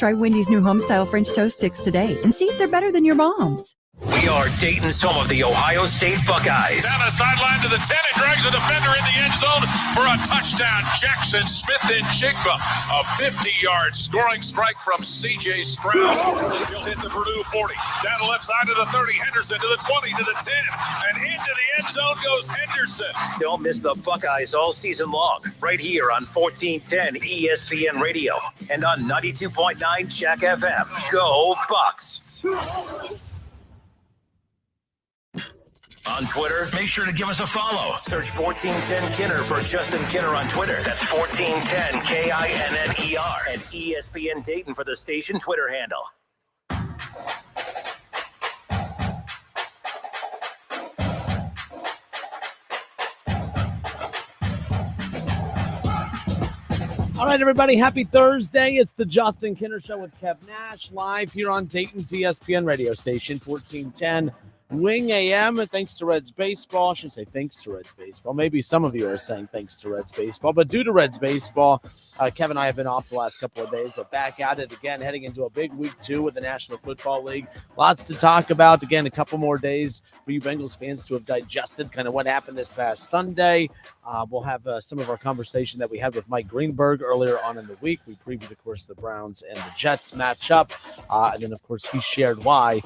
Try Wendy's new home-style French toast sticks today and see if they're better than your mom's. We are Dayton's home of the Ohio State Buckeyes. Down the sideline to the 10 and drags a defender in the end zone for a touchdown. Jackson Smith-Njigba, a 50-yard scoring strike from C.J. Stroud. He'll hit the Purdue 40. Down the left side to the 30, Henderson to the 20, to the 10, and into the end zone goes Henderson. Don't miss the Buckeyes all season long, right here on 1410 ESPN Radio and on 92.9 Jack FM. Go Bucks! On Twitter, make sure to give us a follow. Search 1410 Kinner for Justin Kinner on Twitter. That's 1410 KINNER. And ESPN Dayton for the station Twitter handle. All right, everybody, happy Thursday. It's the Justin Kinner Show with Kev Nash, live here on Dayton's ESPN radio station, 1410 Wing AM. And thanks to Reds Baseball. I shouldn't say thanks to Reds Baseball. Maybe some of you are saying thanks to Reds Baseball. But due to Reds Baseball, Kev and I have been off the last couple of days. But back at it again, heading into a big week 2 with the National Football League. Lots to talk about. Again, a couple more days for you Bengals fans to have digested kind of what happened this past Sunday. We'll have some of our conversation that we had with Mike Greenberg earlier on in the week. We previewed, of course, the Browns and the Jets matchup. And then, of course, he shared why.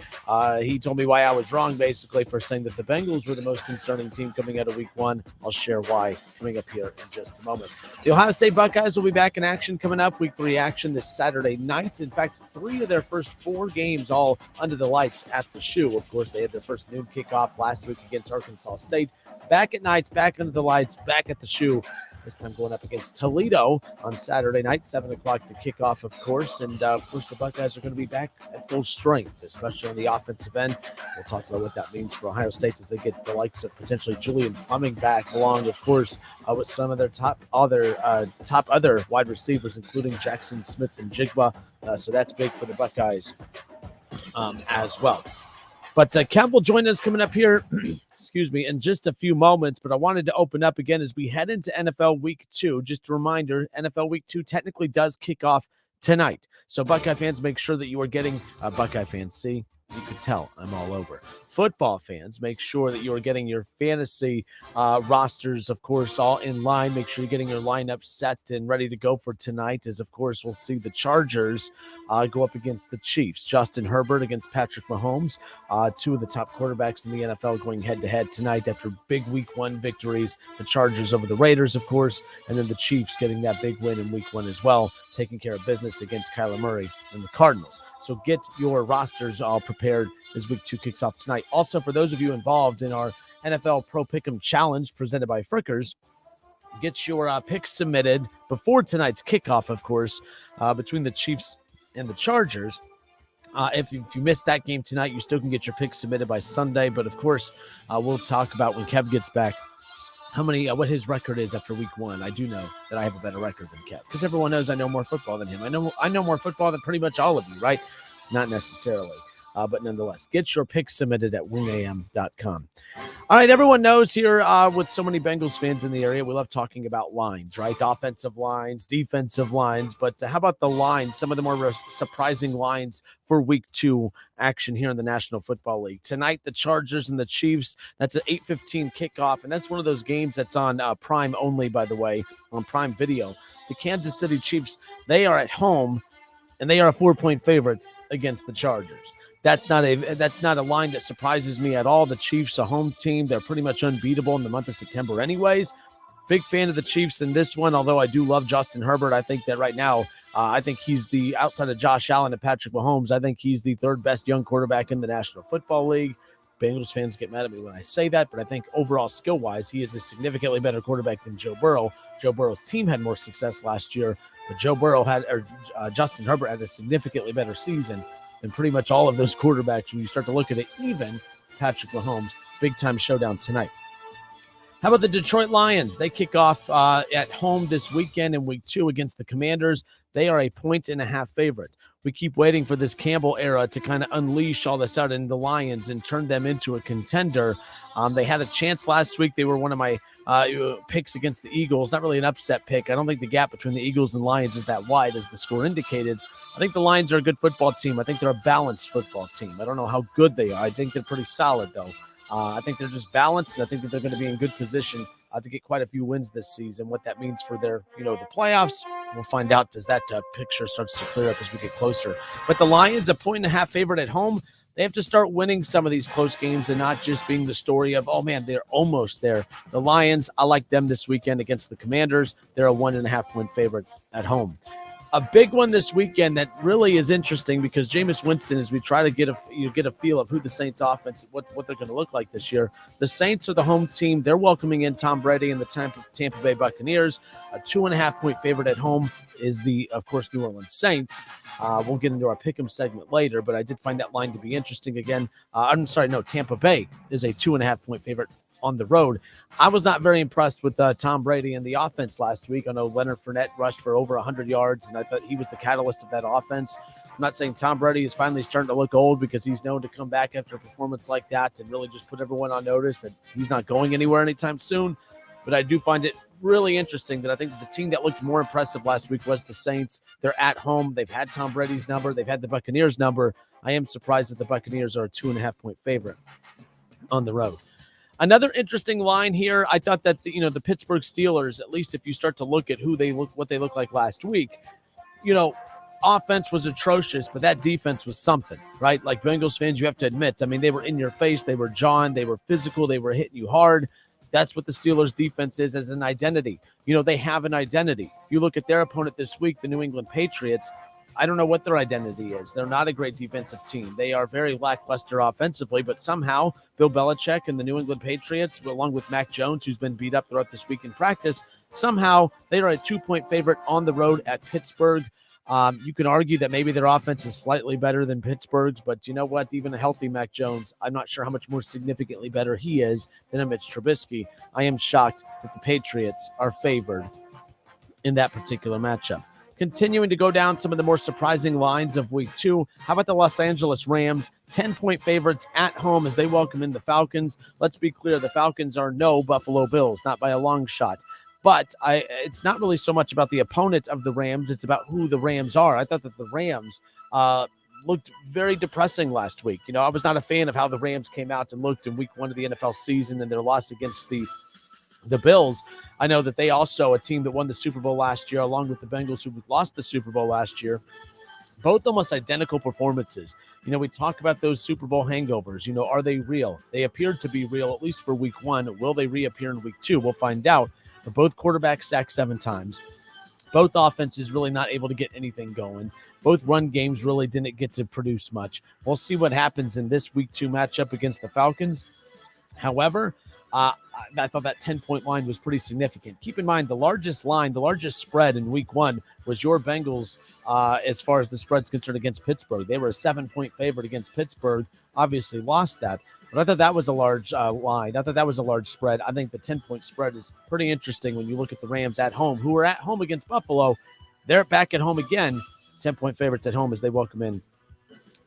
He told me why I was wrong, basically, for saying that the Bengals were the most concerning team coming out of week 1. I'll share why coming up here in just a moment. The Ohio State Buckeyes will be back in action coming up. Week 3 action this Saturday night. In fact, 3 of their first 4 games all under the lights at the Shoe. Of course, they had their first noon kickoff last week against Arkansas State. Back at night, back under the lights, back at the Shoe. This time going up against Toledo on Saturday night, 7 o'clock to kick off, of course. And, of course, the Buckeyes are going to be back at full strength, especially on the offensive end. We'll talk about what that means for Ohio State as they get the likes of potentially Julian Fleming back, along, of course, with some of their top other wide receivers, including Jackson Smith-Njigba. So that's big for the Buckeyes as well. But Kev will join us coming up here, in just a few moments. But I wanted to open up again as we head into NFL Week 2. Just a reminder, NFL Week 2 technically does kick off tonight. So Buckeye fans, make sure that you are getting Buckeye fans. See, you could tell I'm all over. Football fans, make sure that you are getting your fantasy rosters, of course, all in line. Make sure you're getting your lineup set and ready to go for tonight, as, of course, we'll see the Chargers go up against the Chiefs. Justin Herbert against Patrick Mahomes, 2 of the top quarterbacks in the NFL going head-to-head tonight after big Week 1 victories. The Chargers over the Raiders, of course, and then the Chiefs getting that big win in Week 1 as well, taking care of business against Kyler Murray and the Cardinals. So get your rosters all prepared as Week 2 kicks off tonight. Also, for those of you involved in our NFL Pro Pick'em Challenge presented by Frickers, get your picks submitted before tonight's kickoff, of course, between the Chiefs and the Chargers. If you missed that game tonight, you still can get your picks submitted by Sunday. But, of course, we'll talk about when Kev gets back what his record is after Week 1. I do know that I have a better record than Kev because everyone knows I know more football than him. I know more football than pretty much all of you, right? Not necessarily. But nonetheless, get your picks submitted at wingam.com. All right, everyone knows here with so many Bengals fans in the area, we love talking about lines, right? Offensive lines, defensive lines. But how about the lines, some of the more surprising lines for Week 2 action here in the National Football League? Tonight, the Chargers and the Chiefs, that's an 8:15 kickoff, and that's one of those games that's on Prime only, by the way, on Prime Video. The Kansas City Chiefs, they are at home, and they are a 4-point favorite against the Chargers. That's not a line that surprises me at all. The Chiefs, a home team, they're pretty much unbeatable in the month of September anyways. Big fan of the Chiefs in this one, although I do love Justin Herbert. I think that right now, I think he's outside of Josh Allen and Patrick Mahomes, I think he's the 3rd best young quarterback in the National Football League. Bengals fans get mad at me when I say that, but I think overall skill-wise, he is a significantly better quarterback than Joe Burrow. Joe Burrow's team had more success last year, but Justin Herbert had a significantly better season than pretty much all of those quarterbacks when you start to look at it, even Patrick Mahomes. Big-time showdown tonight. How about the Detroit Lions? They kick off at home this weekend in Week 2 against the Commanders. They are a 1.5 favorite. We keep waiting for this Campbell era to kind of unleash all of a sudden the Lions and turn them into a contender. They had a chance last week. They were one of my picks against the Eagles. Not really an upset pick. I don't think the gap between the Eagles and Lions is that wide as the score indicated. I think the Lions are a good football team. I think they're a balanced football team. I don't know how good they are. I think they're pretty solid, though. I think they're just balanced, and I think that they're going to be in good position to get quite a few wins this season. What that means for their, the playoffs, we'll find out as that picture starts to clear up as we get closer. But the Lions, a 1.5 favorite at home. They have to start winning some of these close games and not just being the story of, oh, man, they're almost there. The Lions, I like them this weekend against the Commanders. They're a 1.5-point favorite at home. A big one this weekend that really is interesting because Jameis Winston, as we try to get a feel of who the Saints offense, what they're going to look like this year. The Saints are the home team. They're welcoming in Tom Brady and the Tampa Bay Buccaneers. A 2.5-point favorite at home is the, of course, New Orleans Saints. We'll get into our pick'em segment later, but I did find that line to be interesting again. Tampa Bay is a 2.5-point favorite on the road. I was not very impressed with Tom Brady and the offense last week. I know Leonard Fournette rushed for over 100 yards, and I thought he was the catalyst of that offense. I'm not saying Tom Brady is finally starting to look old because he's known to come back after a performance like that and really just put everyone on notice that he's not going anywhere anytime soon. But I do find it really interesting that I think the team that looked more impressive last week was the Saints. They're at home. They've had Tom Brady's number. They've had the Buccaneers number. I am surprised that the Buccaneers are a 2.5-point favorite on the road. Another interesting line here. I thought that the Pittsburgh Steelers, at least if you start to look at what they looked like last week, offense was atrocious, but that defense was something, right? Like Bengals fans, you have to admit, they were in your face, they were jawing, they were physical, they were hitting you hard. That's what the Steelers defense is as an identity. They have an identity. You look at their opponent this week, the New England Patriots. I don't know what their identity is. They're not a great defensive team. They are very lackluster offensively, but somehow Bill Belichick and the New England Patriots, along with Mac Jones, who's been beat up throughout this week in practice, somehow they are a 2-point favorite on the road at Pittsburgh. You can argue that maybe their offense is slightly better than Pittsburgh's, but you know what? Even a healthy Mac Jones, I'm not sure how much more significantly better he is than a Mitch Trubisky. I am shocked that the Patriots are favored in that particular matchup. Continuing to go down some of the more surprising lines of week 2. How about the Los Angeles Rams? 10-point favorites at home as they welcome in the Falcons. Let's be clear, the Falcons are no Buffalo Bills, not by a long shot. But it's not really so much about the opponent of the Rams. It's about who the Rams are. I thought that the Rams looked very depressing last week. I was not a fan of how the Rams came out and looked in week 1 of the NFL season and their loss against the Bills. I know that they also, a team that won the Super Bowl last year, along with the Bengals who lost the Super Bowl last year, both almost identical performances. We talk about those Super Bowl hangovers. Are they real? They appeared to be real, at least for week 1. Will they reappear in week 2? We'll find out. But both quarterbacks sacked 7 times. Both offenses really not able to get anything going. Both run games really didn't get to produce much. We'll see what happens in this week 2 matchup against the Falcons. However, I thought that 10-point line was pretty significant. Keep in mind, the largest spread in week 1 was your Bengals as far as the spread's concerned against Pittsburgh. They were a 7-point favorite against Pittsburgh, obviously lost that. But I thought that was a large line. I thought that was a large spread. I think the 10-point spread is pretty interesting when you look at the Rams at home, who are at home against Buffalo. They're back at home again, 10-point favorites at home as they welcome in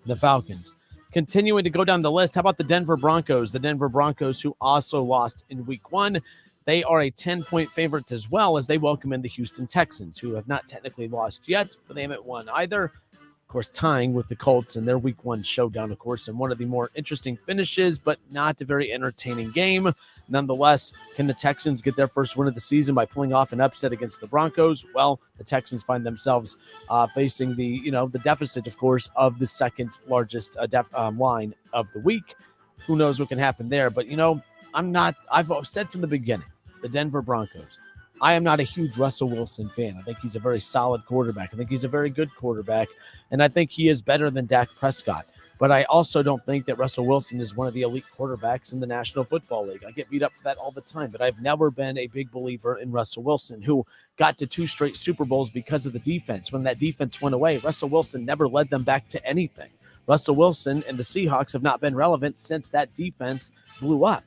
the Falcons. Continuing to go down the list, how about the Denver Broncos? The Denver Broncos, who also lost in week 1. They are a 10-point favorite as well as they welcome in the Houston Texans, who have not technically lost yet, but they haven't won either. Of course, tying with the Colts in their week 1 showdown, of course, and one of the more interesting finishes, but not a very entertaining game. Nonetheless, can the Texans get their first win of the season by pulling off an upset against the Broncos? Well, the Texans find themselves facing the deficit, of course, of the second largest line of the week. Who knows what can happen there? But, I've said from the beginning, the Denver Broncos, I am not a huge Russell Wilson fan. I think he's a very solid quarterback. I think he's a very good quarterback, and I think he is better than Dak Prescott. But I also don't think that Russell Wilson is one of the elite quarterbacks in the National Football League. I get beat up for that all the time, but I've never been a big believer in Russell Wilson, who got to 2 straight Super Bowls because of the defense. When that defense went away, Russell Wilson never led them back to anything. Russell Wilson and the Seahawks have not been relevant since that defense blew up.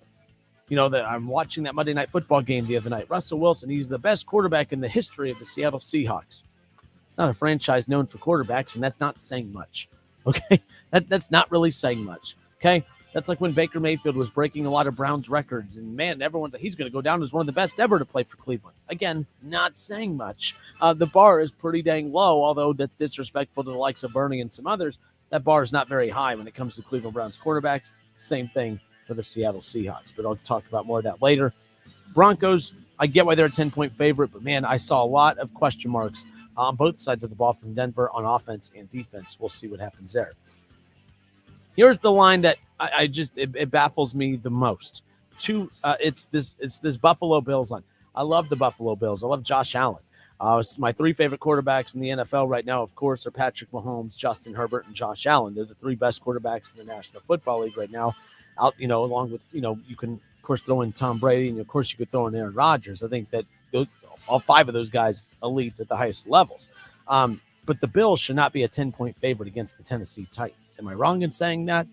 I'm watching that Monday Night Football game the other night. Russell Wilson, he's the best quarterback in the history of the Seattle Seahawks. It's not a franchise known for quarterbacks, and that's not saying much. Okay, that's not really saying much. Okay, that's like when Baker Mayfield was breaking a lot of Browns records, and man, everyone's like, he's going to go down as one of the best ever to play for Cleveland. Again, not saying much. The bar is pretty dang low, although that's disrespectful to the likes of Bernie and some others. That bar is not very high when it comes to Cleveland Browns quarterbacks. Same thing for the Seattle Seahawks, but I'll talk about more of that later. Broncos, I get why they're a 10-point favorite, but man, I saw a lot of question marks on both sides of the ball from Denver on offense and defense. We'll see what happens there. Here's the line that it baffles me the most. It's this Buffalo Bills line. I love the Buffalo Bills. I love Josh Allen. My three favorite quarterbacks in the NFL right now, of course, are Patrick Mahomes, Justin Herbert, and Josh Allen. They're the three best quarterbacks in the National Football League right now. Along with, you can, of course, throw in Tom Brady, and, of course, you could throw in Aaron Rodgers. I think that all five of those guys elite at the highest levels. But the Bills should not be a 10-point favorite against the Tennessee Titans. Am I wrong in saying that?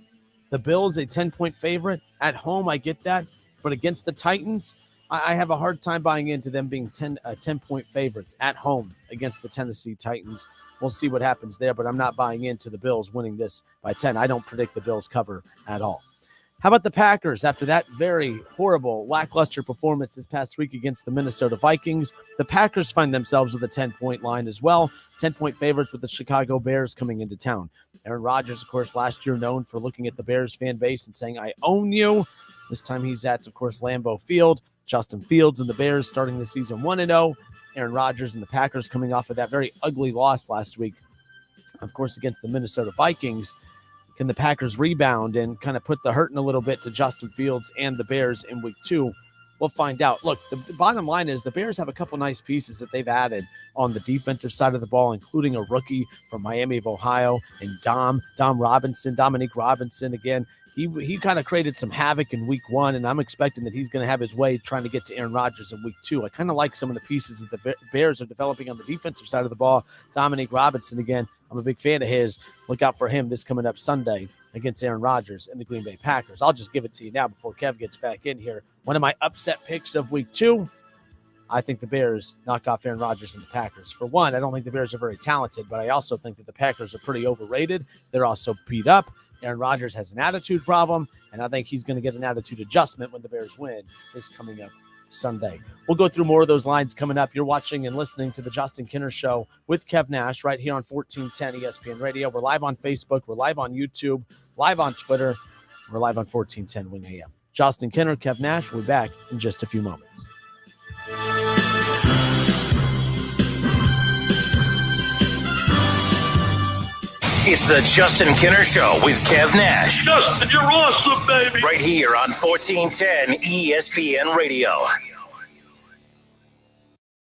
The Bills, a 10-point favorite? At home, I get that. But against the Titans, I have a hard time buying into them being 10-point favorites at home against the Tennessee Titans. We'll see what happens there, but I'm not buying into the Bills winning this by 10. I don't predict the Bills cover at all. How about the Packers? After that very horrible, lackluster performance this past week against the Minnesota Vikings, the Packers find themselves with a 10-point line as well. 10-point favorites with the Chicago Bears coming into town. Aaron Rodgers, of course, last year known for looking at the Bears fan base and saying, I own you. This time he's at, of course, Lambeau Field. Justin Fields and the Bears starting the season 1-0. Aaron Rodgers and the Packers coming off of that very ugly loss last week, of course, against the Minnesota Vikings. Can the Packers rebound and kind of put the hurting a little bit to Justin Fields and the Bears in week 2? We'll find out. Look, the bottom line is the Bears have a couple nice pieces that they've added on the defensive side of the ball, including a rookie from Miami of Ohio and Dominique Robinson. Again, he kind of created some havoc in week 1, and I'm expecting that he's going to have his way trying to get to Aaron Rodgers in week 2. I kind of like some of the pieces that the Bears are developing on the defensive side of the ball. Dominique Robinson, again, I'm a big fan of his. Look out for him this coming up Sunday against Aaron Rodgers and the Green Bay Packers. I'll just give it to you now before Kev gets back in here. One of my upset picks of week 2, I think the Bears knock off Aaron Rodgers and the Packers. For one, I don't think the Bears are very talented, but I also think that the Packers are pretty overrated. They're also beat up. Aaron Rodgers has an attitude problem, and I think he's going to get an attitude adjustment when the Bears win this coming up Sunday. We'll go through more of those lines coming up. You're watching and listening to the Justin Kinner Show with Kev Nash right here on 1410 ESPN Radio. We're live on Facebook. We're live on YouTube, live on Twitter. We're live on 1410 Wing AM. Justin Kinner, Kev Nash. We'll be back in just a few moments. It's the Justin Kinner Show with Kev Nash. Justin, you're awesome, baby. Right here on 1410 ESPN Radio.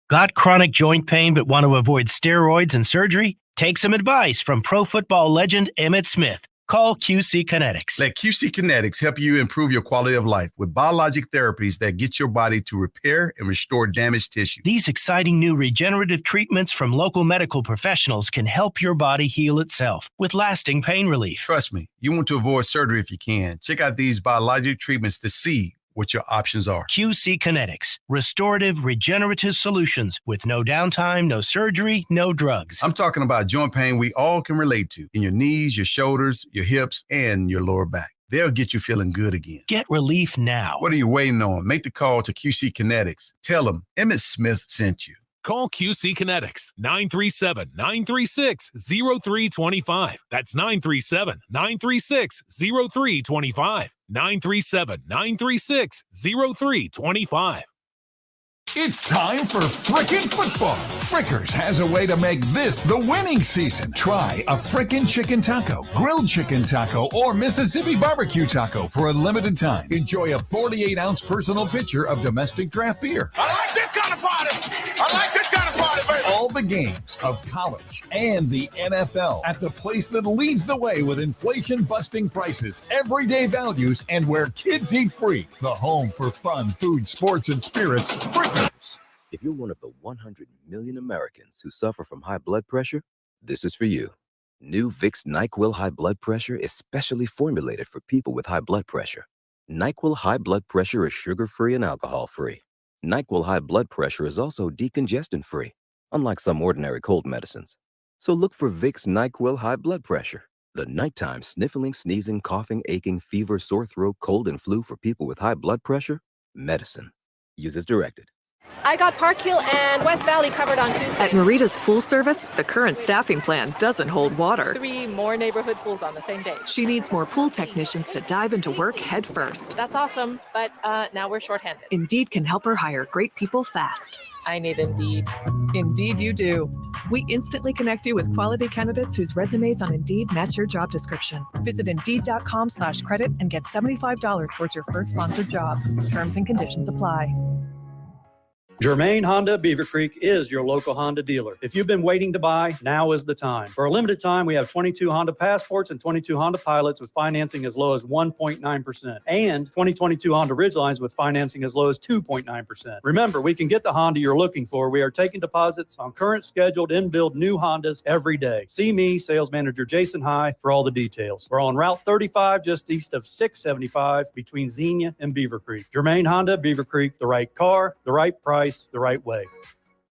Got chronic joint pain but want to avoid steroids and surgery? Take some advice from pro football legend Emmitt Smith. Call QC Kinetics. Let QC Kinetics help you improve your quality of life with biologic therapies that get your body to repair and restore damaged tissue. These exciting new regenerative treatments from local medical professionals can help your body heal itself with lasting pain relief. Trust me, you want to avoid surgery if you can. Check out these biologic treatments to see what your options are. QC Kinetics, restorative, regenerative solutions with no downtime, no surgery, no drugs. I'm talking about joint pain we all can relate to in your knees, your shoulders, your hips, and your lower back. They'll get you feeling good again. Get relief now. What are you waiting on? Make the call to QC Kinetics. Tell them Emmitt Smith sent you. Call QC Kinetics, 937-936-0325. That's 937-936-0325. 937-936-0325. It's time for Frickin' Football. Frickers has a way to make this the winning season. Try a Frickin' Chicken Taco, Grilled Chicken Taco, or Mississippi Barbecue Taco for a limited time. Enjoy a 48-ounce personal pitcher of domestic draft beer. I like this kind of party. I like this kind of party, baby. All the games of college and the NFL at the place that leads the way with inflation-busting prices, everyday values, and where kids eat free. The home for fun, food, sports, and spirits. Frickers. If you're one of the 100 million Americans who suffer from high blood pressure, this is for you. New Vicks NyQuil High Blood Pressure is specially formulated for people with high blood pressure. NyQuil High Blood Pressure is sugar-free and alcohol-free. NyQuil High Blood Pressure is also decongestant-free, unlike some ordinary cold medicines. So look for Vicks NyQuil High Blood Pressure, the nighttime sniffling, sneezing, coughing, aching, fever, sore throat, cold, and flu for people with high blood pressure. Medicine. Use as directed. I got Park Hill and West Valley covered on Tuesday. At Marita's Pool Service, the current staffing plan doesn't hold water. 3 more neighborhood pools on the same day. She needs more pool technicians to dive into work head first. That's awesome, but now we're shorthanded. Indeed can help her hire great people fast. I need Indeed. Indeed you do. We instantly connect you with quality candidates whose resumes on Indeed match your job description. Visit Indeed.com/credit and get $75 towards your first sponsored job. Terms and conditions apply. Germain Honda Beaver Creek is your local Honda dealer. If you've been waiting to buy, now is the time. For a limited time, we have 22 Honda Passports and 22 Honda Pilots with financing as low as 1.9%, and 2022 Honda Ridgelines with financing as low as 2.9%. Remember, we can get the Honda you're looking for. We are taking deposits on current scheduled in-build new Hondas every day. See me, Sales Manager Jason High, for all the details. We're on Route 35, just east of 675, between Xenia and Beaver Creek. Germain Honda Beaver Creek, the right car, the right price, the right way.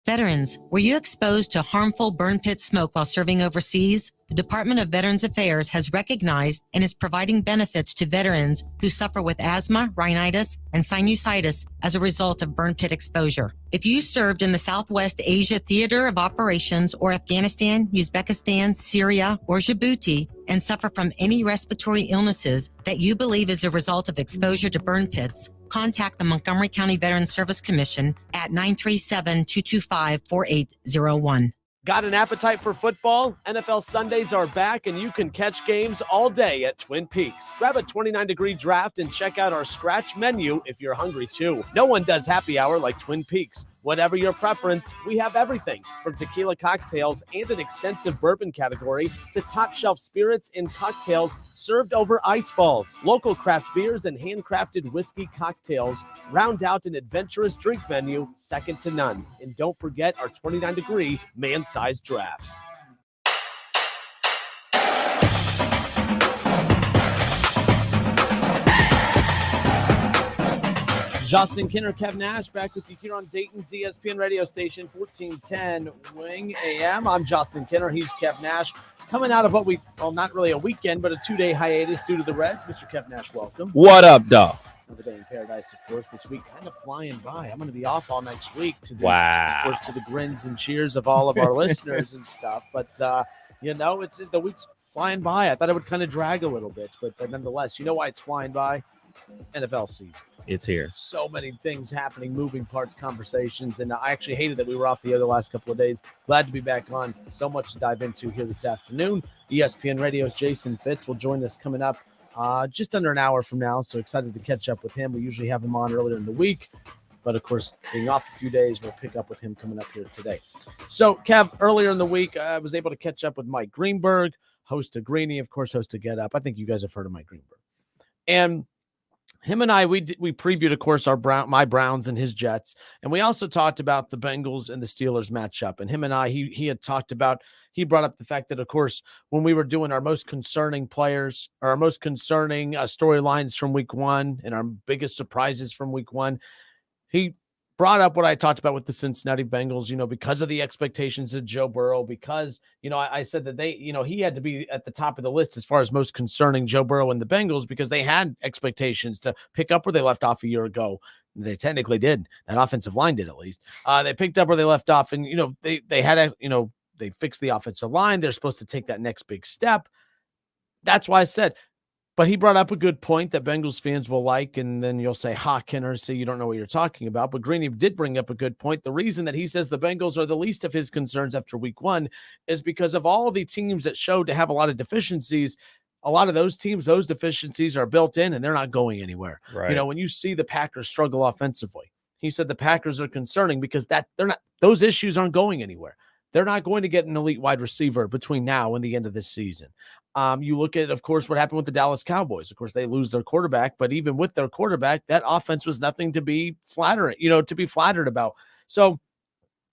Veterans, were you exposed to harmful burn pit smoke while serving overseas? The Department of Veterans Affairs has recognized and is providing benefits to veterans who suffer with asthma, rhinitis, and sinusitis as a result of burn pit exposure. If you served in the Southwest Asia Theater of Operations or Afghanistan, Uzbekistan, Syria, or Djibouti, and suffer from any respiratory illnesses that you believe is a result of exposure to burn pits, contact the Montgomery County Veterans Service Commission at 937-225-4801. Got an appetite for football? NFL Sundays are back, and you can catch games all day at Twin Peaks. Grab a 29-degree draft and check out our scratch menu if you're hungry, too. No one does happy hour like Twin Peaks. Whatever your preference, we have everything from tequila cocktails and an extensive bourbon category to top-shelf spirits and cocktails served over ice balls. Local craft beers and handcrafted whiskey cocktails round out an adventurous drink menu second to none. And don't forget our 29-degree man-sized drafts. Justin Kinner, Kev Nash, back with you here on Dayton's ESPN radio station, 1410 Wing AM. I'm Justin Kinner. He's Kev Nash. Coming out of not really a weekend, but a 2-day hiatus due to the Reds. Mr. Kev Nash, welcome. What up, dog? Another day in paradise, of course. This week kind of flying by. I'm going to be off all next week. Of course, to the grins and cheers of all of our listeners and stuff. But, the week's flying by. I thought it would kind of drag a little bit, but nonetheless, you know why it's flying by? NFL season. It's here. So many things happening, moving parts, conversations, and I actually hated that we were off the other last couple of days. Glad to be back on. So much to dive into here this afternoon. ESPN Radio's Jason Fitz will join us coming up just under an hour from now, so excited to catch up with him. We usually have him on earlier in the week, but of course, being off a few days, we'll pick up with him coming up here today. So, Kev, earlier in the week, I was able to catch up with Mike Greenberg, host of Greeny, of course, host of Get Up. I think you guys have heard of Mike Greenberg. And him and I, we previewed, of course, my Browns and his Jets, and we also talked about the Bengals and the Steelers matchup. And him and I, he brought up the fact that, of course, when we were doing our most concerning players or our most concerning storylines from Week 1 and our biggest surprises from Week 1, he brought up what I talked about with the Cincinnati Bengals, because of the expectations of Joe Burrow, because, I said that he had to be at the top of the list as far as most concerning Joe Burrow and the Bengals because they had expectations to pick up where they left off a year ago. They technically did. That offensive line did, at least. They picked up where they left off, and, they had they fixed the offensive line. They're supposed to take that next big step. That's why I said, but he brought up a good point that Bengals fans will like, and then you'll say, Kinner, see, you don't know what you're talking about. But Greeny did bring up a good point. The reason that he says the Bengals are the least of his concerns after Week 1 is because of all the teams that showed to have a lot of deficiencies. A lot of those teams, those deficiencies are built in, and they're not going anywhere. Right. When you see the Packers struggle offensively, he said the Packers are concerning because those issues aren't going anywhere. They're not going to get an elite wide receiver between now and the end of this season. You look at, of course, what happened with the Dallas Cowboys. Of course, they lose their quarterback, but even with their quarterback, that offense was nothing to be flattered about. So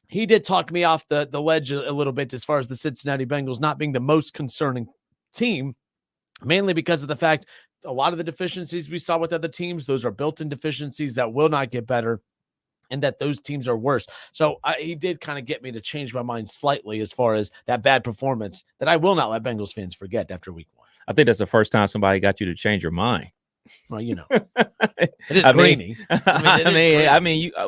he did talk me off the ledge a little bit as far as the Cincinnati Bengals not being the most concerning team, mainly because of the fact a lot of the deficiencies we saw with other teams, those are built-in deficiencies that will not get better. and that those teams are worse. So he did kind of get me to change my mind slightly as far as that bad performance that I will not let Bengals fans forget after week 1. I think that's the first time somebody got you to change your mind. Well, it is grainy.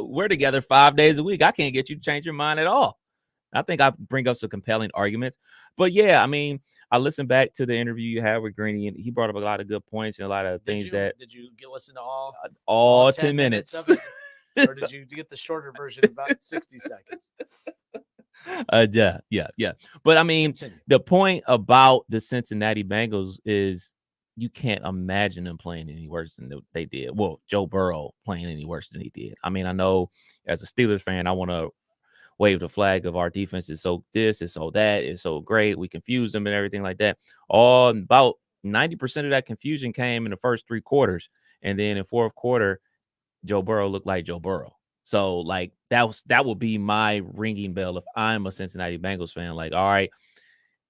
We're together 5 days a week. I can't get you to change your mind at all. I think I bring up some compelling arguments. But, yeah, I listened back to the interview you had with Greeny, and he brought up a lot of good points and a lot of things Did you listen to all 10 minutes of it? Or did you get the shorter version about 60 seconds? Yeah. But the point about the Cincinnati Bengals is you can't imagine them playing any worse than they did. Well, Joe Burrow playing any worse than he did. I know as a Steelers fan, I want to wave the flag of our defense is so this, is so that, is so great. We confuse them and everything like that. About 90% of that confusion came in the first 3 quarters. And then in fourth quarter, Joe Burrow looked like Joe Burrow. So that would be my ringing bell if I'm a Cincinnati Bengals fan. All right,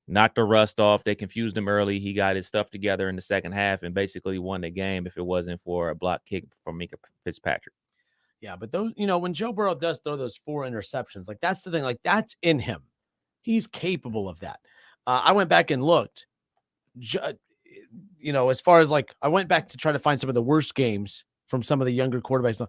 knock the rust off. They confused him early. He got his stuff together in the second half and basically won the game if it wasn't for a block kick from Minka Fitzpatrick. Yeah, but those, when Joe Burrow does throw those 4 interceptions, that's the thing. That's in him. He's capable of that. I went back and looked. As far as I went back to try to find some of the worst games from some of the younger quarterbacks.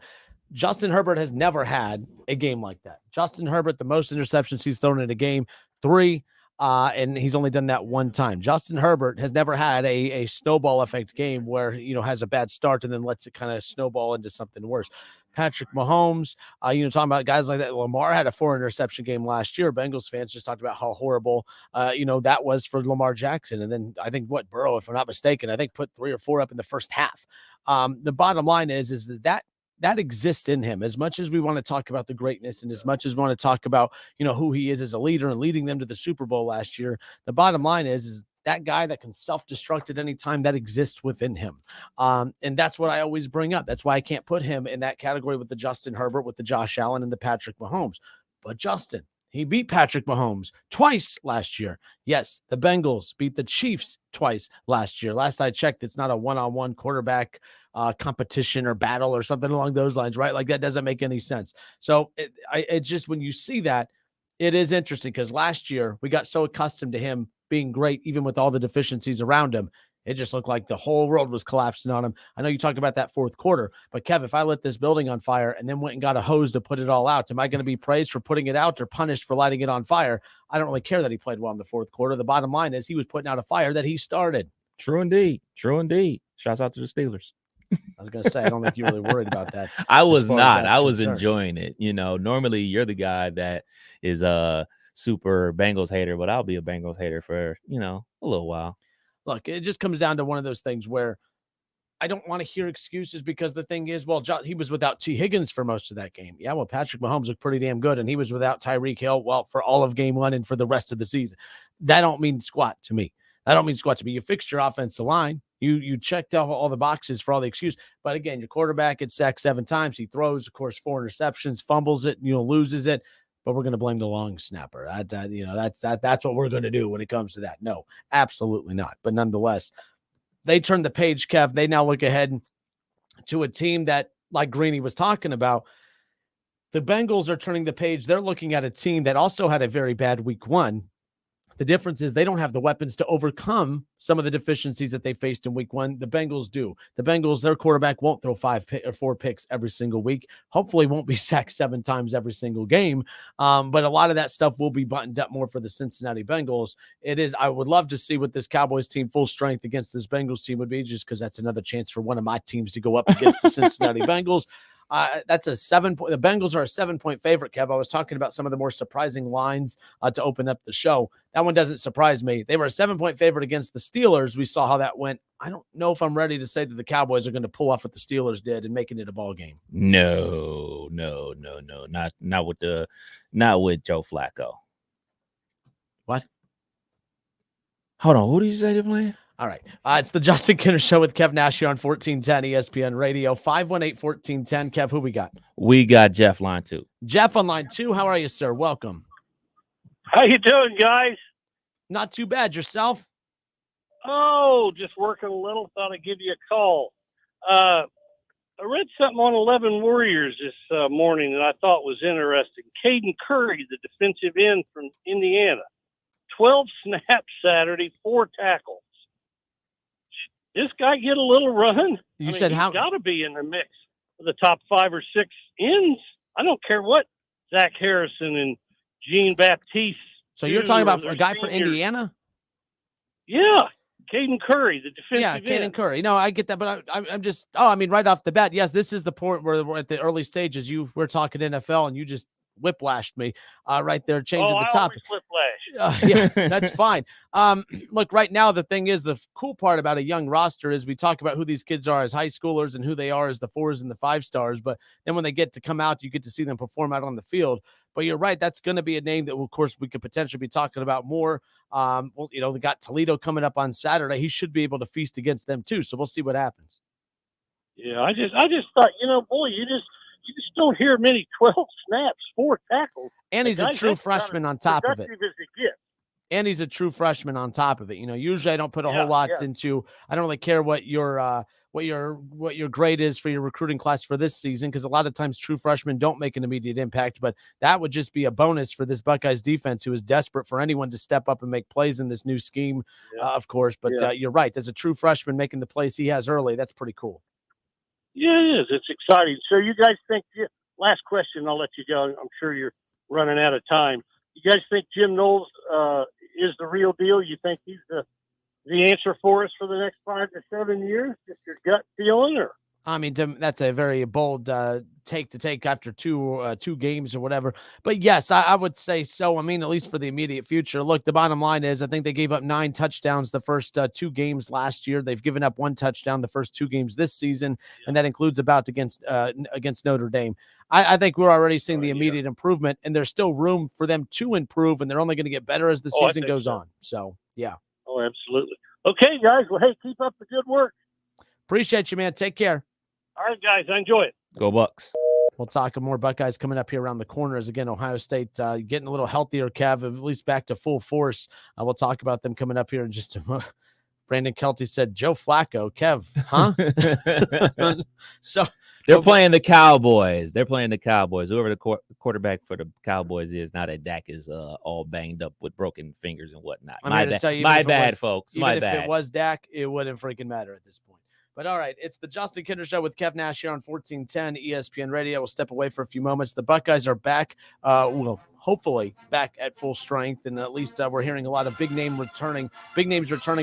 Justin Herbert has never had a game like that. Justin Herbert, the most interceptions he's thrown in a game, 3, and he's only done that 1 time. Justin Herbert has never had a snowball effect game where, has a bad start and then lets it kind of snowball into something worse. Patrick Mahomes, talking about guys like that. Lamar had a 4 interception game last year. Bengals fans just talked about how horrible, that was for Lamar Jackson. And then I think Burrow, if I'm not mistaken, I think put 3 or 4 up in the first half. The bottom line is that exists in him. As much as we want to talk about the greatness and as much as we want to talk about, who he is as a leader and leading them to the Super Bowl last year, the bottom line is that guy that can self-destruct at any time, that exists within him. And that's what I always bring up. That's why I can't put him in that category with the Justin Herbert, with the Josh Allen, and the Patrick Mahomes. But Justin, he beat Patrick Mahomes twice last year. Yes, the Bengals beat the Chiefs twice last year. Last I checked, it's not a one-on-one quarterback competition or battle or something along those lines, right? That doesn't make any sense. So it just, when you see that, it is interesting because last year we got so accustomed to him being great, even with all the deficiencies around him. It just looked like the whole world was collapsing on him. I know you talk about that fourth quarter, but Kev, if I lit this building on fire and then went and got a hose to put it all out, am I going to be praised for putting it out or punished for lighting it on fire? I don't really care that he played well in the fourth quarter. The bottom line is he was putting out a fire that he started. True indeed. Shouts out to the Steelers. I was going to say, I don't think you're really worried about that. I was not. I was enjoying it. Normally you're the guy that is super Bengals hater, but I'll be a Bengals hater for, a little while. Look, it just comes down to one of those things where I don't want to hear excuses because the thing is, he was without T. Higgins for most of that game. Yeah, well, Patrick Mahomes looked pretty damn good, and he was without Tyreek Hill, for all of game 1 and for the rest of the season. That don't mean squat to me. You fixed your offensive line. You checked out all the boxes for all the excuse. But again, your quarterback gets sacked 7 times. He throws, of course, 4 interceptions, fumbles it, loses it. But we're going to blame the long snapper. That's what we're going to do when it comes to that. No, absolutely not. But nonetheless, they turned the page, Kev. They now look ahead to a team that, like Greeny was talking about, the Bengals are turning the page. They're looking at a team that also had a very bad week 1. The difference is they don't have the weapons to overcome some of the deficiencies that they faced in week 1. The Bengals do. The Bengals, their quarterback won't throw 4 picks every single week. Hopefully won't be sacked 7 times every single game. But a lot of that stuff will be buttoned up more for the Cincinnati Bengals. I would love to see what this Cowboys team full strength against this Bengals team would be, just because that's another chance for one of my teams to go up against the Cincinnati Bengals. That's a 7-point. The Bengals are a 7-point favorite, Kev. I was talking about some of the more surprising lines to open up the show. That one doesn't surprise me. They were a 7-point favorite against the Steelers. We saw how that went. I don't know if I'm ready to say that the Cowboys are going to pull off what the Steelers did and making it a ball game. No. Not with Joe Flacco. What? Hold on. Who did you say they're playing? All right. It's the Justin Kinner Show with Kev Nash here on 1410 ESPN Radio. 518-1410. Kev, who we got? We got Jeff line 2. Jeff on line 2. How are you, sir? Welcome. How you doing, guys? Not too bad. Yourself? Oh, just working a little. Thought I'd give you a call. I read something on 11 Warriors this morning that I thought was interesting. Caden Curry, the defensive end from Indiana, 12 snaps Saturday, 4 tackles. This guy get a little run? You said he's how? Got to be in the mix of the top 5 or 6 ends. I don't care what Zach Harrison and Jean Baptiste. So you're talking about their a guy from seniors. Indiana? Yeah, Caden Curry, the defensive Yeah, Caden end. Curry. No, I get that, but I'm just. Oh, I mean, right off the bat, yes, this is the point where we're at the early stages. We're talking NFL, and you just whiplashed me right there, changing the topic. Whiplash. Yeah, that's fine. Look, right now, the thing is, the cool part about a young roster is we talk about who these kids are as high schoolers and who they are as the 4s and the 5 stars. But then when they get to come out, you get to see them perform out on the field. But you're right. That's going to be a name that, of course, we could potentially be talking about more. Well, they got Toledo coming up on Saturday. He should be able to feast against them too. So we'll see what happens. Yeah, I just thought, boy, you just don't hear many 12 snaps, 4 tackles. And he's a true freshman on top of it. As it gets. And he's a true freshman on top of it. Usually I don't put a whole lot into. I don't really care what your grade is for your recruiting class for this season, because a lot of times true freshmen don't make an immediate impact. But that would just be a bonus for this Buckeyes defense, who is desperate for anyone to step up and make plays in this new scheme, of course. But you're right. As a true freshman making the plays he has early, that's pretty cool. Yeah, it is. It's exciting. So you guys think, last question, I'll let you go. I'm sure you're running out of time. You guys think Jim Knowles is the real deal? You think he's the answer for us for the next 5 to 7 years? Just your gut feeling, or? I mean, that's a very bold take after two games or whatever. But yes, I would say so. I mean, at least for the immediate future. Look, the bottom line is I think they gave up 9 touchdowns the first 2 games last year. They've given up 1 touchdown the first 2 games this season, and that includes a bout against Notre Dame. I think we're already seeing the immediate improvement, and there's still room for them to improve, and they're only going to get better as the season goes on. So, yeah. Oh, absolutely. Okay, guys. Well, hey, keep up the good work. Appreciate you, man. Take care. All right, guys. I enjoy it. Go Bucks. We'll talk more Buckeyes coming up here around the corners. Again, Ohio State getting a little healthier, Kev, at least back to full force. We'll talk about them coming up here in just a moment. Brandon Kelty said, Joe Flacco, Kev, huh? So they're playing the Cowboys. Whoever the quarterback for the Cowboys is, now that Dak is all banged up with broken fingers and whatnot. My bad, folks. My bad. If it was Dak, it wouldn't freaking matter at this point. But all right, it's the Justin Kinder Show with Kev Nash here on 1410 ESPN Radio. We'll step away for a few moments. The Buckeyes are back, hopefully back at full strength, and at least we're hearing a lot of big names returning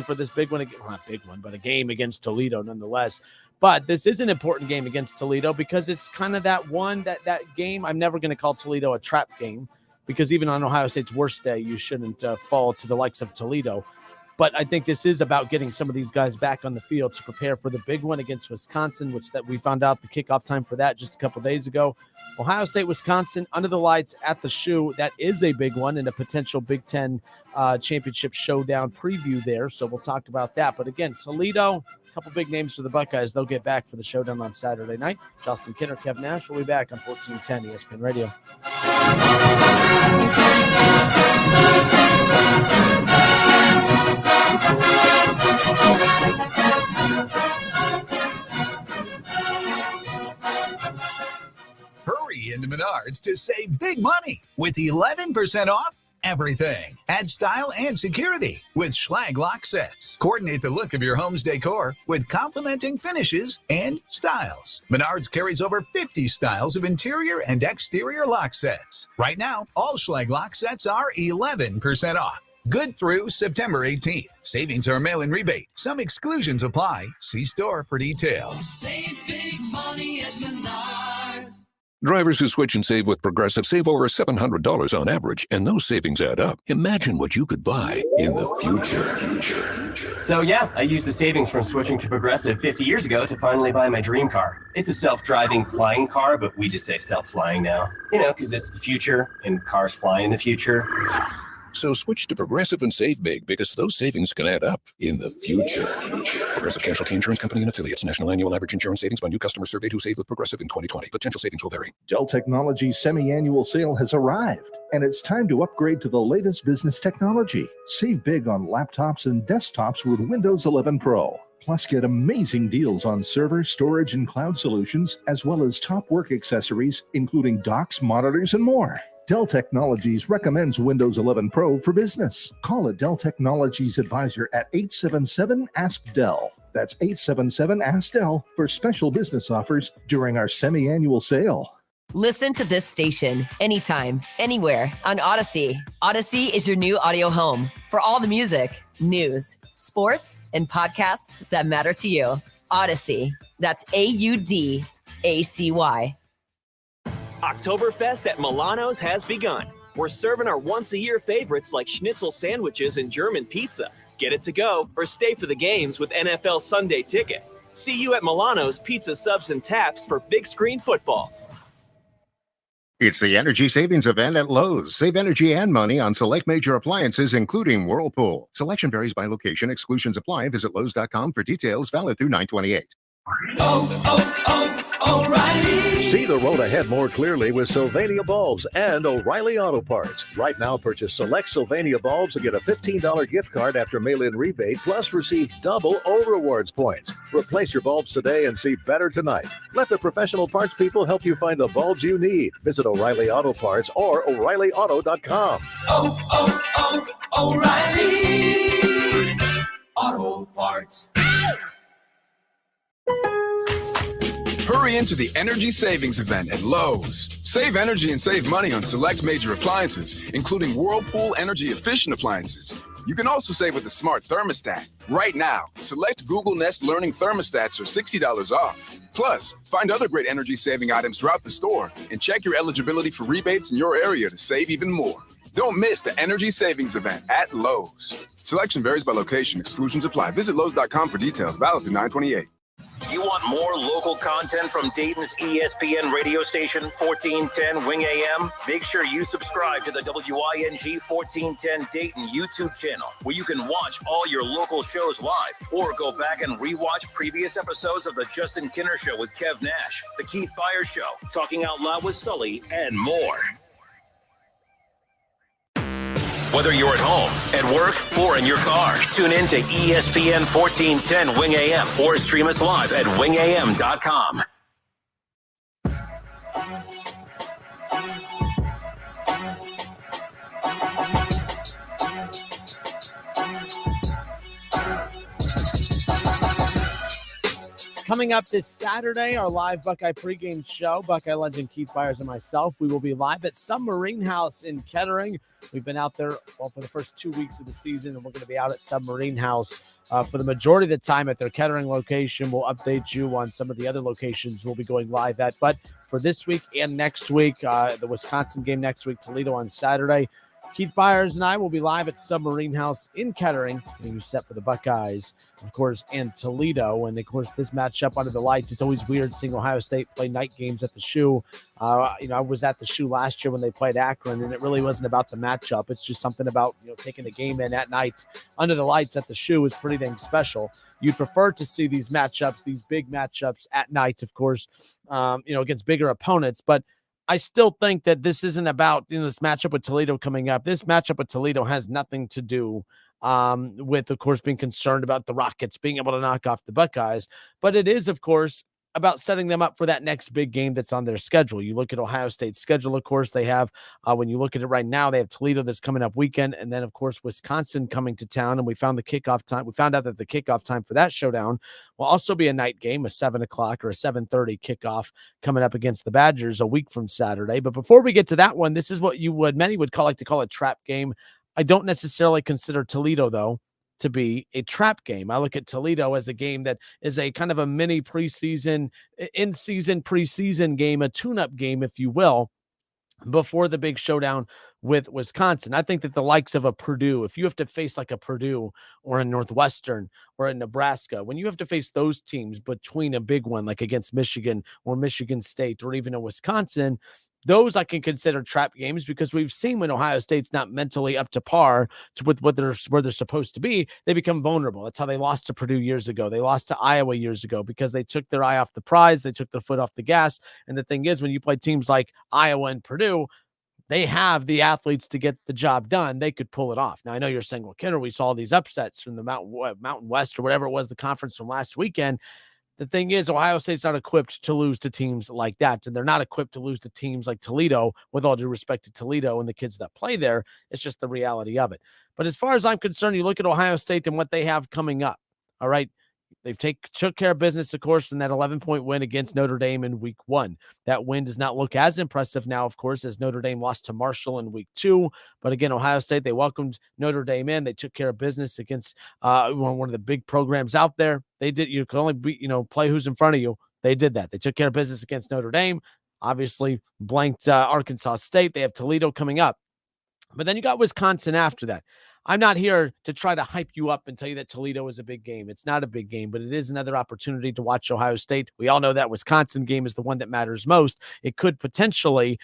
for this big one. Well, not big one, but a game against Toledo nonetheless. But this is an important game against Toledo because it's kind of that game. I'm never going to call Toledo a trap game, because even on Ohio State's worst day, you shouldn't fall to the likes of Toledo. But I think this is about getting some of these guys back on the field to prepare for the big one against Wisconsin, which that we found out the kickoff time for that just a couple days ago. Ohio State, Wisconsin, under the lights at the Shoe. That is a big one and a potential Big Ten championship showdown preview there. So we'll talk about that. But again, Toledo, a couple big names for the Buckeyes. They'll get back for the showdown on Saturday night. Justin Kinner, Kev Nash will be back on 1410 ESPN Radio. Hurry into Menards to save big money with 11% off everything. Add style and security with Schlag lock sets. Coordinate the look of your home's decor with complementing finishes and styles. Menards carries over 50 styles of interior and exterior lock sets. Right now, all Schlag lock sets are 11% off. Good through September 18th. Savings are mail-in rebate. Some exclusions apply. See store for details. Save big money at Menards. Drivers who switch and save with Progressive save over $700 on average, and those savings add up. Imagine what you could buy in the future. So yeah, I used the savings from switching to Progressive 50 years ago to finally buy my dream car. It's a self-driving flying car, but we just say self-flying now. Because it's the future, and cars fly in the future. So switch to Progressive and save big, because those savings can add up in the future. Progressive Casualty Insurance Company and Affiliates. National annual average insurance savings by new customers surveyed who saved with Progressive in 2020. Potential savings will vary. Dell Technologies semi-annual sale has arrived, and it's time to upgrade to the latest business technology. Save big on laptops and desktops with Windows 11 Pro. Plus, get amazing deals on server, storage, and cloud solutions, as well as top work accessories, including docks, monitors, and more. Dell Technologies recommends Windows 11 Pro for business. Call a Dell Technologies advisor at 877-ASK-DELL. That's 877-ASK-DELL for special business offers during our semi-annual sale. Listen to this station anytime, anywhere on Odyssey. Odyssey is your new audio home for all the music, news, sports, and podcasts that matter to you. Odyssey. That's AUDACY. Oktoberfest at Milano's has begun. We're serving our once-a-year favorites like schnitzel sandwiches and German pizza. Get it to go or stay for the games with NFL Sunday Ticket. See you at Milano's Pizza Subs and Taps for big screen football. It's the energy savings event at Lowe's. Save energy and money on select major appliances, including Whirlpool. Selection varies by location. Exclusions apply. Visit Lowe's.com for details. Valid through 9/28. O'Reilly. See the road ahead more clearly with Sylvania bulbs and O'Reilly Auto Parts. Right now, purchase select Sylvania bulbs and get a $15 gift card after mail-in rebate, plus receive double O-Rewards points. Replace your bulbs today and see better tonight. Let the professional parts people help you find the bulbs you need. Visit O'Reilly Auto Parts or O'ReillyAuto.com. O'Reilly Auto Parts. Hurry into the energy savings event at Lowe's. Save energy and save money on select major appliances, including Whirlpool energy efficient appliances. You can also save with the smart thermostat. Right now, select Google Nest Learning thermostats are $60 off. Plus, find other great energy saving items throughout the store and check your eligibility for rebates in your area to save even more. Don't miss the energy savings event at Lowe's. Selection varies by location. Exclusions apply. Visit Lowe's.com for details. Valid through 9/28. You want more local content from Dayton's ESPN radio station, 1410 Wing AM? Make sure you subscribe to the WING 1410 Dayton YouTube channel, where you can watch all your local shows live, or go back and rewatch previous episodes of The Justin Kinner Show with Kev Nash, The Keith Byers Show, Talking Out Loud with Sully, and more. Whether you're at home, at work, or in your car, tune in to ESPN 1410 Wing AM or stream us live at wingam.com. Coming up this Saturday, our live Buckeye pregame show, Buckeye legend Keith Byers and myself, we will be live at Submarine House in Kettering. We've been out there for the first 2 weeks of the season, and we're going to be out at Submarine House for the majority of the time at their Kettering location. We'll update you on some of the other locations we'll be going live at. But for this week and next week, the Wisconsin game next week, Toledo on Saturday, Keith Byers and I will be live at Submarine House in Kettering, getting you set for the Buckeyes, of course, and Toledo. And, of course, this matchup under the lights, it's always weird seeing Ohio State play night games at the Shoe. I was at the Shoe last year when they played Akron, and it really wasn't about the matchup. It's just something about, taking the game in at night under the lights at the Shoe is pretty dang special. You'd prefer to see these matchups, these big matchups at night, of course, against bigger opponents. But I still think that this isn't about this matchup with Toledo coming up. This matchup with Toledo has nothing to do with, of course, being concerned about the Rockets being able to knock off the Buckeyes. But it is, of course, about setting them up for that next big game that's on their schedule. You look at Ohio State's schedule, of course, they have, when you look at it right now, they have Toledo that's coming up weekend, and then, of course, Wisconsin coming to town, and we found out that the kickoff time for that showdown will also be a night game, a 7 o'clock or a 7:30 kickoff coming up against the Badgers a week from Saturday. But before we get to that one, this is what many would like to call a trap game. I don't necessarily consider Toledo, though, to be a trap game. I look at Toledo as a game that is a kind of a mini preseason, in-season preseason game, a tune-up game, if you will, before the big showdown with Wisconsin. I think that the likes of a Purdue, if you have to face like a Purdue or a Northwestern or a Nebraska, when you have to face those teams between a big one, like against Michigan or Michigan State or even a Wisconsin, those I can consider trap games, because we've seen when Ohio State's not mentally up to par with where they're supposed to be, they become vulnerable. That's how they lost to Purdue years ago. They lost to Iowa years ago because they took their eye off the prize. They took their foot off the gas. And the thing is, when you play teams like Iowa and Purdue, they have the athletes to get the job done. They could pull it off. Now, I know you're saying, well, Kenner, we saw these upsets from the Mountain West or whatever it was, the conference from last weekend. The thing is, Ohio State's not equipped to lose to teams like that, and they're not equipped to lose to teams like Toledo, with all due respect to Toledo and the kids that play there. It's just the reality of it. But as far as I'm concerned, you look at Ohio State and what they have coming up, all right? They've took care of business, of course, in that 11-point win against Notre Dame in week 1. That win does not look as impressive now, of course, as Notre Dame lost to Marshall in week 2. But again, Ohio State, they welcomed Notre Dame in. They took care of business against one of the big programs out there. They did. You could only play who's in front of you. They did that. They took care of business against Notre Dame. Obviously, blanked Arkansas State. They have Toledo coming up. But then you got Wisconsin after that. I'm not here to try to hype you up and tell you that Toledo is a big game. It's not a big game, but it is another opportunity to watch Ohio State. We all know that Wisconsin game is the one that matters most. It could potentially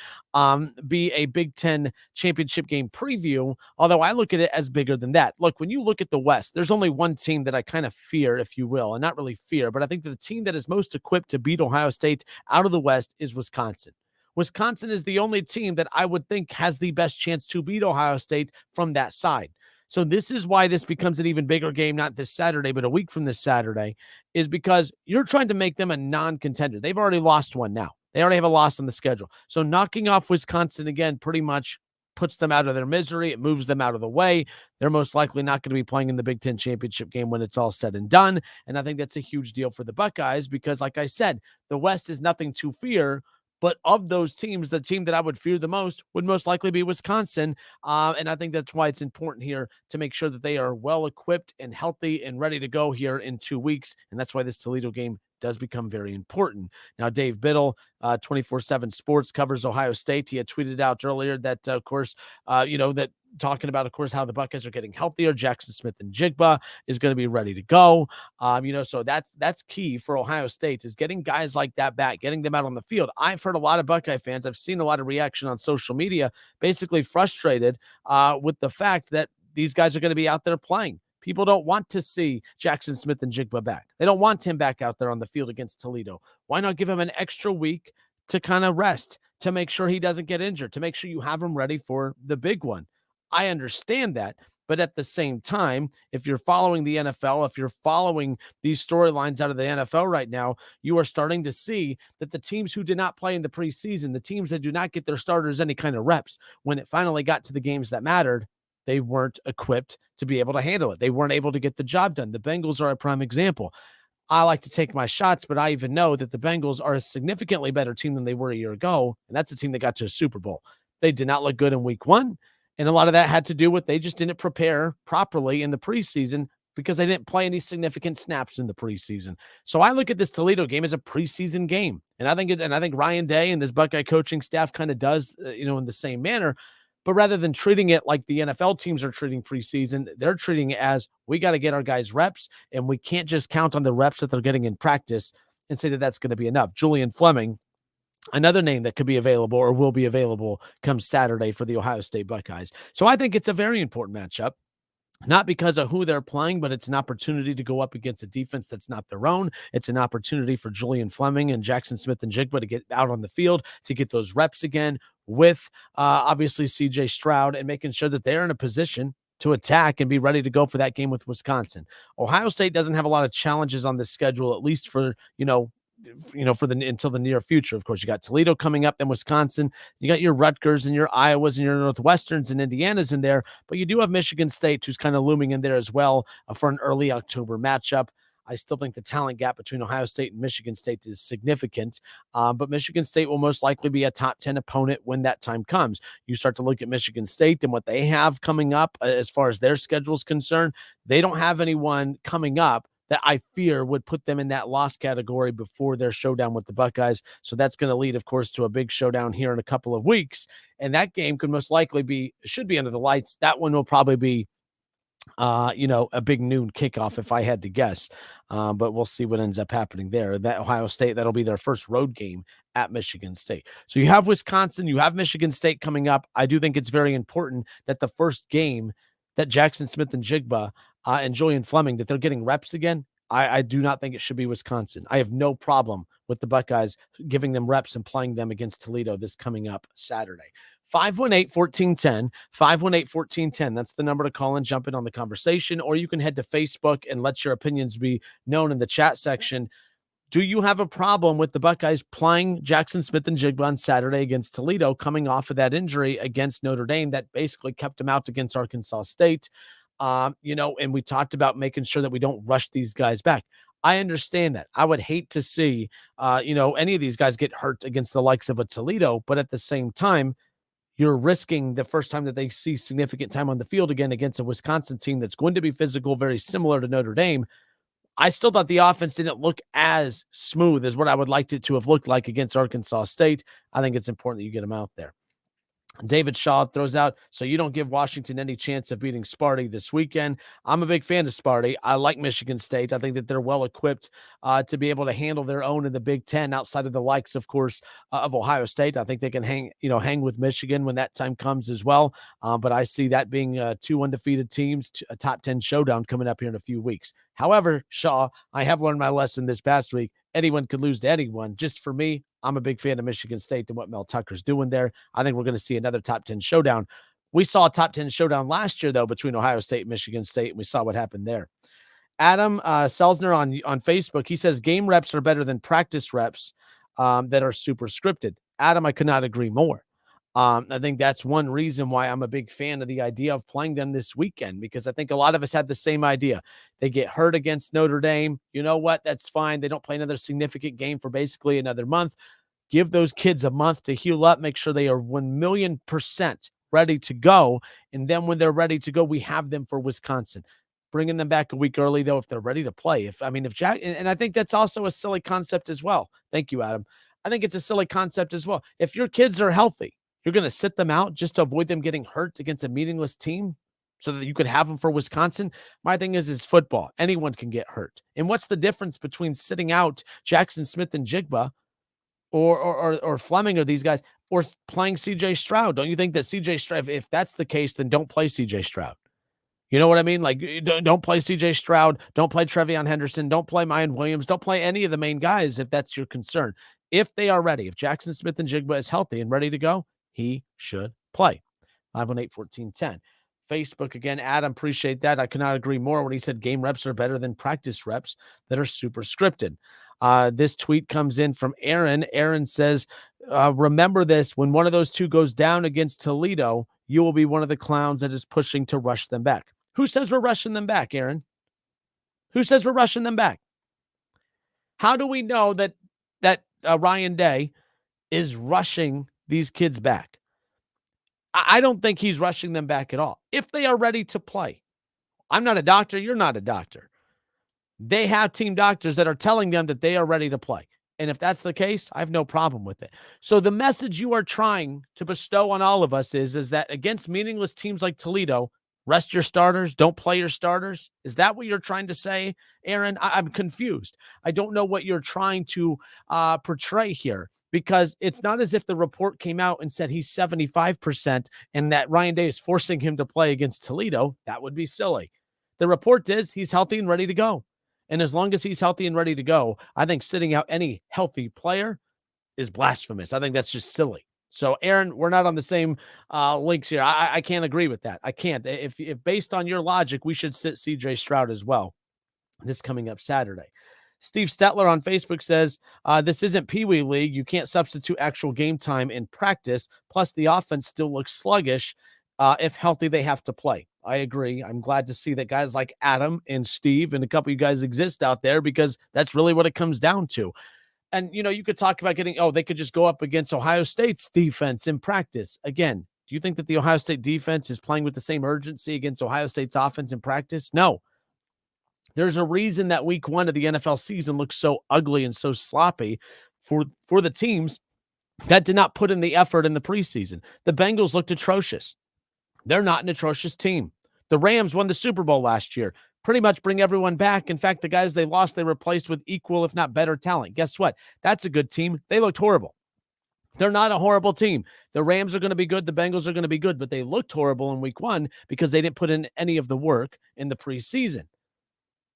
be a Big Ten championship game preview, although I look at it as bigger than that. Look, when you look at the West, there's only one team that I kind of fear, if you will, and not really fear, but I think that the team that is most equipped to beat Ohio State out of the West is Wisconsin. Wisconsin is the only team that I would think has the best chance to beat Ohio State from that side. So this is why this becomes an even bigger game, not this Saturday, but a week from this Saturday, is because you're trying to make them a non-contender. They've already lost one now. They already have a loss on the schedule. So knocking off Wisconsin again pretty much puts them out of their misery. It moves them out of the way. They're most likely not going to be playing in the Big Ten championship game when it's all said and done. And I think that's a huge deal for the Buckeyes because, like I said, the West is nothing to fear. But of those teams, the team that I would fear the most would most likely be Wisconsin. And I think that's why it's important here to make sure that they are well equipped and healthy and ready to go here in 2 weeks. And that's why this Toledo game does become very important. Now, Dave Biddle, 24/7 Sports, covers Ohio State. He had tweeted out earlier that, of course, that talking about, of course, how the Buckeyes are getting healthier. Jackson Smith-Njigba is going to be ready to go. So that's key for Ohio State is getting guys like that back, getting them out on the field. I've heard a lot of Buckeye fans. I've seen a lot of reaction on social media, basically frustrated with the fact that these guys are going to be out there playing. People don't want to see Jackson Smith-Njigba back. They don't want him back out there on the field against Toledo. Why not give him an extra week to kind of rest, to make sure he doesn't get injured, to make sure you have him ready for the big one? I understand that, but at the same time, if you're following the NFL, if you're following these storylines out of the NFL right now, you are starting to see that the teams who did not play in the preseason, the teams that do not get their starters any kind of reps, when it finally got to the games that mattered, they weren't equipped to be able to handle it. They weren't able to get the job done. The Bengals are a prime example. I like to take my shots, but I even know that the Bengals are a significantly better team than they were a year ago, and that's a team that got to a Super Bowl. They did not look good in week 1. And a lot of that had to do with they just didn't prepare properly in the preseason because they didn't play any significant snaps in the preseason. So I look at this Toledo game as a preseason game. And I think Ryan Day and this Buckeye coaching staff kind of does, in the same manner. But rather than treating it like the NFL teams are treating preseason, they're treating it as we got to get our guys reps, and we can't just count on the reps that they're getting in practice and say that that's going to be enough. Julian Fleming, another name that could be available or will be available come Saturday for the Ohio State Buckeyes. So I think it's a very important matchup, not because of who they're playing, but it's an opportunity to go up against a defense that's not their own. It's an opportunity for Julian Fleming and Jackson Smith-Njigba to get out on the field, to get those reps again with obviously CJ Stroud, and making sure that they're in a position to attack and be ready to go for that game with Wisconsin. Ohio State doesn't have a lot of challenges on this schedule, at least for, until the near future. Of course, you got Toledo coming up, then Wisconsin. You got your Rutgers and your Iowas and your Northwesterns and Indianas in there, but you do have Michigan State, who's kind of looming in there as well for an early October matchup. I still think the talent gap between Ohio State and Michigan State is significant, but Michigan State will most likely be a top 10 opponent when that time comes. You start to look at Michigan State and what they have coming up as far as their schedule is concerned. They don't have anyone coming up that I fear would put them in that loss category before their showdown with the Buckeyes. So that's going to lead, of course, to a big showdown here in a couple of weeks. And that game could most likely should be under the lights. That one will probably be, a big noon kickoff if I had to guess. But we'll see what ends up happening there. That Ohio State, that'll be their first road game at Michigan State. So you have Wisconsin, you have Michigan State coming up. I do think it's very important that the first game that Jackson Smith-Njigba and Julian Fleming, that they're getting reps again. I do not think it should be Wisconsin. I have no problem with the Buckeyes giving them reps and playing them against Toledo this coming up Saturday. 518-1410, 518-1410. That's the number to call and jump in on the conversation, or you can head to Facebook and let your opinions be known in the chat section. Do you have a problem with the Buckeyes playing Jackson Smith and Jigba on Saturday against Toledo, coming off of that injury against Notre Dame that basically kept them out against Arkansas State? And we talked about making sure that we don't rush these guys back. I understand that. I would hate to see, any of these guys get hurt against the likes of a Toledo, but at the same time, you're risking the first time that they see significant time on the field again against a Wisconsin team that's going to be physical, very similar to Notre Dame. I still thought the offense didn't look as smooth as what I would like it to have looked like against Arkansas State. I think it's important that you get them out there. David Shaw throws out, so you don't give Washington any chance of beating Sparty this weekend. I'm a big fan of Sparty. I like Michigan State. I think that they're well equipped to be able to handle their own in the Big Ten outside of the likes, of course, of Ohio State. I think they can hang with Michigan when that time comes as well. But I see that being two undefeated teams, a top 10 showdown coming up here in a few weeks. However, Shaw, I have learned my lesson this past week. Anyone could lose to anyone. Just for me, I'm a big fan of Michigan State and what Mel Tucker's doing there. I think we're going to see another top 10 showdown. We saw a top 10 showdown last year, though, between Ohio State and Michigan State, and we saw what happened there. Adam Selzner on Facebook, he says game reps are better than practice reps that are super scripted. Adam, I could not agree more. I think that's one reason why I'm a big fan of the idea of playing them this weekend, because I think a lot of us had the same idea. They get hurt against Notre Dame. You know what? That's fine. They don't play another significant game for basically another month. Give those kids a month to heal up, make sure they are 1,000,000% ready to go. And then when they're ready to go, we have them for Wisconsin. Bringing them back a week early, though, if they're ready to play. And I think that's also a silly concept as well. Thank you, Adam. I think it's a silly concept as well. If your kids are healthy, you're going to sit them out just to avoid them getting hurt against a meaningless team so that you could have them for Wisconsin. My thing is football. Anyone can get hurt. And what's the difference between sitting out Jackson Smith and Jigba or Fleming or these guys, or playing CJ Stroud? Don't you think that CJ Stroud, if that's the case, then don't play CJ Stroud? You know what I mean? Like, don't play CJ Stroud. Don't play Trevion Henderson. Don't play Mayan Williams. Don't play any of the main guys if that's your concern. If they are ready, if Jackson Smith and Jigba is healthy and ready to go, he should play. 518-1410. Facebook again, Adam, appreciate that. I could not agree more when he said game reps are better than practice reps that are super scripted. This tweet comes in from Aaron. Aaron says, remember this, when one of those two goes down against Toledo, you will be one of the clowns that is pushing to rush them back. Who says we're rushing them back, Aaron? Who says we're rushing them back? How do we know that Ryan Day is rushing these kids back? I don't think he's rushing them back at all. If they are ready to play. I'm not a doctor. You're not a doctor. They have team doctors that are telling them that they are ready to play. And if that's the case, I have no problem with it. So the message you are trying to bestow on all of us is that against meaningless teams like Toledo, rest your starters, don't play your starters. Is that what you're trying to say, Aaron? I'm confused. I don't know what you're trying to portray here, because it's not as if the report came out and said he's 75% and that Ryan Day is forcing him to play against Toledo. That would be silly. The report is he's healthy and ready to go. And as long as he's healthy and ready to go, I think sitting out any healthy player is blasphemous. I think that's just silly. So, Aaron, we're not on the same links here. I can't agree with that. I can't. If based on your logic, we should sit CJ Stroud as well this coming up Saturday. Steve Stetler on Facebook says, this isn't Pee Wee League. You can't substitute actual game time in practice. Plus, the offense still looks sluggish. If healthy, they have to play. I agree. I'm glad to see that guys like Adam and Steve and a couple of you guys exist out there, because that's really what it comes down to. And, you could talk about they could just go up against Ohio State's defense in practice. Again, do you think that the Ohio State defense is playing with the same urgency against Ohio State's offense in practice? No. There's a reason that week 1 of the NFL season looks so ugly and so sloppy for the teams that did not put in the effort in the preseason. The Bengals looked atrocious. They're not an atrocious team. The Rams won the Super Bowl last year. Pretty much bring everyone back. In fact, the guys they lost, they replaced with equal, if not better talent. Guess what? That's a good team. They looked horrible. They're not a horrible team. The Rams are going to be good. The Bengals are going to be good, but they looked horrible in week 1 because they didn't put in any of the work in the preseason.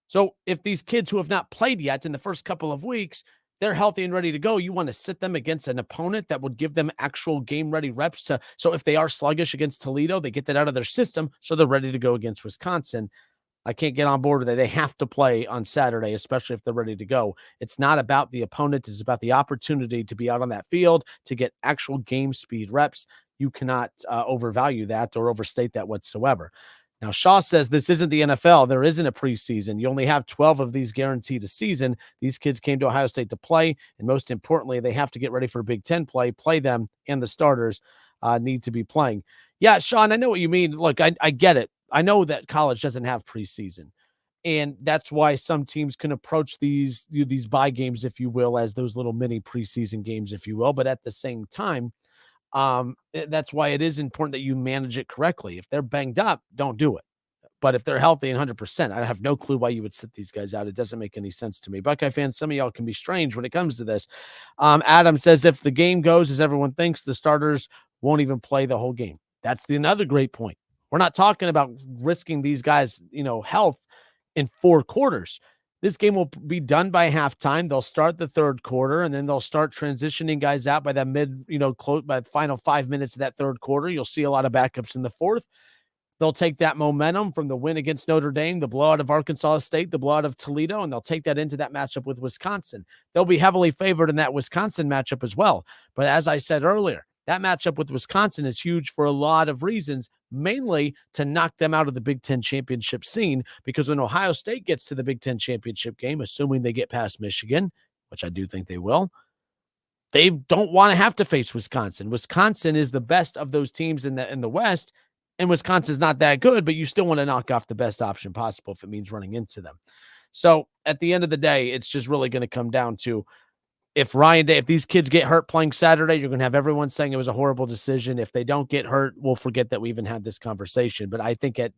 So if these kids who have not played yet in the first couple of weeks, they're healthy and ready to go, you want to sit them against an opponent that would give them actual game-ready reps so if they are sluggish against Toledo, they get that out of their system so they're ready to go against Wisconsin. I can't get on board with that. They have to play on Saturday, especially if they're ready to go. It's not about the opponent. It's about the opportunity to be out on that field, to get actual game speed reps. You cannot overvalue that or overstate that whatsoever. Now, Shaw says this isn't the NFL. There isn't a preseason. You only have 12 of these guaranteed a season. These kids came to Ohio State to play, and most importantly, they have to get ready for Big Ten play them, and the starters need to be playing. Yeah, Sean, I know what you mean. Look, I get it. I know that college doesn't have preseason, and that's why some teams can approach these bye games, if you will, as those little mini preseason games, if you will. But at the same time, that's why it is important that you manage it correctly. If they're banged up, don't do it. But if they're healthy and 100%, I have no clue why you would sit these guys out. It doesn't make any sense to me. Buckeye fans, some of y'all can be strange when it comes to this. Adam says, if the game goes as everyone thinks, the starters won't even play the whole game. That's another great point. We're not talking about risking these guys, health in 4 quarters. This game will be done by halftime. They'll start the third quarter, and then they'll start transitioning guys out by that by the final 5 minutes of that third quarter. You'll see a lot of backups in the fourth. They'll take that momentum from the win against Notre Dame, the blowout of Arkansas State, the blowout of Toledo, and they'll take that into that matchup with Wisconsin. They'll be heavily favored in that Wisconsin matchup as well. But as I said earlier, that matchup with Wisconsin is huge for a lot of reasons, mainly to knock them out of the Big Ten championship scene, because when Ohio State gets to the Big Ten championship game, assuming they get past Michigan, which I do think they will, they don't want to have to face Wisconsin. Wisconsin is the best of those teams in the West, and Wisconsin's not that good, but you still want to knock off the best option possible if it means running into them. So at the end of the day, it's just really going to come down to, if these kids get hurt playing Saturday, you're going to have everyone saying it was a horrible decision. If they don't get hurt, we'll forget that we even had this conversation. But I think at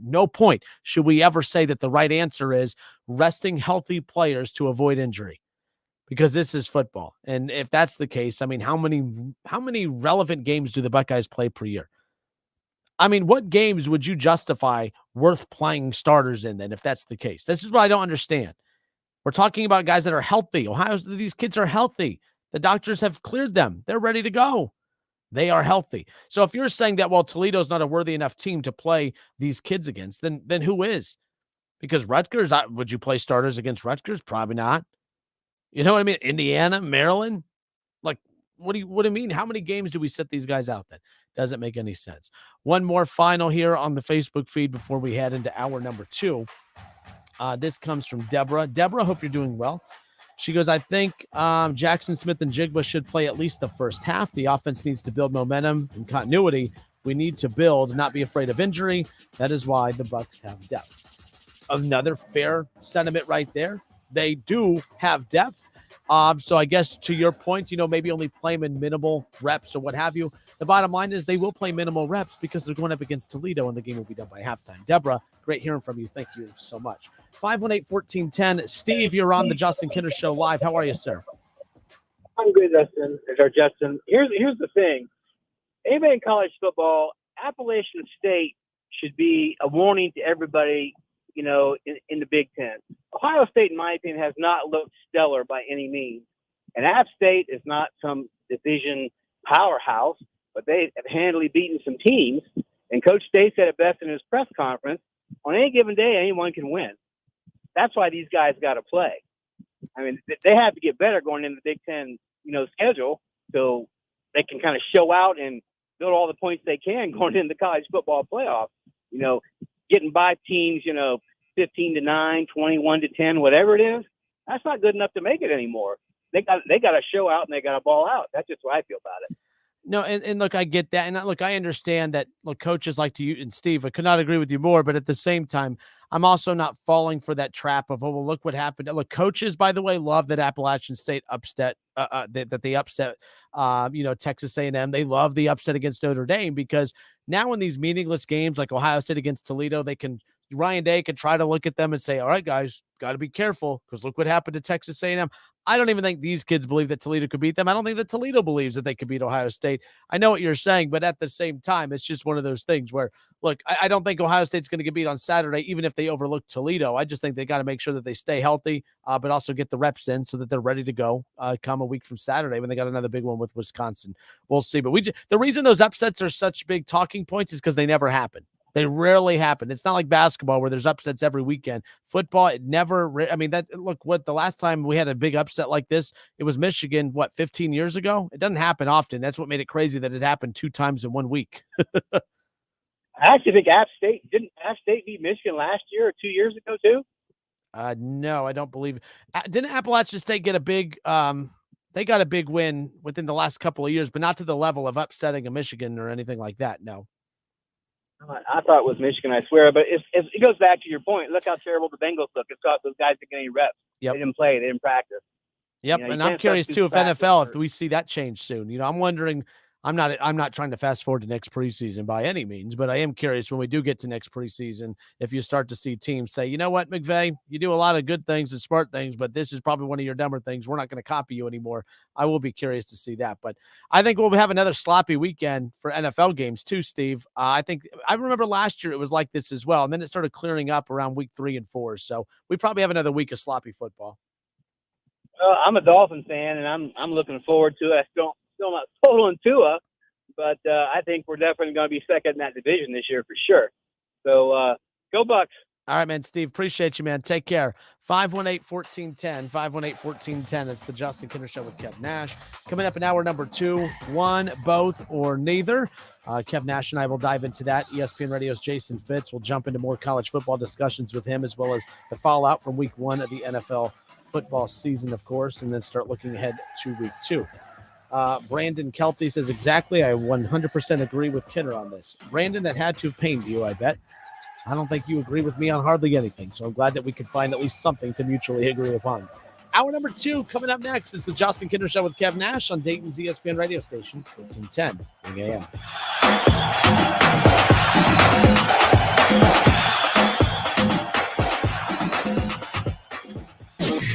no point should we ever say that the right answer is resting healthy players to avoid injury, because this is football. And if that's the case, I mean, how many relevant games do the Buckeyes play per year? I mean, what games would you justify worth playing starters in then, if that's the case? This is what I don't understand. We're talking about guys that are healthy. These kids are healthy. The doctors have cleared them. They're ready to go. They are healthy. So if you're saying that, well, Toledo's not a worthy enough team to play these kids against, then who is? Because Rutgers, would you play starters against Rutgers? Probably not. You know what I mean? Indiana, Maryland. Like, what do you mean? How many games do we sit these guys out then? Doesn't make any sense. One more final here on the Facebook feed before we head into hour number 2. This comes from Deborah. Deborah, hope you're doing well. She goes, I think Jackson Smith and Jigba should play at least the first half. The offense needs to build momentum and continuity. We need to build, not be afraid of injury. That is why the Bucs have depth. Another fair sentiment right there. They do have depth. So I guess to your point, maybe only play them in minimal reps or what have you. The bottom line is they will play minimal reps because they're going up against Toledo, and the game will be done by halftime. Deborah, great hearing from you. Thank you so much. 518-1410. Steve, you're on the Justin Kinner Show live. How are you, sir? I'm good, Justin. Here's the thing. Anybody in college football, Appalachian State should be a warning to everybody, in the Big Ten. Ohio State, in my opinion, has not looked stellar by any means. And App State is not some division powerhouse, but they have handily beaten some teams. And Coach State said it best in his press conference, on any given day, anyone can win. That's why these guys got to play. I mean, they have to get better going into the Big Ten, schedule, so they can kind of show out and build all the points they can going into the college football playoff. Getting by teams, 15-9, 21-10, whatever it is, that's not good enough to make it anymore. They got to show out and they got to ball out. That's just what I feel about it. No, and look, I get that. And look, I understand that, coaches like to use, and Steve, I could not agree with you more, but at the same time, I'm also not falling for that trap of, look what happened. Look, coaches, by the way, love that Appalachian State upset, that they upset, Texas A&M. They love the upset against Notre Dame, because now in these meaningless games like Ohio State against Toledo, they can Ryan Day could try to look at them and say, all right, guys, got to be careful because look what happened to Texas A&M. I don't even think these kids believe that Toledo could beat them. I don't think that Toledo believes that they could beat Ohio State. I know what you're saying, but at the same time, it's just one of those things where, look, I don't think Ohio State's going to get beat on Saturday, even if they overlook Toledo. I just think they got to make sure that they stay healthy, but also get the reps in so that they're ready to go come a week from Saturday when they got another big one with Wisconsin. We'll see. But the reason those upsets are such big talking points is because they never happen. They rarely happen. It's not like basketball where there's upsets every weekend. Football, it never. I mean, the last time we had a big upset like this, it was Michigan, 15 years ago? It doesn't happen often. That's what made it crazy that it happened 2 times in 1 week. I actually think didn't App State beat Michigan last year or 2 years ago too? No, I don't believe. Didn't Appalachian State get a big? They got a big win within the last couple of years, but not to the level of upsetting a Michigan or anything like that. No. I thought it was Michigan, I swear. But it goes back to your point. Look how terrible the Bengals look. It's got those guys getting any reps. Yep. They didn't play. They didn't practice. Yep, and I'm curious too if NFL, if we see that change soon. I'm wondering. I'm not trying to fast forward to next preseason by any means, but I am curious when we do get to next preseason if you start to see teams say, you know what, McVay, you do a lot of good things and smart things, but this is probably one of your dumber things. We're not going to copy you anymore. I will be curious to see that, but I think we'll have another sloppy weekend for NFL games too, Steve. I remember last year it was like this as well, and then it started clearing up around week 3 and 4. So we probably have another week of sloppy football. I'm a Dolphin fan, and I'm looking forward to it. Still not total in Tua, but I think we're definitely going to be second in that division this year for sure. So go Bucks. All right, man, Steve, appreciate you, man. Take care. 518-1410, 518-1410. It's the Justin Kinner Show with Kev Nash. Coming up in hour number 2, one, both, or neither. Kev Nash and I will dive into that. ESPN Radio's Jason Fitz will jump into more college football discussions with him, as well as the fallout from week 1 of the NFL football season, of course, and then start looking ahead to week 2. Brandon Kelty says, exactly, I 100% agree with Kinner on this. Brandon, that had to have pained you, I bet. I don't think you agree with me on hardly anything, so I'm glad that we could find at least something to mutually agree upon. Hour number 2 coming up next is the Justin Kinner Show with Kev Nash on Dayton's ESPN radio station, 1410 AM.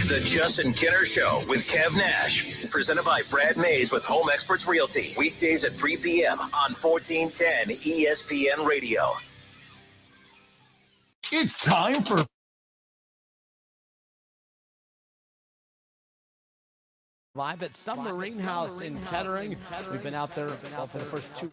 The Justin Kinner Show with Kev Nash, presented by Brad Mays with Home Experts Realty. Weekdays at 3 p.m. on 1410 ESPN Radio. It's time for Live at Submarine House in Kettering. We've been out there for the first 2.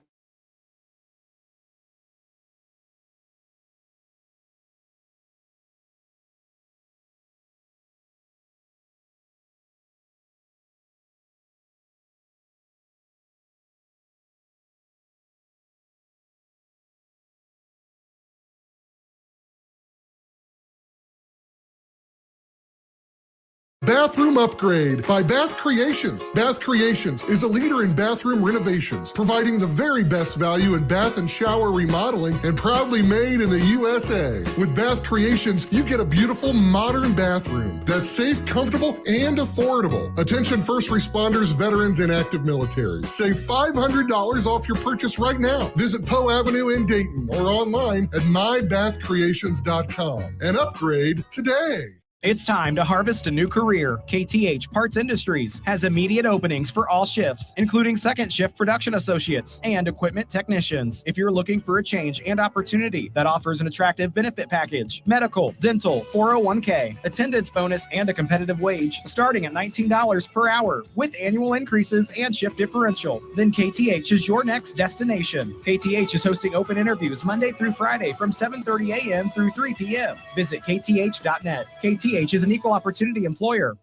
Bathroom Upgrade by Bath Creations. Bath Creations is a leader in bathroom renovations, providing the very best value in bath and shower remodeling and proudly made in the USA. With Bath Creations, you get a beautiful modern bathroom that's safe, comfortable, and affordable. Attention first responders, veterans, and active military. Save $500 off your purchase right now. Visit Poe Avenue in Dayton or online at mybathcreations.com and upgrade today. It's time to harvest a new career. KTH Parts Industries has immediate openings for all shifts, including second shift production associates and equipment technicians. If you're looking for a change and opportunity that offers an attractive benefit package, medical, dental, 401k, attendance bonus, and a competitive wage starting at $19 per hour with annual increases and shift differential, then KTH is your next destination. KTH is hosting open interviews Monday through Friday from 7:30 a.m. through 3 p.m. Visit kth.net. KTH is an equal opportunity employer.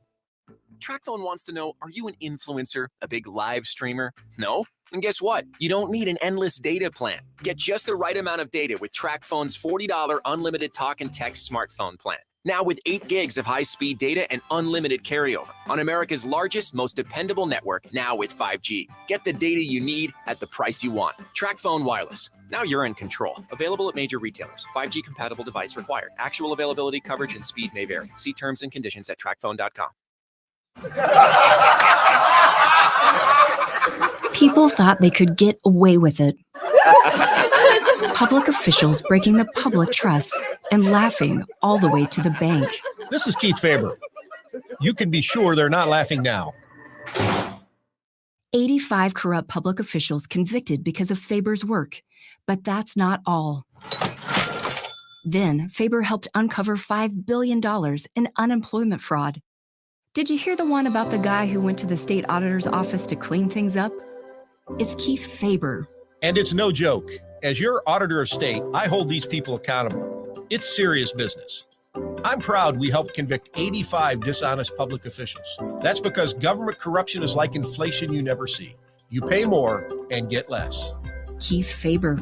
TrackPhone wants to know, are you an influencer, a big live streamer? No? And guess what? You don't need an endless data plan. Get just the right amount of data with TrackPhone's $40 unlimited talk and text smartphone plan. Now with 8 gigs of high-speed data and unlimited carryover on America's largest, most dependable network, now with 5G. Get the data you need at the price you want. TrackPhone Wireless. Now you're in control. Available at major retailers. 5G compatible device required. Actual availability, coverage, and speed may vary. See terms and conditions at trackphone.com. People thought they could get away with it. Public officials breaking the public trust and laughing all the way to the bank. This is Keith Faber. You can be sure they're not laughing now. 85 corrupt public officials convicted because of Faber's work. But that's not all. Then Faber helped uncover $5 billion in unemployment fraud. Did you hear the one about the guy who went to the state auditor's office to clean things up? It's Keith Faber. And it's no joke. As your auditor of state, I hold these people accountable. It's serious business. I'm proud we helped convict 85 dishonest public officials. That's because government corruption is like inflation you never see. You pay more and get less. Keith Faber,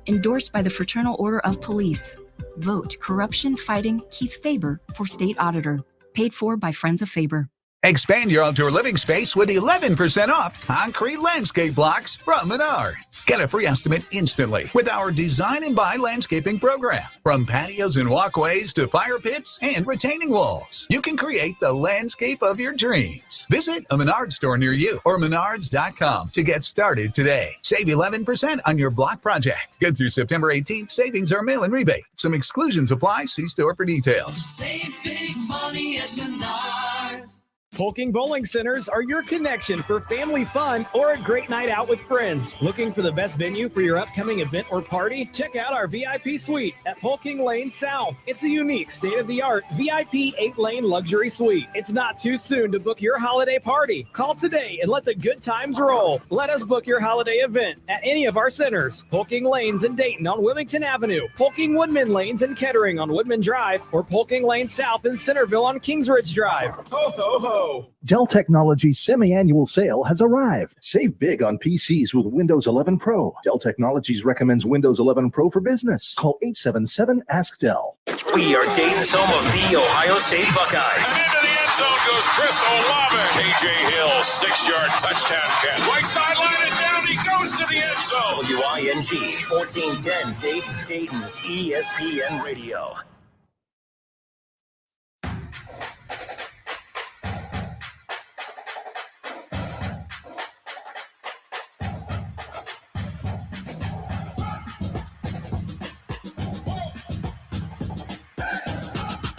endorsed by the Fraternal Order of Police. Vote Corruption Fighting Keith Faber for State Auditor. Paid for by Friends of Faber. Expand your outdoor living space with 11% off concrete landscape blocks from Menards. Get a free estimate instantly with our Design and Buy landscaping program. From patios and walkways to fire pits and retaining walls, you can create the landscape of your dreams. Visit a Menards store near you or menards.com to get started today. Save 11% on your block project. Good through September 18th. Savings are mail-in rebate. Some exclusions apply. See store for details. Save big money at Menards. Polking Bowling Centers are your connection for family fun or a great night out with friends. Looking for the best venue for your upcoming event or party? Check out our VIP suite at Polking Lane South. It's a unique, state-of-the-art VIP 8-lane luxury suite. It's not too soon to book your holiday party. Call today and let the good times roll. Let us book your holiday event at any of our centers. Polking Lanes in Dayton on Wilmington Avenue, Polking Woodman Lanes in Kettering on Woodman Drive, or Polking Lane South in Centerville on Kingsridge Drive. Ho, ho, ho. Dell Technologies semi-annual sale has arrived. Save big on PCs with Windows 11 Pro. Dell Technologies recommends Windows 11 Pro for business. Call 877-ASK-DELL. We are Dayton's home of the Ohio State Buckeyes. And into the end zone goes Chris Olave. KJ Hill, 6-yard touchdown catch. Right sideline and down he goes to the end zone. WING 1410 Dayton, Dayton's ESPN Radio.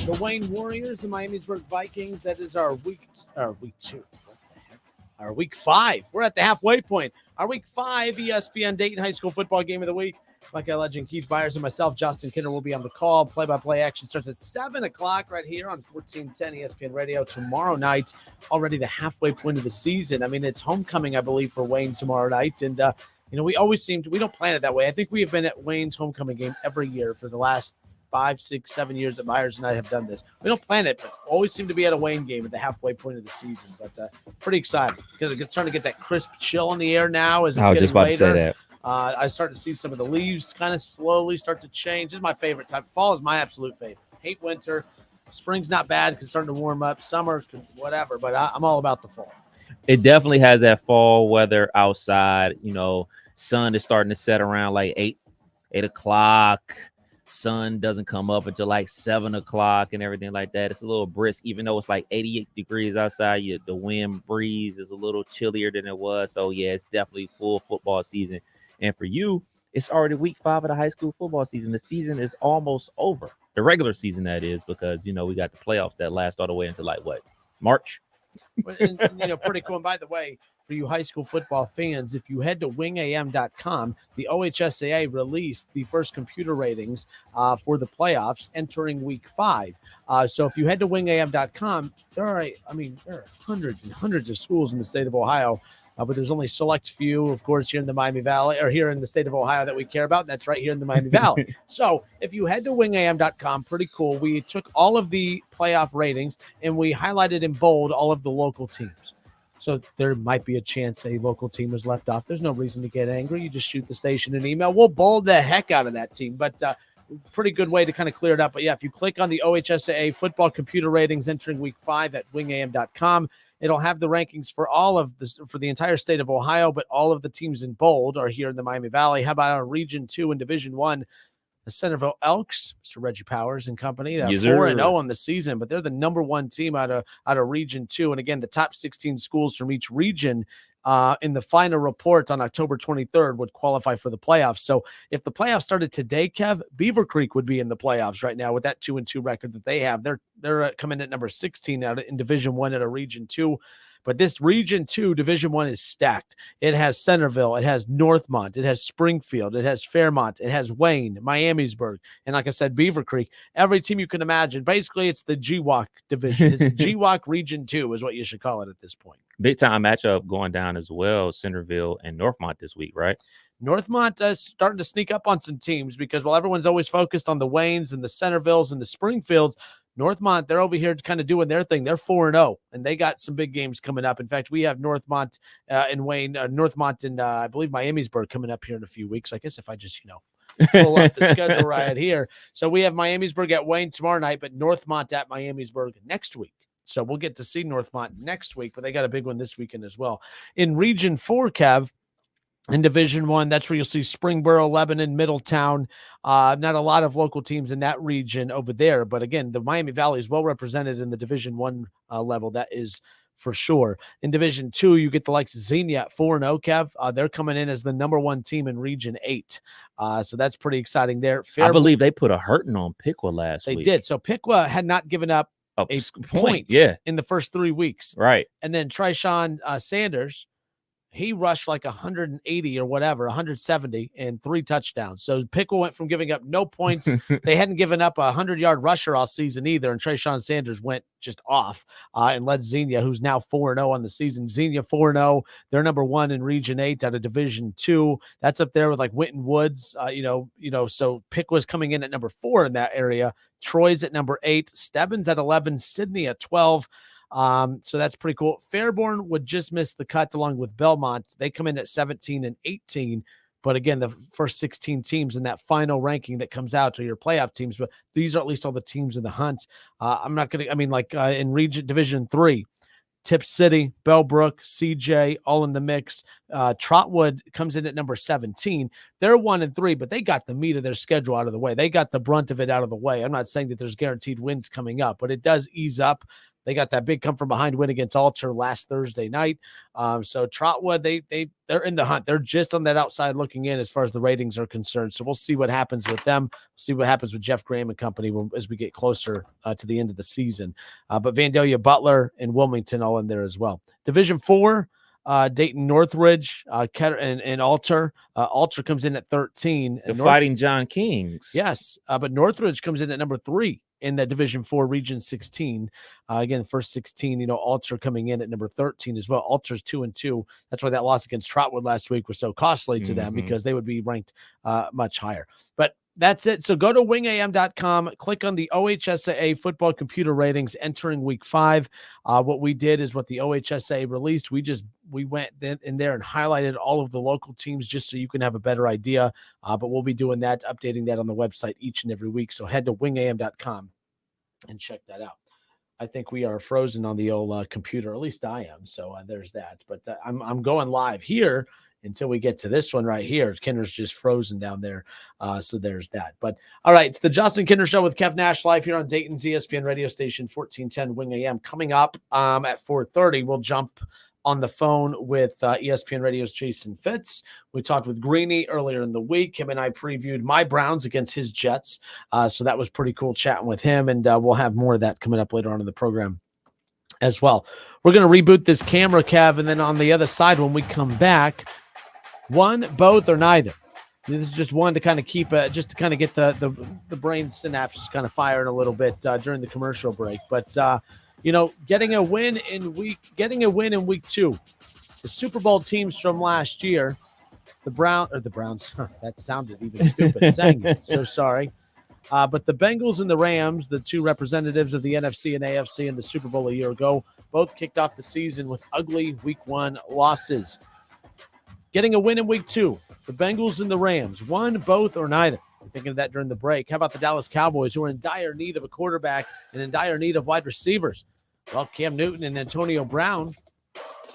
The Wayne Warriors, the Miamisburg Vikings. That is our week 5. We're at the halfway point. Our week 5 ESPN Dayton High School football game of the week. Buckeye legend Keith Byers and myself, Justin Kinner, will be on the call. Play-by-play action starts at 7 o'clock right here on 1410 ESPN Radio tomorrow night. Already the halfway point of the season. I mean, it's homecoming, I believe, for Wayne tomorrow night. And, we always we don't plan it that way. I think we have been at Wayne's homecoming game every year for the last 5, 6, 7 years that Myers and I have done this. We don't plan it, but always seem to be at a Wayne game at the halfway point of the season. But pretty excited because it's starting to get that crisp chill in the air now as it's getting just about later. to say that. I start to see some of the leaves kind of slowly start to change. This is my favorite time. Fall is my absolute favorite. Hate winter. Spring's not bad because it's starting to warm up. Summer, whatever, but I'm all about the fall. It definitely has that fall weather outside. Sun is starting to set around like 8 o'clock. Sun doesn't come up until like 7 o'clock and everything like that. It's a little brisk, even though it's like 88 degrees outside. The wind breeze is a little chillier than it was. So, yeah, it's definitely full football season. And for you, it's already week 5 of the high school football season. The season is almost over. The regular season, that is, because, we got the playoffs that last all the way until like what? March? And, pretty cool. And by the way, for you high school football fans, if you head to wingam.com, the OHSAA released the first computer ratings for the playoffs entering week 5. So if you head to wingam.com, there are hundreds and hundreds of schools in the state of Ohio, but there's only select few, of course, here in the Miami Valley or here in the state of Ohio that we care about. And that's right here in the Miami Valley. So if you head to wingam.com, pretty cool. We took all of the playoff ratings and we highlighted in bold all of the local teams. So there might be a chance a local team was left off. There's no reason to get angry. You just shoot the station an email. We'll bold the heck out of that team. But pretty good way to kind of clear it up. But, yeah, if you click on the OHSAA football computer ratings entering week 5 at wingam.com, it'll have the rankings for all of this for the entire state of Ohio, but all of the teams in bold are here in the Miami Valley. How about our Region 2 and Division 1? The Centerville Elks, Mr. Reggie Powers and company, they're 4-0 on the season, but they're the number 1 team out of Region 2. And again, the top 16 schools from each region in the final report on October 23rd would qualify for the playoffs. So if the playoffs started today, Kev, Beaver Creek would be in the playoffs right now with that 2-2 record that they have. They're coming at number 16 out in Division 1 at a Region 2. But this Region 2 Division 1 is stacked. It has Centerville, it has Northmont, it has Springfield, it has Fairmont, it has Wayne, Miamisburg, and like I said, Beaver Creek. Every team you can imagine. Basically, it's the GWAC division. It's GWAC Region 2 is what you should call it at this point. Big time matchup going down as well, Centerville and Northmont this week, right? Northmont is starting to sneak up on some teams because while everyone's always focused on the Waynes and the Centervilles and the Springfields, Northmont, they're over here kind of doing their thing. They're 4-0, and they got some big games coming up. In fact, we have Northmont and Wayne, Northmont and I believe Miamisburg coming up here in a few weeks. I guess if I just, pull up the schedule right here. So we have Miamisburg at Wayne tomorrow night, but Northmont at Miamisburg next week. So we'll get to see Northmont next week, but they got a big one this weekend as well. In Region 4, Kev, in Division 1, that's where you'll see Springboro, Lebanon, Middletown. Not a lot of local teams in that region over there. But again, the Miami Valley is well represented in the Division 1 level. That is for sure. In Division 2, you get the likes of Xenia at 4-0, Kev. They're coming in as the number 1 team in Region 8. So that's pretty exciting there. I believe they put a hurting on Piqua last week. They did. So Piqua had not given up a point in the first 3 weeks. Right. And then Tryshawn Sanders, he rushed like 180 or whatever, 170 and 3 touchdowns. So Pickle went from giving up no points. They hadn't given up a 100-yard rusher all season either. And Tryshawn Sanders went just off and led Xenia, who's now 4-0 on the season. Xenia 4-0. They're number 1 in Region 8 out of Division 2. That's up there with like Winton Woods. So Pick was coming in at number 4 in that area. Troy's at number 8. Stebbins at 11. Sydney at 12. So that's pretty cool. Fairborn would just miss the cut along with Belmont. They come in at 17 and 18. But again, the first 16 teams in that final ranking that comes out to your playoff teams. But these are at least all the teams in the hunt. In Region Division 3, Tip City, Bellbrook, CJ, all in the mix. Trotwood comes in at number 17. They're 1-3, but they got the meat of their schedule out of the way. They got the brunt of it out of the way. I'm not saying that there's guaranteed wins coming up, but it does ease up. They got that big come from behind win against Alter last Thursday night. So Trotwood, they're in the hunt. They're just on that outside looking in as far as the ratings are concerned. So we'll see what happens with them. See what happens with Jeff Graham and company as we get closer to the end of the season. But Vandalia, Butler, and Wilmington all in there as well. Division 4, Dayton, Northridge, and Alter. Alter comes in at 13. The Fighting John Kings. Yes, but Northridge comes in at number 3. In the Division 4 Region 16. Again, first 16, Alter coming in at number 13 as well. Alter's 2-2. That's why that loss against Trotwood last week was so costly to them because they would be ranked much higher. But that's it. So go to wingam.com, click on the OHSAA football computer ratings entering week 5. What we did is what the OHSAA released. We went in there and highlighted all of the local teams just so you can have a better idea. But we'll be doing that, updating that on the website each and every week. So head to wingam.com and check that out. I think we are frozen on the old computer. At least I am. So there's that. But I'm going live here until we get to this one right here. Kinder's just frozen down there. So there's that. But all right, it's the Justin Kinder Show with Kev Nash live here on Dayton's ESPN radio station, 1410 Wing AM. Coming up at 4:30, we'll jump on the phone with ESPN Radio's Jason Fitz. We talked with Greeny earlier in the week. Him and I previewed my Browns against his Jets. So that was pretty cool chatting with him, and we'll have more of that coming up later on in the program as well. We're going to reboot this camera, Kev, and then on the other side when we come back, one, both, or neither. This is just one to kind of keep just to kind of get the brain synapses kind of firing a little bit during the commercial break. But getting a win in week 2. The Super Bowl teams from last year, the Browns. That sounded even stupid saying it. So sorry. But the Bengals and the Rams, the 2 representatives of the NFC and AFC in the Super Bowl a year ago, both kicked off the season with ugly week 1 losses. Getting a win in week 2, the Bengals and the Rams, one, both, or neither. We're thinking of that during the break. How about the Dallas Cowboys, who are in dire need of a quarterback and in dire need of wide receivers? Well, Cam Newton and Antonio Brown,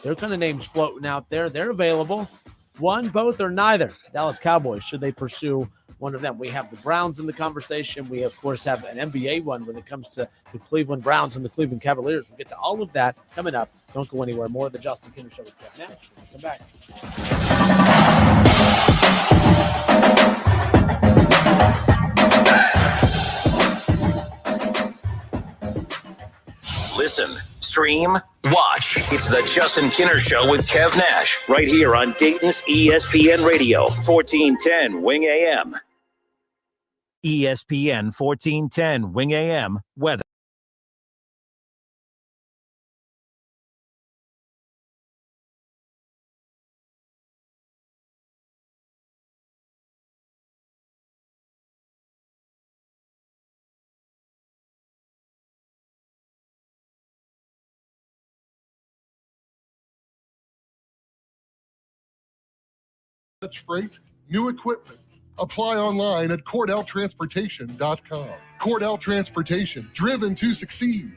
they're kind of names floating out there. They're available. One, both, or neither. Dallas Cowboys, should they pursue one of them? We have the Browns in the conversation. We, of course, have an NBA one when it comes to the Cleveland Browns and the Cleveland Cavaliers. We'll get to all of that coming up Don't go anywhere. More of the Justin Kinner Show with Kev Nash. Come back. Listen, stream, watch. It's the Justin Kinner Show with Kev Nash right here on Dayton's ESPN Radio, 1410 Wing AM. ESPN 1410 Wing AM weather. Freight, new equipment. Apply online at CordellTransportation.com. Cordell Transportation, driven to succeed.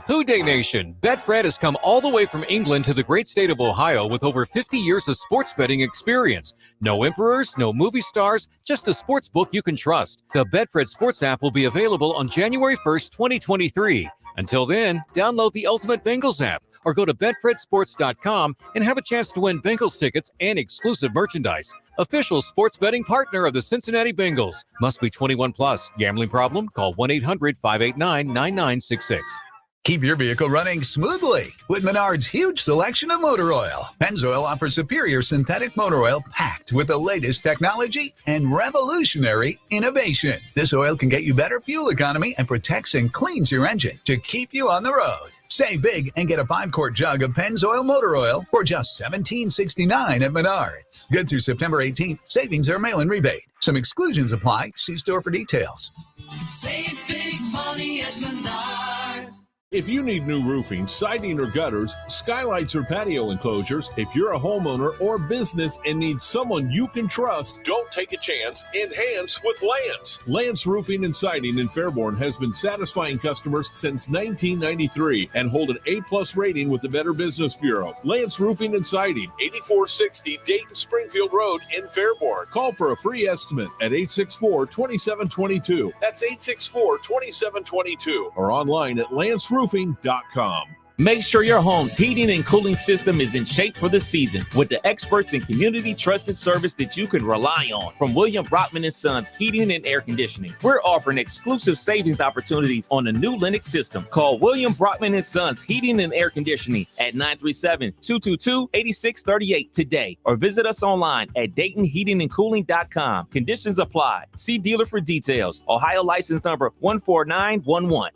Who Day Nation, Betfred has come all the way from England to the great state of Ohio with over 50 years of sports betting experience. No emperors, no movie stars, just a sports book you can trust. The Betfred Sports app will be available on January 1st, 2023. Until then, download the Ultimate Bengals app or go to BetfredSports.com and have a chance to win Bengals tickets and exclusive merchandise. Official sports betting partner of the Cincinnati Bengals. Must be 21 plus. Gambling problem? Call 1-800-589-9966. Keep your vehicle running smoothly with Menard's huge selection of motor oil. Pennzoil offers superior synthetic motor oil packed with the latest technology and revolutionary innovation. This oil can get you better fuel economy and protects and cleans your engine to keep you on the road. Save big and get a 5-quart jug of Pennzoil motor oil for just $17.69 at Menards. Good through September 18th. Savings are mail-in rebate. Some exclusions apply. See store for details. Save big money at Menards. If you need new roofing, siding, or gutters, skylights, or patio enclosures, if you're a homeowner or business and need someone you can trust, don't take a chance. Enhance with Lance. Lance Roofing and Siding in Fairborn has been satisfying customers since 1993 and hold an A+ rating with the Better Business Bureau. Lance Roofing and Siding, 8460 Dayton Springfield Road in Fairborn. Call for a free estimate at 864-2722. That's 864-2722 or online at lanceroofing.com. Make sure your home's heating and cooling system is in shape for the season with the experts and community trusted service that you can rely on. From William Brockman & Sons Heating and Air Conditioning, we're offering exclusive savings opportunities on the new Lennox system. Call William Brockman & Sons Heating and Air Conditioning at 937-222-8638 today or visit us online at DaytonHeatingandCooling.com. Conditions apply. See dealer for details. Ohio license number 14911.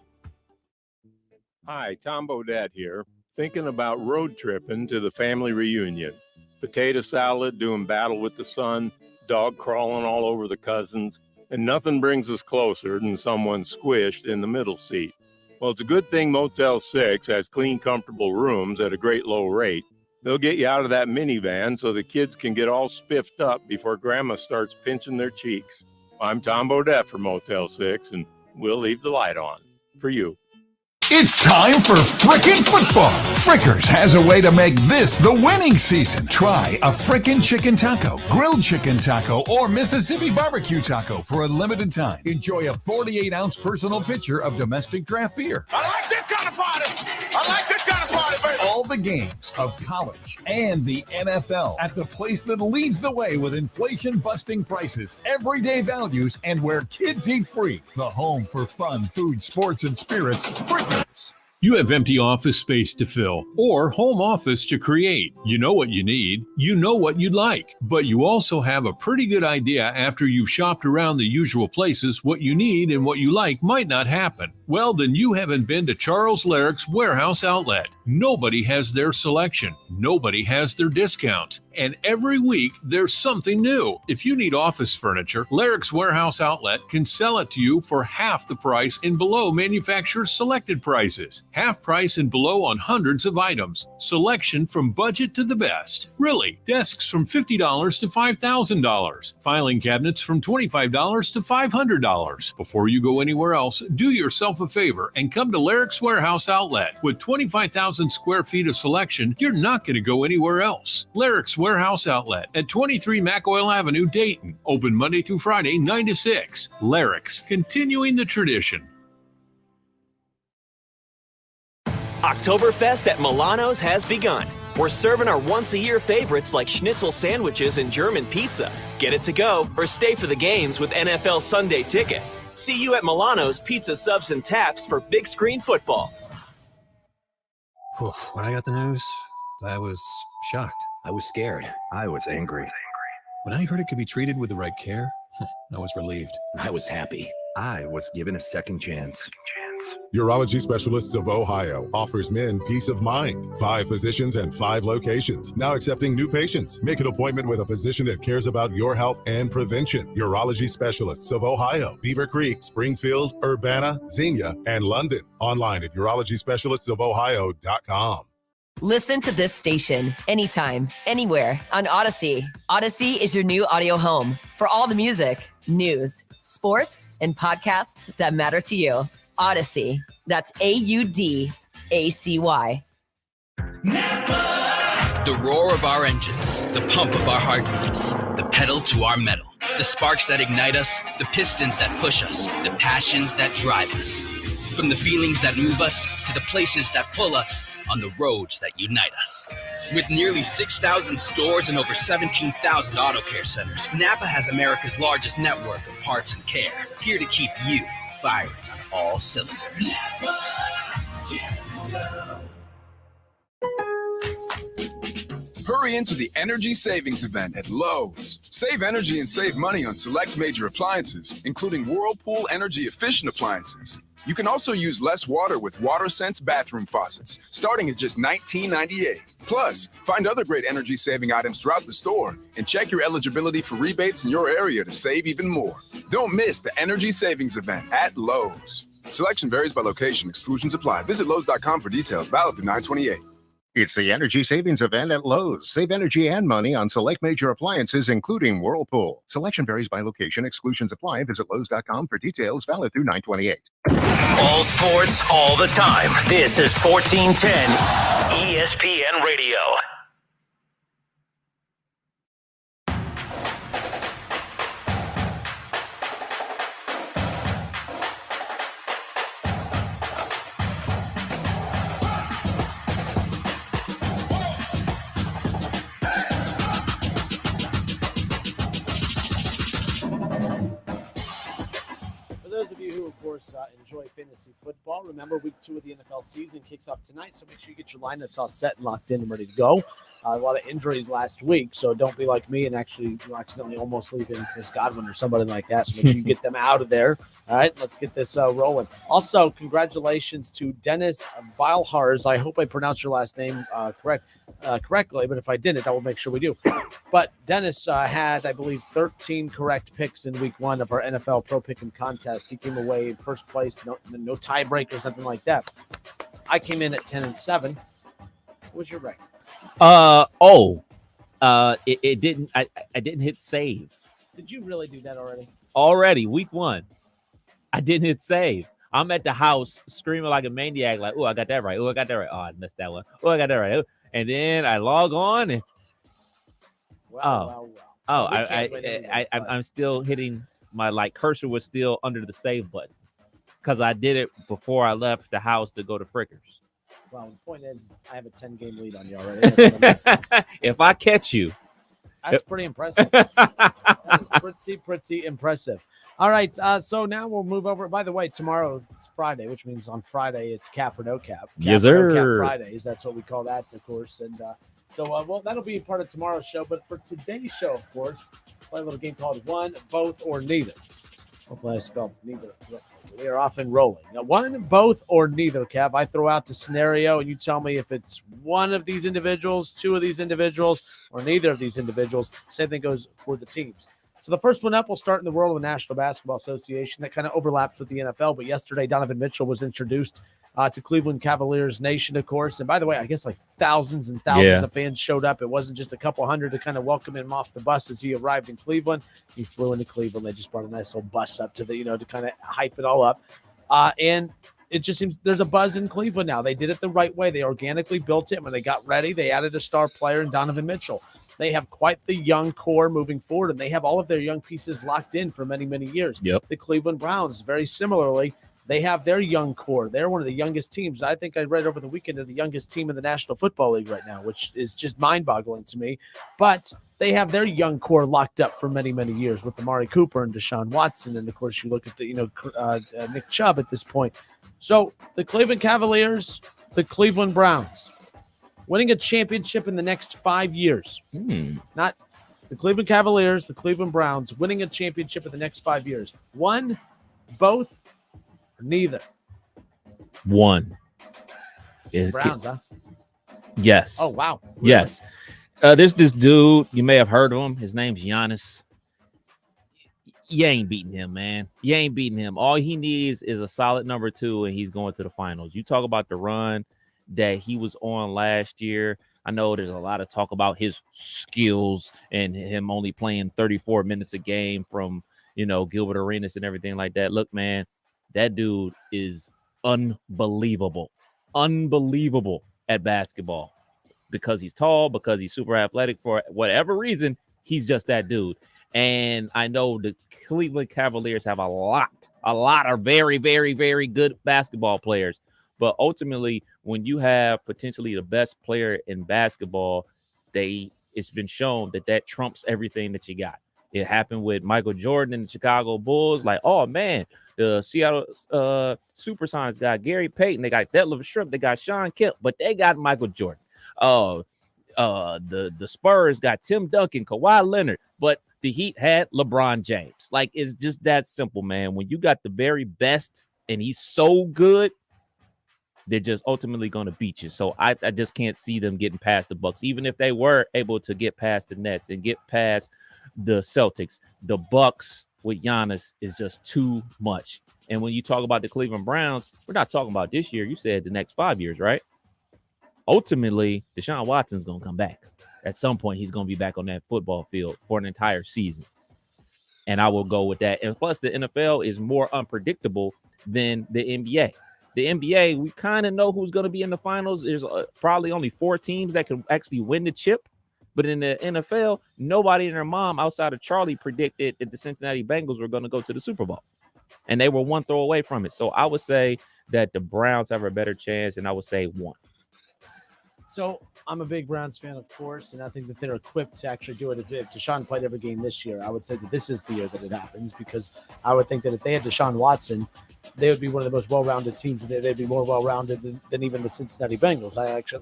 Hi, Tom Bodette here, thinking about road tripping to the family reunion. Potato salad, doing battle with the sun, dog crawling all over the cousins, and nothing brings us closer than someone squished in the middle seat. Well, it's a good thing Motel 6 has clean, comfortable rooms at a great low rate. They'll get you out of that minivan so the kids can get all spiffed up before Grandma starts pinching their cheeks. I'm Tom Bodette for Motel 6, and we'll leave the light on for you. It's time for Frickin' Football. Frickers has a way to make this the winning season. Try a Frickin' Chicken Taco, Grilled Chicken Taco, or Mississippi Barbecue Taco for a limited time. Enjoy a 48-ounce personal pitcher of domestic draft beer. I like this kind of party. I like this kind of party, baby. All the games of college and the NFL at the place that leads the way with inflation-busting prices, everyday values, and where kids eat free. The home for fun, food, sports, and spirits. Frickers. You have empty office space to fill or home office to create. You know what you need. You know what you'd like. But you also have a pretty good idea after you've shopped around the usual places what you need and what you like might not happen. Well, then you haven't been to Charles Larrick's Warehouse Outlet. Nobody has their selection. Nobody has their discounts. And every week, there's something new. If you need office furniture, Larrick's Warehouse Outlet can sell it to you for half the price and below manufacturer's selected prices. Half price and below on hundreds of items. Selection from budget to the best. Really, desks from $50 to $5,000. Filing cabinets from $25 to $500. Before you go anywhere else, do yourself a favor and come to Larrick's Warehouse Outlet. With 25,000 square feet of selection, you're not going to go anywhere else. Larrick's Warehouse Outlet at 23 McOil Avenue, Dayton. Open Monday through Friday, 9 to 6. Larrick's, continuing the tradition. Oktoberfest at Milano's has begun. We're serving our once-a-year favorites like schnitzel sandwiches and German pizza. Get it to go or stay for the games with NFL Sunday Ticket. See you at Milano's Pizza Subs and Taps for big screen football. When I got the news, I was shocked. I was scared. I was angry. When I heard it could be treated with the right care, I was relieved. I was happy. I was given a second chance. Urology Specialists of Ohio offers men peace of mind. 5 physicians and 5 locations. Now accepting new patients. Make an appointment with a physician that cares about your health and prevention. Urology Specialists of Ohio, Beaver Creek, Springfield, Urbana, Xenia, and London. Online at urologyspecialistsofohio.com. Listen to this station anytime, anywhere on Odyssey. Odyssey is your new audio home for all the music, news, sports, and podcasts that matter to you. Odyssey. That's AUDACY. The roar of our engines, the pump of our heartbeats, the pedal to our metal, the sparks that ignite us, the pistons that push us, the passions that drive us. From the feelings that move us to the places that pull us on the roads that unite us. With nearly 6,000 stores and over 17,000 auto care centers, Napa has America's largest network of parts and care, here to keep you firing on all cylinders. Hurry into the energy savings event at Lowe's. Save energy and save money on select major appliances, including Whirlpool energy efficient appliances. You can also use less water with WaterSense bathroom faucets, starting at just $19.98. Plus, find other great energy saving items throughout the store and check your eligibility for rebates in your area to save even more. Don't miss the energy savings event at Lowe's. Selection varies by location. Exclusions apply. Visit Lowe's.com for details. Valid through 9/28. It's the energy savings event at Lowe's. Save energy and money on select major appliances, including Whirlpool. Selection varies by location. Exclusions apply. Visit Lowe's.com for details. Valid through 9/28. All sports, all the time. This is 1410 ESPN Radio. Those of you who, of course, enjoy fantasy football, remember week 2 of the NFL season kicks off tonight, so make sure you get your lineups all set and locked in and ready to go. A lot of injuries last week, so don't be like me and actually accidentally almost leave in Chris Godwin or somebody like that, so make sure you get them out of there. All right, let's get this rolling. Also, congratulations to Dennis Beilharz. I hope I pronounced your last name correctly, but if I didn't, I will make sure we do. But Dennis had, I believe, 13 correct picks in week 1 of our NFL Pro Pick'em contest. He came away in first place, no tiebreakers, nothing like that. I came in at 10-7. What was your record? It didn't. I didn't hit save. Did you really do that already? Already, week 1, I didn't hit save. I'm at the house screaming like a maniac, like, "Oh, I got that right. Oh, I got that right. Oh, I missed that one. Oh, I got that right." And then I log on and I'm still hitting my cursor was still under the save button because I did it before I left the house to go to Frickers. Well, the point is, I have a 10-game lead on you already. If I catch you, that's pretty impressive. That's pretty impressive. All right, so now we'll move over. By the way, tomorrow it's Friday, which means on Friday it's cap or no cap. Yes, Cap or sir. no cap Fridays. That's what we call that, of course. And well, that'll be part of tomorrow's show. But for today's show, of course, play a little game called One, Both, or Neither. Hopefully I spelled neither. We are off and rolling. Now, one, both, or neither, Kev. I throw out the scenario, and you tell me if it's one of these individuals, two of these individuals, or neither of these individuals. Same thing goes for the teams. So the first one up, we'll start in the world of the National Basketball Association. That kind of overlaps with the NFL. But yesterday, Donovan Mitchell was introduced to Cleveland Cavaliers Nation, of course. And by the way, I guess like thousands and thousands of fans showed up. It wasn't just a couple hundred to kind of welcome him off the bus as he arrived in Cleveland. He flew into Cleveland. They just brought a nice little bus up to the, to kind of hype it all up. And it just seems there's a buzz in Cleveland now. They did it the right way. They organically built it. When they got ready, they added a star player in Donovan Mitchell. They have quite the young core moving forward, and they have all of their young pieces locked in for many, many years. Yep. The Cleveland Browns, very similarly, They have their young core. They're one of the youngest teams. I think I read over the weekend they're the youngest team in the National Football League right now, which is just mind-boggling to me. But they have their young core locked up for many, many years with Amari Cooper and Deshaun Watson. And, of course, you look at Nick Chubb at this point. So the Cleveland Cavaliers, the Cleveland Browns, winning a championship in the next 5 years. Not the Cleveland Cavaliers, the Cleveland Browns, winning a championship in the next 5 years. One, both, or neither. One. Browns, huh? Yes. Oh, wow. Really? Yes. There's this dude, you may have heard of him. His name's Giannis. You ain't beating him, man. You ain't beating him. All he needs is a solid number 2, and he's going to the finals. You talk about the run that he was on last year. I know there's a lot of talk about his skills and him only playing 34 minutes a game from, Gilbert Arenas and everything like that. Look, man, that dude is unbelievable at basketball because he's tall, because he's super athletic. For whatever reason, he's just that dude. And I know the Cleveland Cavaliers have a lot of very, very, very good basketball players. But ultimately, when you have potentially the best player in basketball, it's been shown that trumps everything that you got. It happened with Michael Jordan and the Chicago Bulls. Like, oh, man, the Seattle Supersonics got Gary Payton. They got Detlef Schrempf. They got Sean Kemp. But they got Michael Jordan. The Spurs got Tim Duncan, Kawhi Leonard. But the Heat had LeBron James. Like, it's just that simple, man. When you got the very best and he's so good, they're just ultimately going to beat you. So I just can't see them getting past the Bucks. Even if they were able to get past the Nets and get past the Celtics, the Bucks with Giannis is just too much. And when you talk about the Cleveland Browns, we're not talking about this year. You said the next 5 years, right? Ultimately, Deshaun Watson's going to come back. At some point, he's going to be back on that football field for an entire season. And I will go with that. And plus, the NFL is more unpredictable than the NBA. The NBA, we kind of know who's going to be in the finals. There's probably only 4 teams that can actually win the chip. But in the NFL, nobody and their mom outside of Charlie predicted that the Cincinnati Bengals were going to go to the Super Bowl. And they were one throw away from it. So I would say that the Browns have a better chance, and I would say 1. So I'm a big Browns fan, of course, and I think that they're equipped to actually do it. If Deshaun played every game this year, I would say that this is the year that it happens, because I would think that if they had Deshaun Watson, they would be one of the most well-rounded teams. They'd be more well-rounded than even the Cincinnati Bengals.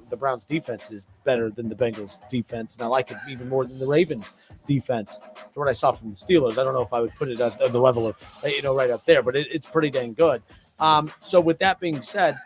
The Browns defense is better than the Bengals defense, and I like it even more than the Ravens defense. For what I saw from the Steelers, I don't know if I would put it at the level of, right up there, but it's pretty dang good. So with that being said,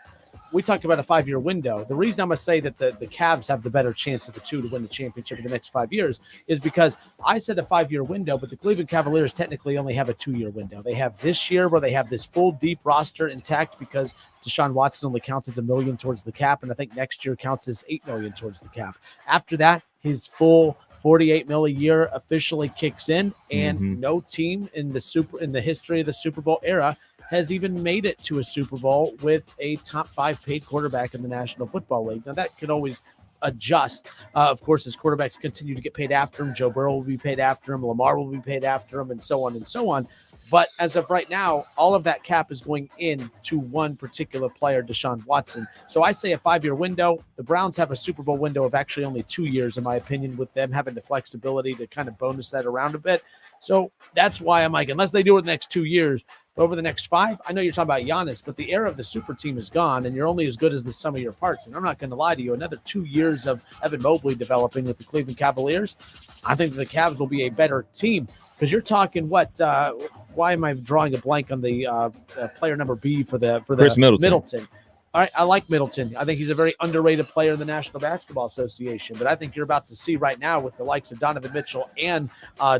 we talked about a 5-year window. The reason I'm going to say that the Cavs have the better chance of the two to win the championship in the next 5 years is because I said a 5-year window, but the Cleveland Cavaliers technically only have a 2-year window. They have this year where they have this full deep roster intact because Deshaun Watson only counts as $1 million towards the cap, and I think next year counts as $8 million towards the cap. After that, his full $48 million a year officially kicks in, and no team in the history of the Super Bowl era has even made it to a Super Bowl with a top 5 paid quarterback in the National Football League. Now, that could always adjust, of course, as quarterbacks continue to get paid after him. Joe Burrow will be paid after him. Lamar will be paid after him, and so on and so on. But as of right now, all of that cap is going into one particular player, Deshaun Watson. So I say a 5-year window. The Browns have a Super Bowl window of actually only 2 years, in my opinion, with them having the flexibility to kind of bonus that around a bit. So that's why I'm like, unless they do it in the next 2 years, over the next 5, I know you're talking about Giannis, but the era of the super team is gone, and you're only as good as the sum of your parts. And I'm not going to lie to you, another 2 years of Evan Mobley developing with the Cleveland Cavaliers, I think the Cavs will be a better team. Because you're talking why am I drawing a blank on the player number B for Chris Middleton? All right, I like Middleton. I think he's a very underrated player in the National Basketball Association. But I think you're about to see right now with the likes of Donovan Mitchell and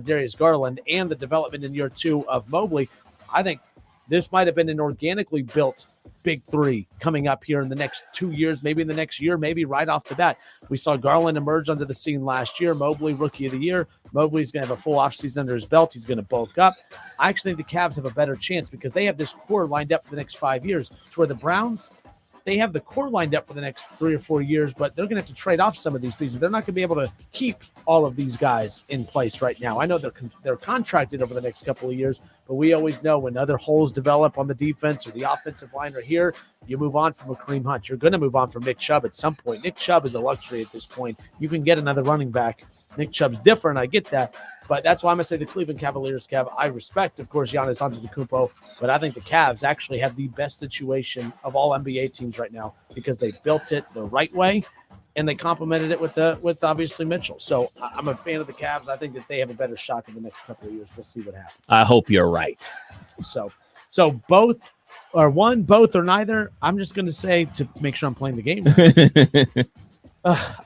Darius Garland and the development in year 2 of Mobley, I think this might have been an organically built big 3 coming up here in the next 2 years, maybe in the next year, maybe right off the bat. We saw Garland emerge onto the scene last year. Mobley, Rookie of the Year. Mobley's going to have a full offseason under his belt. He's going to bulk up. I actually think the Cavs have a better chance because they have this core lined up for the next 5 years, to where the Browns, they have the core lined up for the next 3 or 4 years, but they're going to have to trade off some of these pieces. They're not going to be able to keep all of these guys in place right now. I know they're contracted over the next couple of years, but we always know when other holes develop on the defense or the offensive line are here, you move on from a Kareem Hunt. You're going to move on from Nick Chubb at some point. Nick Chubb is a luxury at this point. You can get another running back. Nick Chubb's different. I get that. But that's why I'm going to say the Cleveland Cavaliers, Kev. I respect, of course, Giannis Antetokounmpo, but I think the Cavs actually have the best situation of all NBA teams right now because they built it the right way and they complemented it with obviously Mitchell. So I'm a fan of the Cavs. I think that they have a better shot in the next couple of years. We'll see what happens. I hope you're right. So both or one, both or neither. I'm just going to say to make sure I'm playing the game right.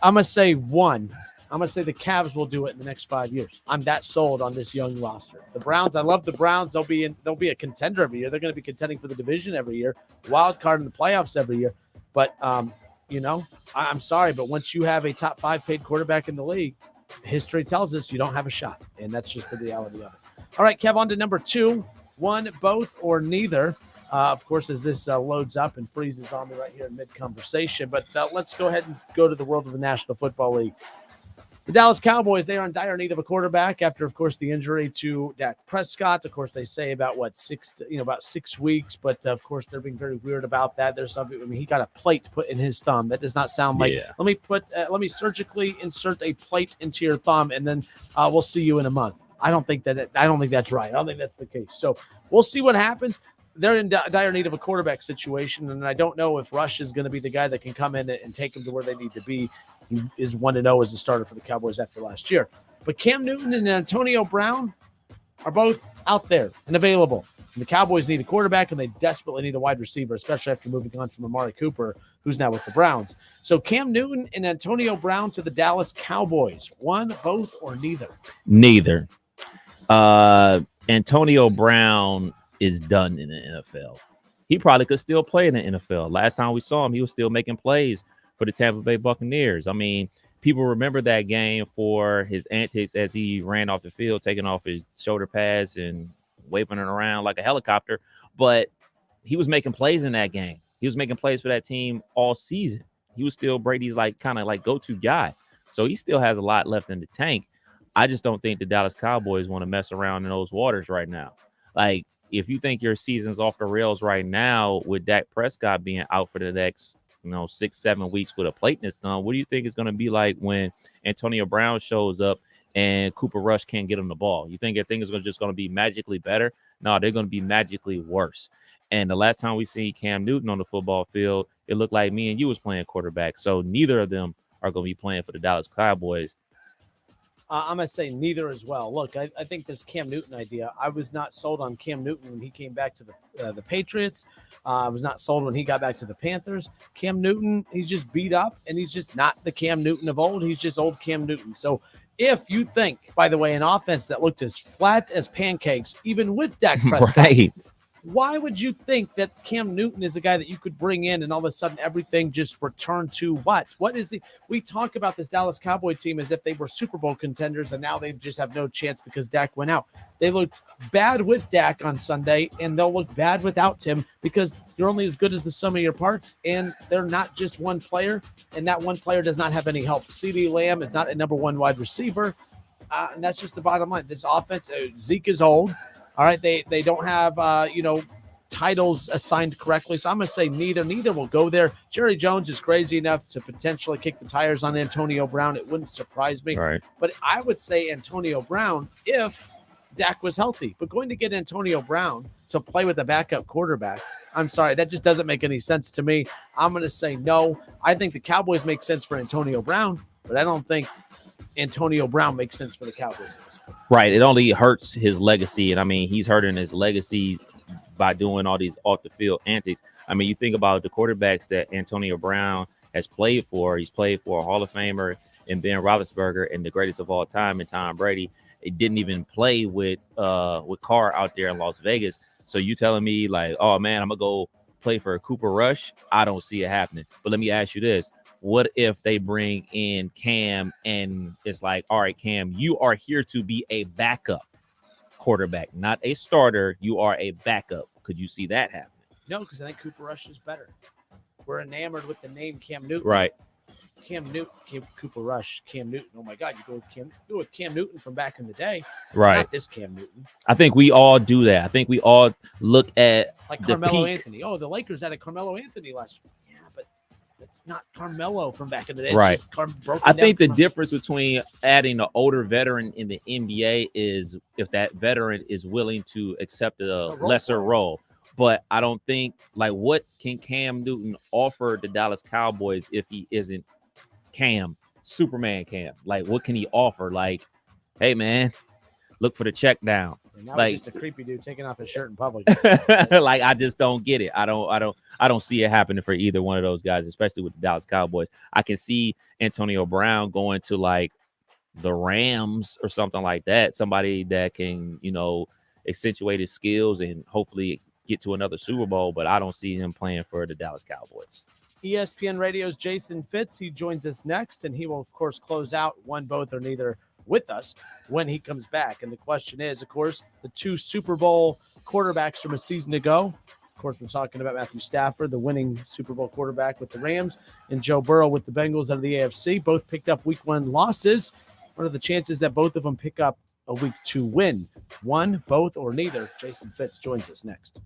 I'm going to say one. I'm going to say the Cavs will do it in the next 5 years. I'm that sold on this young roster. The Browns, I love the Browns. They'll be a contender every year. They're going to be contending for the division every year, wild card in the playoffs every year. But, I'm sorry, but once you have a top 5 paid quarterback in the league, history tells us you don't have a shot, and that's just the reality of it. All right, Kev, on to number 2, one, both, or neither. Of course, as this loads up and freezes on me right here in mid-conversation. But let's go ahead and go to the world of the National Football League. The Dallas Cowboys, they are in dire need of a quarterback after, of course, the injury to Dak Prescott. Of course, they say about 6 weeks, but of course, they're being very weird about that. There's something. He got a plate put in his thumb. That does not sound like. Yeah. Let me surgically insert a plate into your thumb, and then we'll see you in a month. I don't think that's right. I don't think that's the case. So we'll see what happens. They're in dire need of a quarterback situation, and I don't know if Rush is going to be the guy that can come in and take them to where they need to be. He is 1-0 as a starter for the Cowboys after last year. But Cam Newton and Antonio Brown are both out there and available. And the Cowboys need a quarterback, and they desperately need a wide receiver, especially after moving on from Amari Cooper, who's now with the Browns. So Cam Newton and Antonio Brown to the Dallas Cowboys. One, both, or neither? Neither. Antonio Brown is done in the NFL. He probably could still play in the NFL. Last time we saw him, he was still making plays for the Tampa Bay Buccaneers. I mean, people remember that game for his antics as he ran off the field, taking off his shoulder pads and waving it around like a helicopter. But he was making plays in that game. He was making plays for that team all season. He was still Brady's kind of go-to guy. So he still has a lot left in the tank. I just don't think the Dallas Cowboys want to mess around in those waters right now. Like, if you think your season's off the rails right now with Dak Prescott being out for the next 6-7 weeks with a plate in his thumb, what do you think it's going to be like when Antonio Brown shows up and Cooper Rush can't get him the ball? You think things are just going to be magically better? No, they're going to be magically worse. And the last time we see Cam Newton on the football field, it looked like me and you was playing quarterback. So neither of them are going to be playing for the Dallas Cowboys. I'm going to say neither as well. Look, I think this Cam Newton idea, I was not sold on Cam Newton when he came back to the Patriots. I was not sold when he got back to the Panthers. Cam Newton, he's just beat up, and he's just not the Cam Newton of old. He's just old Cam Newton. So if you think, by the way, an offense that looked as flat as pancakes, even with Dak Prescott, right, why would you think that Cam Newton is a guy that you could bring in and all of a sudden everything just returned to what? We talk about this Dallas Cowboy team as if they were Super Bowl contenders and now they just have no chance because Dak went out. They looked bad with Dak on Sunday and they'll look bad without him because you're only as good as the sum of your parts and they're not just one player and that one player does not have any help. CeeDee Lamb is not a number one wide receiver and that's just the bottom line. This offense, Zeke is old. All right, they don't have, titles assigned correctly. So I'm going to say neither. Neither will go there. Jerry Jones is crazy enough to potentially kick the tires on Antonio Brown. It wouldn't surprise me. Right. But I would say Antonio Brown if Dak was healthy. But going to get Antonio Brown to play with a backup quarterback, I'm sorry, that just doesn't make any sense to me. I'm going to say no. I think the Cowboys make sense for Antonio Brown, but I don't think Antonio Brown makes sense for the Cowboys at this point. Right. It only hurts his legacy. And I mean, he's hurting his legacy by doing all these off the field antics. I mean, you think about the quarterbacks that Antonio Brown has played for. He's played for a Hall of Famer and Ben Roethlisberger and the greatest of all time and Tom Brady. It didn't even play with Carr out there in Las Vegas. So you telling me like, oh man, I'm gonna go play for Cooper Rush? I don't see it happening. But let me ask you this. What if they bring in Cam and it's like, all right, Cam, you are here to be a backup quarterback, not a starter. You are a backup. Could you see that happening? No, because I think Cooper Rush is better. we're enamored with the name Cam Newton. Right. Cam Newton, Cooper Rush, Cam Newton. Oh my God, you go with Cam Newton from back in the day. Right. Not this Cam Newton. I think we all do that. I think we all look at Like the Carmelo peak. Anthony. Oh, the Lakers had a Carmelo Anthony last year. Yeah, but that's not Carmelo from back in the day. It's Right. just broken I down think the Carmelo. difference between adding an older veteran in the NBA is if that veteran is willing to accept a lesser role. But I don't think, like, what can Cam Newton offer the Dallas Cowboys if he isn't Cam, Superman Cam? Like, what can he offer? Like, hey, man, look for the check down. And that Like, was just a creepy dude taking off his shirt in public. like, I just don't get it. I don't see it happening for either one of those guys, especially with the Dallas Cowboys. I can see Antonio Brown going to like the Rams or something like that. Somebody that can, accentuate his skills and hopefully get to another Super Bowl, but I don't see him playing for the Dallas Cowboys. ESPN Radio's Jason Fitz. He joins us next, and he will, of course, close out one, both, or neither with us when he comes back. And the question is, of course, the two Super Bowl quarterbacks from a season ago. Of course, we're talking about Matthew Stafford, the winning Super Bowl quarterback with the Rams, and Joe Burrow with the Bengals out of the AFC. Both picked up Week 1 losses. What are the chances that both of them pick up a Week 2 win? One, both, or neither? Jason Fitz joins us next.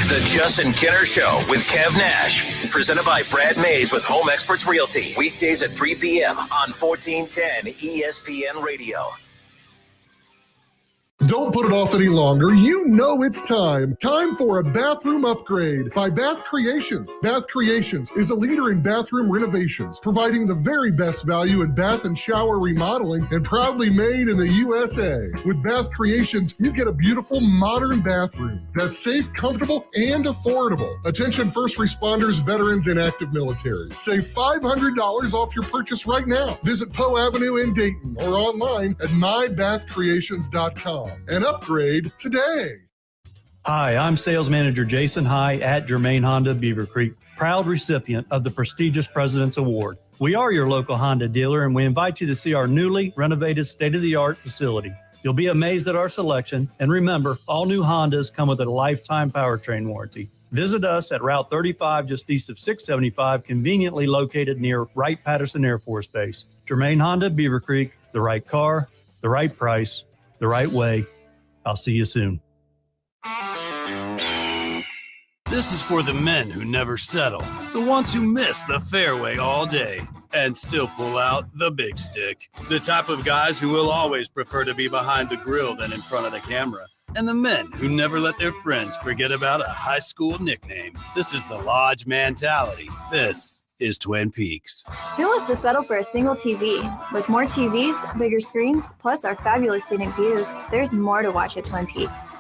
The Justin Kinner Show with Kev Nash. Presented by Brad Mays with Home Experts Realty. Weekdays at 3 p.m. on 1410 ESPN Radio. Don't put it off any longer. You know it's time. Time for a bathroom upgrade by Bath Creations. Bath Creations is a leader in bathroom renovations, providing the very best value in bath and shower remodeling, and proudly made in the USA. With Bath Creations, you get a beautiful modern bathroom that's safe, comfortable, and affordable. Attention first responders, veterans, and active military. Save $500 off your purchase right now. Visit Poe Avenue in Dayton or online at mybathcreations.com. And upgrade today. Hi, I'm Sales Manager Jason High at Germain Honda Beaver Creek, proud recipient of the prestigious President's Award. We are your local Honda dealer, and we invite you to see our newly renovated state-of-the-art facility. You'll be amazed at our selection, and remember, all new Hondas come with a lifetime powertrain warranty. Visit us at Route 35, just east of 675, conveniently located near Wright-Patterson Air Force Base. Germain Honda Beaver Creek, the right car, the right price, the right way. I'll see you soon. This is for the men who never settle, the ones who miss the fairway all day and still pull out the big stick, the type of guys who will always prefer to be behind the grill than in front of the camera, and the men who never let their friends forget about a high school nickname. This is the Lodge mentality. This is Twin Peaks. Who wants to settle for a single TV? With more TVs, bigger screens, plus our fabulous scenic views, there's more to watch at Twin Peaks.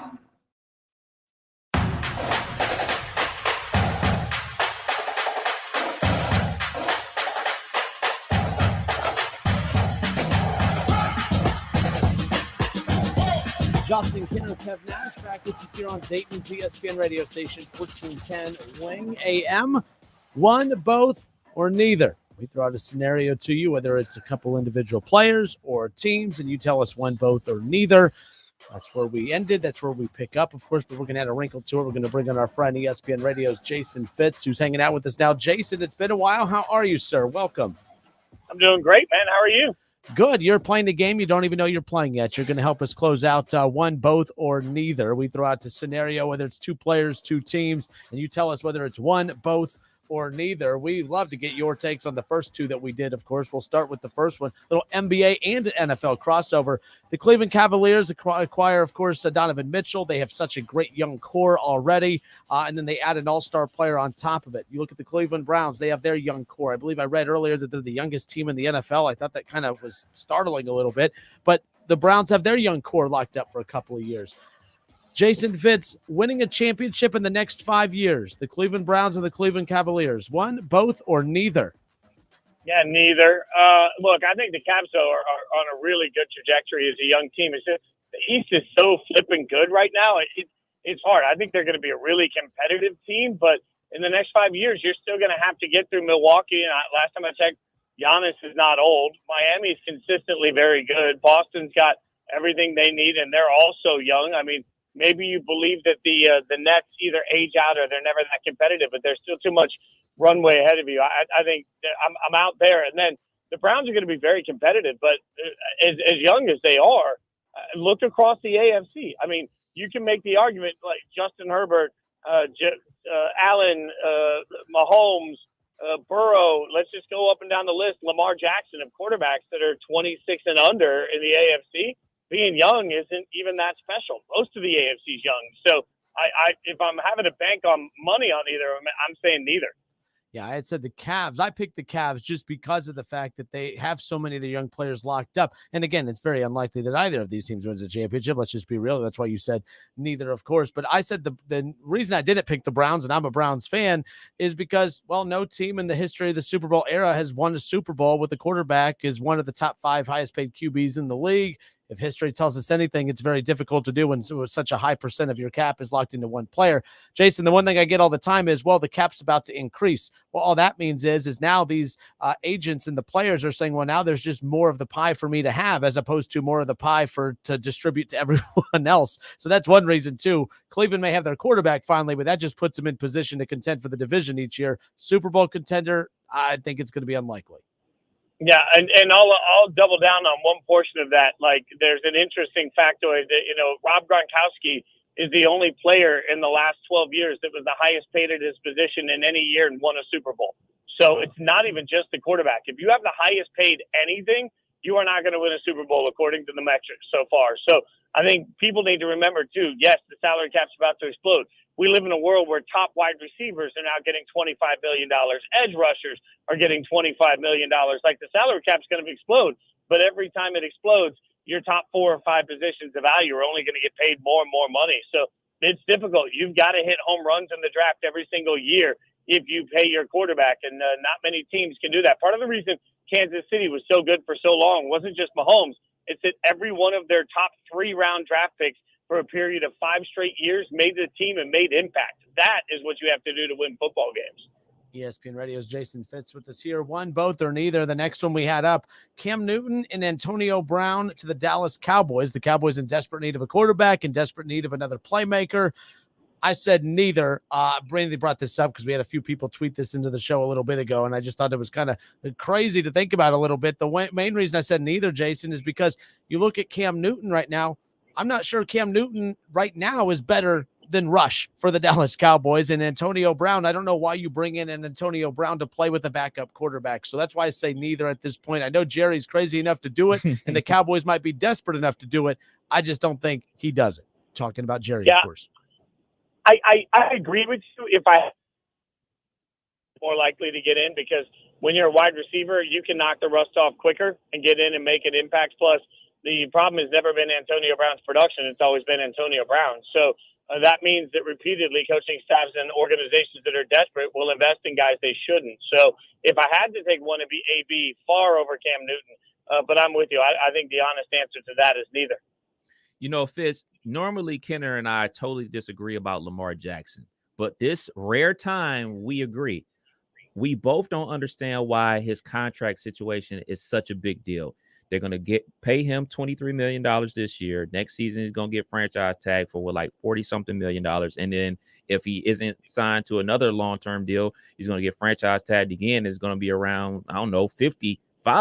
Justin Kinner, Kev Nash, back with you here on Dayton's ESPN radio station, 1410 Wing AM. One, both, or neither. We throw out a scenario to you, whether it's a couple individual players or teams, and you tell us one, both, or neither. That's where we ended. That's where we pick up, of course, but we're going to add a wrinkle to it. We're going to bring on our friend ESPN Radio's Jason Fitz, who's hanging out with us now. Jason, it's been a while. How are you, sir? Welcome. I'm doing great, man. How are you? Good. You're playing the game. You don't even know you're playing yet. You're going to help us close out one, both, or neither. We throw out the scenario, whether it's two players, two teams, and you tell us whether it's one, both, or neither. We love to get your takes on the first two that we did, of course. We'll start with the first one, little NBA and NFL crossover. The Cleveland Cavaliers acquire, of course, Donovan Mitchell. They have such a great young core already, and then they add an all-star player on top of it. You look at the Cleveland Browns. They have their young core. I believe I read earlier that they're the youngest team in the NFL. I thought that kind of was startling a little bit, but the Browns have their young core locked up for a couple of years. Jason Fitz, winning a championship in the next 5 years, the Cleveland Browns or the Cleveland Cavaliers, one, both, or neither? Yeah, neither. Look, I think the Cavs are on a really good trajectory as a young team. It's just the East is so flipping good right now. It's hard. I think they're going to be a really competitive team, but in the next 5 years, you're still going to have to get through Milwaukee. And last time I checked, Giannis is not old. Miami's consistently very good. Boston's got everything they need, and they're also young. I mean, maybe you believe that the Nets either age out or they're never that competitive, but there's still too much runway ahead of you. I think I'm out there, and then the Browns are going to be very competitive, but as young as they are, look across the AFC. I mean, you can make the argument like Justin Herbert, Allen, Mahomes, Burrow. Let's just go up and down the list. Lamar Jackson of quarterbacks that are 26 and under in the AFC. Being young isn't even that special. Most of the AFC is young. So if I'm having to bank on money on either, I'm saying neither. Yeah, I had said the Cavs. I picked the Cavs just because of the fact that they have so many of their young players locked up. And again, it's very unlikely that either of these teams wins a championship. Let's just be real. That's why you said neither, of course. But I said the reason I didn't pick the Browns, and I'm a Browns fan, is because, well, no team in the history of the Super Bowl era has won a Super Bowl with a quarterback is one of the top 5 highest paid QBs in the league. If history tells us anything, it's very difficult to do when such a high percent of your cap is locked into one player. Jason, the one thing I get all the time is, well, the cap's about to increase. Well, all that means is now these agents and the players are saying, well, now there's just more of the pie for me to have as opposed to more of the pie to distribute to everyone else. So that's one reason, too. Cleveland may have their quarterback finally, but that just puts them in position to contend for the division each year. Super Bowl contender, I think it's going to be unlikely. Yeah, and I'll double down on one portion of that. Like, there's an interesting factoid that, Rob Gronkowski is the only player in the last 12 years that was the highest paid at his position in any year and won a Super Bowl. So it's not even just the quarterback. If you have the highest paid anything, you are not going to win a Super Bowl according to the metrics so far. So I think people need to remember, too, yes, the salary cap's about to explode. We live in a world where top wide receivers are now getting $25 million. Edge rushers are getting $25 million. Like, the salary cap's going to explode. But every time it explodes, your top 4 or 5 positions of value are only going to get paid more and more money. So it's difficult. You've got to hit home runs in the draft every single year if you pay your quarterback. And not many teams can do that. Part of the reason Kansas City was so good for so long wasn't just Mahomes. It's that every one of their top 3-round draft picks for a period of 5 straight years made the team and made impact. That is what you have to do to win football games. ESPN Radio's Jason Fitz with us here. One, both, or neither. The next one we had up, Cam Newton and Antonio Brown to the Dallas Cowboys. The Cowboys in desperate need of a quarterback, in desperate need of another playmaker. I said neither. Brandy brought this up because we had a few people tweet this into the show a little bit ago, and I just thought it was kind of crazy to think about a little bit. The main reason I said neither, Jason, is because you look at Cam Newton right now. I'm not sure Cam Newton right now is better than Rush for the Dallas Cowboys. And Antonio Brown, I don't know why you bring in an Antonio Brown to play with a backup quarterback. So that's why I say neither at this point. I know Jerry's crazy enough to do it, and the Cowboys might be desperate enough to do it. I just don't think he does it. Talking about Jerry, of course. I agree with you if I more likely to get in, because when you're a wide receiver, you can knock the rust off quicker and get in and make an impact. Plus, the problem has never been Antonio Brown's production. It's always been Antonio Brown. So that means that repeatedly coaching staffs and organizations that are desperate will invest in guys they shouldn't. So if I had to take one, it'd be AB far over Cam Newton. But I'm with you. I think the honest answer to that is neither. Fitz, normally Kenner and I totally disagree about Lamar Jackson. But this rare time, we agree. We both don't understand why his contract situation is such a big deal. They're going to pay him $23 million this year. Next season, he's going to get franchise tag for like 40-something million dollars. And then if he isn't signed to another long-term deal, he's going to get franchise tagged again. It's going to be around, $55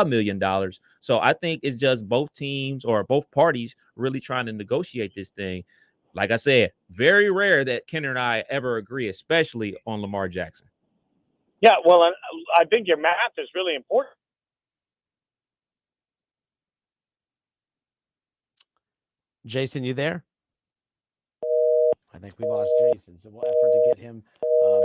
million. So I think it's just both teams or both parties really trying to negotiate this thing. Like I said, very rare that Kenner and I ever agree, especially on Lamar Jackson. Yeah, well, I think your math is really important. Jason, you there? I think we lost Jason, so we'll effort to get him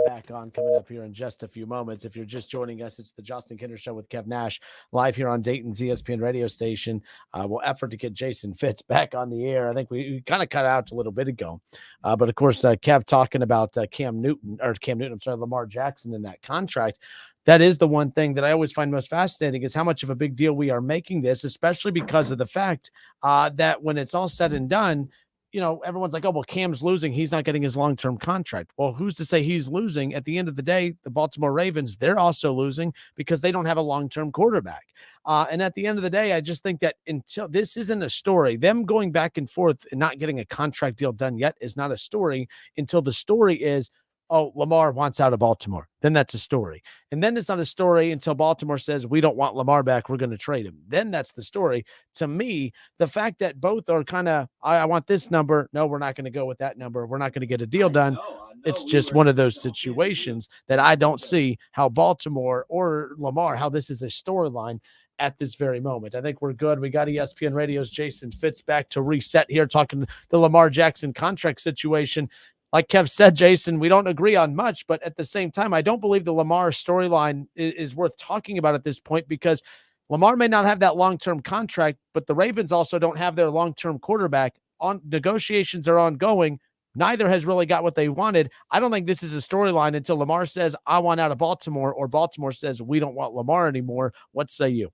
back on coming up here in just a few moments. If you're just joining us, it's the Justin Kinner Show with Kev Nash live here on Dayton's ESPN radio station. We'll effort to get Jason Fitz back on the air. I think we kind of cut out a little bit ago. But of course, Kev talking about Lamar Jackson and that contract. That is the one thing that I always find most fascinating is how much of a big deal we are making this, especially because of the fact that when it's all said and done, everyone's like, oh, well, Cam's losing. He's not getting his long-term contract. Well, who's to say he's losing? At the end of the day, the Baltimore Ravens, they're also losing because they don't have a long-term quarterback. And at the end of the day, I just think that until this isn't a story, them going back and forth and not getting a contract deal done yet is not a story until the story is, oh, Lamar wants out of Baltimore. Then that's a story. And then it's not a story until Baltimore says, we don't want Lamar back. We're going to trade him. Then that's the story. To me, the fact that both are kind of, I want this number. No, we're not going to go with that number. We're not going to get a deal done. It's just one of those situations that I don't see how Baltimore or Lamar, how this is a storyline at this very moment. I think we're good. We got ESPN Radio's Jason Fitz back to reset here, talking the Lamar Jackson contract situation. Like Kev said, Jason, we don't agree on much, but at the same time, I don't believe the Lamar storyline is worth talking about at this point because Lamar may not have that long-term contract, but the Ravens also don't have their long-term quarterback. Negotiations are ongoing. Neither has really got what they wanted. I don't think this is a storyline until Lamar says, I want out of Baltimore, or Baltimore says, we don't want Lamar anymore. What say you?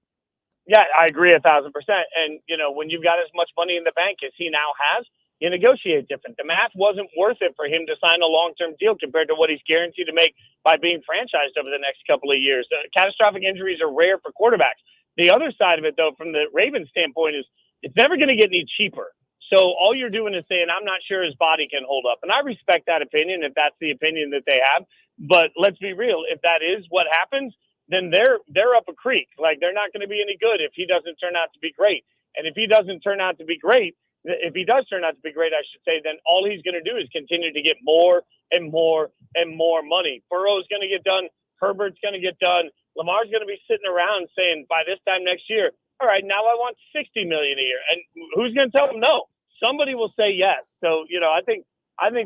Yeah, I agree 1,000%. And, when you've got as much money in the bank as he now has, you negotiate different. The math wasn't worth it for him to sign a long-term deal compared to what he's guaranteed to make by being franchised over the next couple of years. Catastrophic injuries are rare for quarterbacks. The other side of it, though, from the Ravens standpoint, is it's never going to get any cheaper. So all you're doing is saying, I'm not sure his body can hold up. And I respect that opinion if that's the opinion that they have. But let's be real. If that is what happens, then they're up a creek. Like, they're not going to be any good if he doesn't turn out to be great. And if he doesn't turn out to be great, if he does turn out to be great, I should say, then all he's going to do is continue to get more and more and more money. Burrow's going to get done. Herbert's going to get done. Lamar's going to be sitting around saying, by this time next year, all right, now I want $60 million a year. And who's going to tell him no? Somebody will say yes. So, I think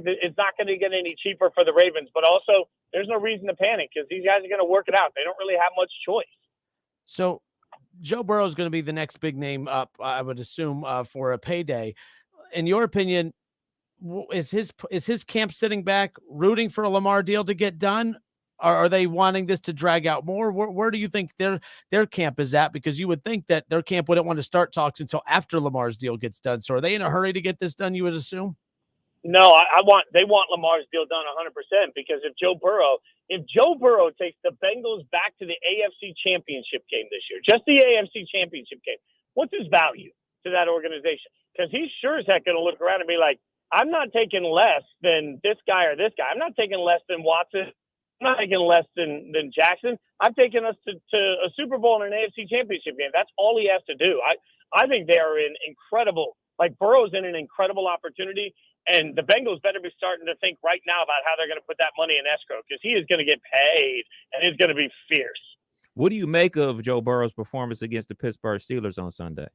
that it's not going to get any cheaper for the Ravens, but also there's no reason to panic because these guys are going to work it out. They don't really have much choice. So Joe Burrow is going to be the next big name up, I would assume, for a payday. In your opinion, is his camp sitting back, rooting for a Lamar deal to get done? Or are they wanting this to drag out more? Where do you think their camp is at? Because you would think that their camp wouldn't want to start talks until after Lamar's deal gets done. So are they in a hurry to get this done, you would assume? No, they want Lamar's deal done 100% because if Joe Burrow takes the Bengals back to the AFC Championship game this year, just the AFC Championship game, what's his value to that organization? Because he's sure as heck going to look around and be like, I'm not taking less than this guy or this guy. I'm not taking less than Watson. I'm not taking less than Jackson. I've taken us to a Super Bowl and an AFC Championship game. That's all he has to do. I think they are in incredible, like Burrow's in an incredible opportunity. And the Bengals better be starting to think right now about how they're going to put that money in escrow because he is going to get paid and it's going to be fierce. What do you make of Joe Burrow's performance against the Pittsburgh Steelers on Sunday?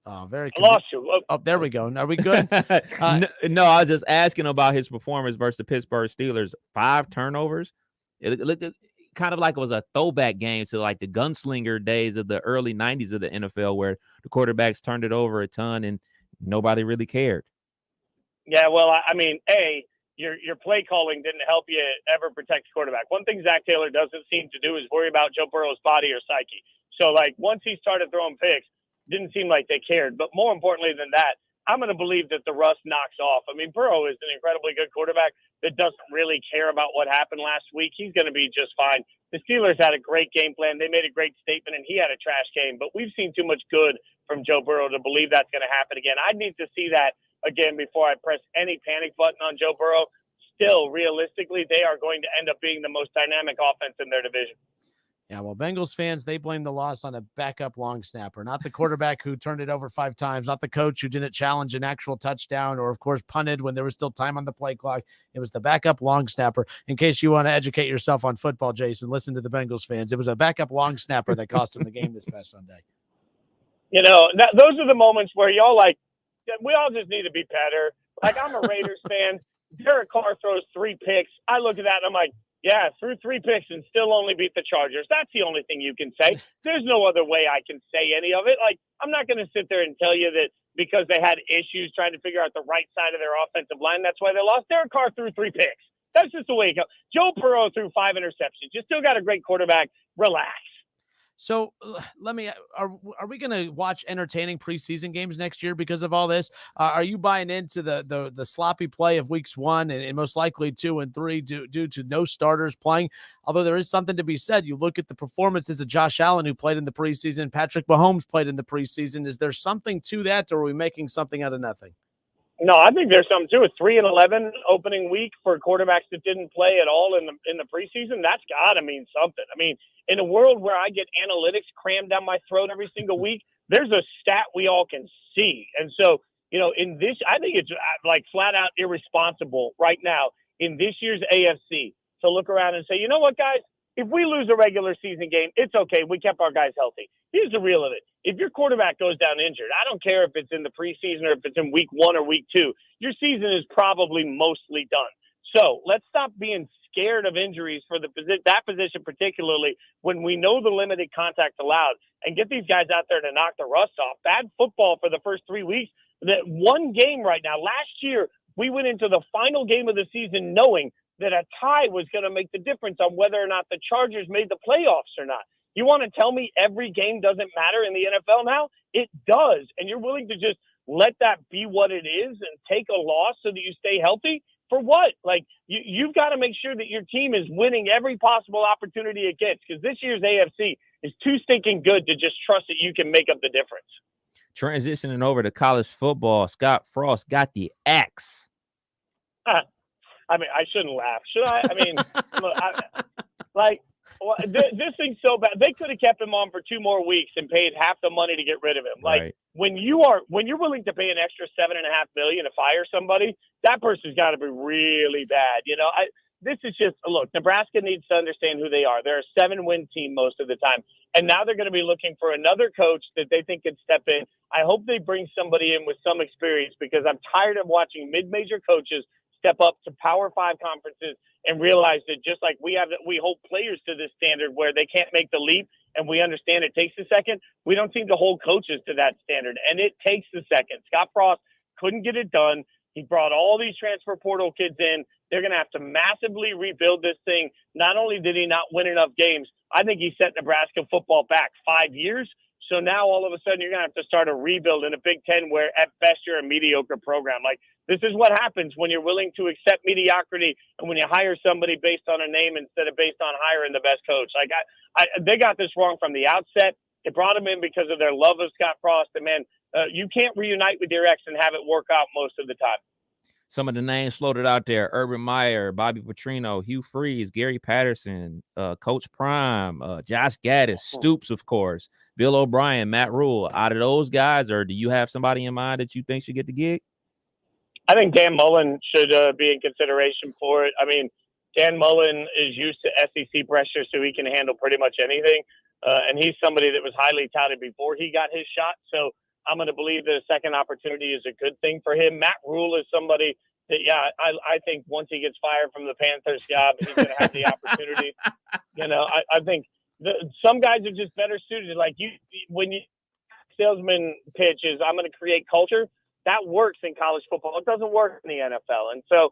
Oh, very I lost you. Oh, there we go. Are we good? No, I was just asking about his performance versus the Pittsburgh Steelers. 5 turnovers. It looked kind of like it was a throwback game to like the gunslinger days of the early 90s of the NFL where the quarterbacks turned it over a ton and nobody really cared. Yeah, well, I mean, your play calling didn't help you ever protect the quarterback. One thing Zach Taylor doesn't seem to do is worry about Joe Burrow's body or psyche. So, like, once he started throwing picks, didn't seem like they cared. But more importantly than that, I'm going to believe that the rust knocks off. I mean, Burrow is an incredibly good quarterback that doesn't really care about what happened last week. He's going to be just fine. The Steelers had a great game plan. They made a great statement, and he had a trash game. But we've seen too much good from Joe Burrow to believe that's going to happen again. I need to see that again before I press any panic button on Joe Burrow. Still, realistically, they are going to end up being the most dynamic offense in their division. Yeah, well, Bengals fans, they blame the loss on a backup long snapper, not the quarterback who turned it over 5 times, not the coach who didn't challenge an actual touchdown or, of course, punted when there was still time on the play clock. It was the backup long snapper. In case you want to educate yourself on football, Jason, listen to the Bengals fans. It was a backup long snapper that cost him the game this past Sunday. You know, those are the moments where y'all like, we all just need to be better. Like, I'm a Raiders fan. Derek Carr throws 3 picks. I look at that and I'm like, yeah, threw 3 picks and still only beat the Chargers. That's the only thing you can say. There's no other way I can say any of it. Like, I'm not going to sit there and tell you that because they had issues trying to figure out the right side of their offensive line, that's why they lost. Derek Carr threw 3 picks. That's just the way it goes. Joe Burrow threw 5 interceptions. You still got a great quarterback. Relax. So let me, are we going to watch entertaining preseason games next year because of all this? Are you buying into the sloppy play of weeks 1 and most likely 2 and 3 due to no starters playing? Although there is something to be said. You look at the performances of Josh Allen, who played in the preseason. Patrick Mahomes played in the preseason. Is there something to that, or are we making something out of nothing? No, I think there's something to it. 3-11 opening week for quarterbacks that didn't play at all in the preseason. That's got to mean something. I mean, in a world where I get analytics crammed down my throat every single week, there's a stat we all can see. And so, in this, I think it's like flat out irresponsible right now in this year's AFC to look around and say, you know what, guys, if we lose a regular season game, it's okay. We kept our guys healthy. Here's the real of it. If your quarterback goes down injured, I don't care if it's in the preseason or if it's in week 1 or week 2, your season is probably mostly done. So let's stop being scared of injuries for that position, particularly when we know the limited contact allowed, and get these guys out there to knock the rust off. Bad football for the first 3 weeks. That one game right now. Last year, we went into the final game of the season knowing that a tie was going to make the difference on whether or not the Chargers made the playoffs or not. You want to tell me every game doesn't matter in the NFL now? It does. And you're willing to just let that be what it is and take a loss so that you stay healthy? For what? Like, you've got to make sure that your team is winning every possible opportunity it gets, because this year's AFC is too stinking good to just trust that you can make up the difference. Transitioning over to college football, Scott Frost got the axe. I mean, I shouldn't laugh, should I? I mean, look, this thing's so bad. They could have kept him on for 2 more weeks and paid half the money to get rid of him. Like, right. when you're willing to pay an extra $7.5 million to fire somebody, that person's got to be really bad. This is just, look, Nebraska needs to understand who they are. They're a 7-win team most of the time. And now they're going to be looking for another coach that they think can step in. I hope they bring somebody in with some experience, because I'm tired of watching mid-major coaches step up to Power 5 conferences and realize that just like we hold players to this standard where they can't make the leap, and we understand it takes a second, we don't seem to hold coaches to that standard. And it takes a second. Scott Frost couldn't get it done. He brought all these transfer portal kids in. They're going to have to massively rebuild this thing. Not only did he not win enough games, I think he set Nebraska football back 5 years. So now all of a sudden you're going to have to start a rebuild in a Big Ten where at best you're a mediocre program. Like, this is what happens when you're willing to accept mediocrity and when you hire somebody based on a name instead of based on hiring the best coach. Like, they got this wrong from the outset. They brought him in because of their love of Scott Frost. And, man, you can't reunite with your ex and have it work out most of the time. Some of the names floated out there: Urban Meyer, Bobby Petrino, Hugh Freeze, Gary Patterson, Coach Prime, Josh Gaddis, Stoops, of course, Bill O'Brien, Matt Rule. Out of those guys, or do you have somebody in mind that you think should get the gig? I think Dan Mullen should be in consideration for it. I mean, Dan Mullen is used to SEC pressure, so he can handle pretty much anything. And he's somebody that was highly touted before he got his shot. So I'm going to believe that a second opportunity is a good thing for him. Matt Rule is somebody that, I think once he gets fired from the Panthers job, he's going to have the opportunity. I think some guys are just better suited. Like, when you salesman pitches, I'm going to create culture. That works in college football. It doesn't work in the NFL. And so,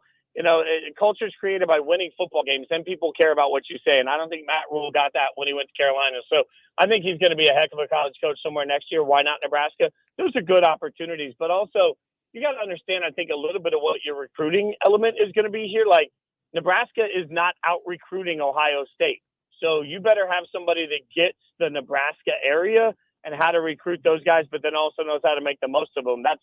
culture is created by winning football games. Then people care about what you say. And I don't think Matt Rule got that when he went to Carolina. So I think he's going to be a heck of a college coach somewhere next year. Why not Nebraska? Those are good opportunities. But also, you got to understand, I think, a little bit of what your recruiting element is going to be here. Like, Nebraska is not out recruiting Ohio State. So you better have somebody that gets the Nebraska area and how to recruit those guys, but then also knows how to make the most of them. That's,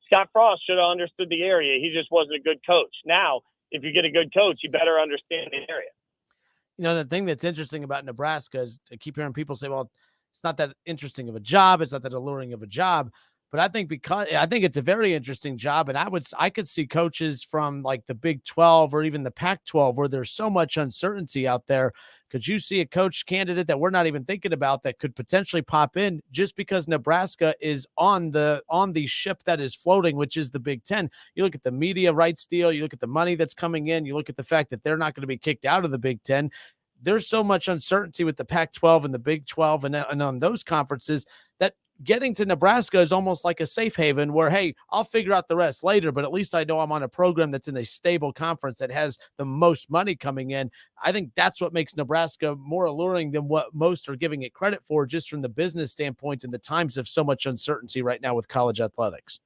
Scott Frost should have understood the area. He just wasn't a good coach. Now, if you get a good coach, you better understand the area. The thing that's interesting about Nebraska is I keep hearing people say, well, it's not that interesting of a job. It's not that alluring of a job. But I think it's a very interesting job. And I could see coaches from like the Big 12 or even the Pac-12 where there's so much uncertainty out there. Could you see a coach candidate that we're not even thinking about that could potentially pop in just because Nebraska is on the ship that is floating, which is the Big Ten? You look at the media rights deal, you look at the money that's coming in, you look at the fact that they're not going to be kicked out of the Big Ten. There's so much uncertainty with the Pac-12 and the Big 12 and on those conferences that getting to Nebraska is almost like a safe haven where, hey, I'll figure out the rest later, but at least I know I'm on a program that's in a stable conference that has the most money coming in. I think that's what makes Nebraska more alluring than what most are giving it credit for, just from the business standpoint in the times of so much uncertainty right now with college athletics.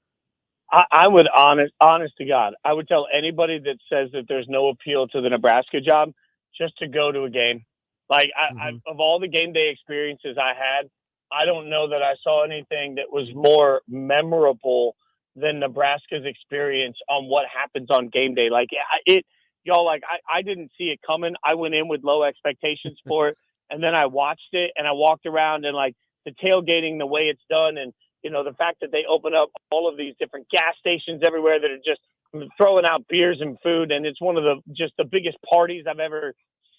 I would honest to God, I would tell anybody that says that there's no appeal to the Nebraska job just to go to a game. Like I of all the game day experiences I had, I don't know that I saw anything that was more memorable than Nebraska's experience on what happens on game day. Like I didn't see it coming. I went in with low expectations for it, and then I watched it and I walked around and like the tailgating, the way it's done, and the fact that they open up all of these different gas stations everywhere that are just throwing out beers and food. And it's one of the biggest parties I've ever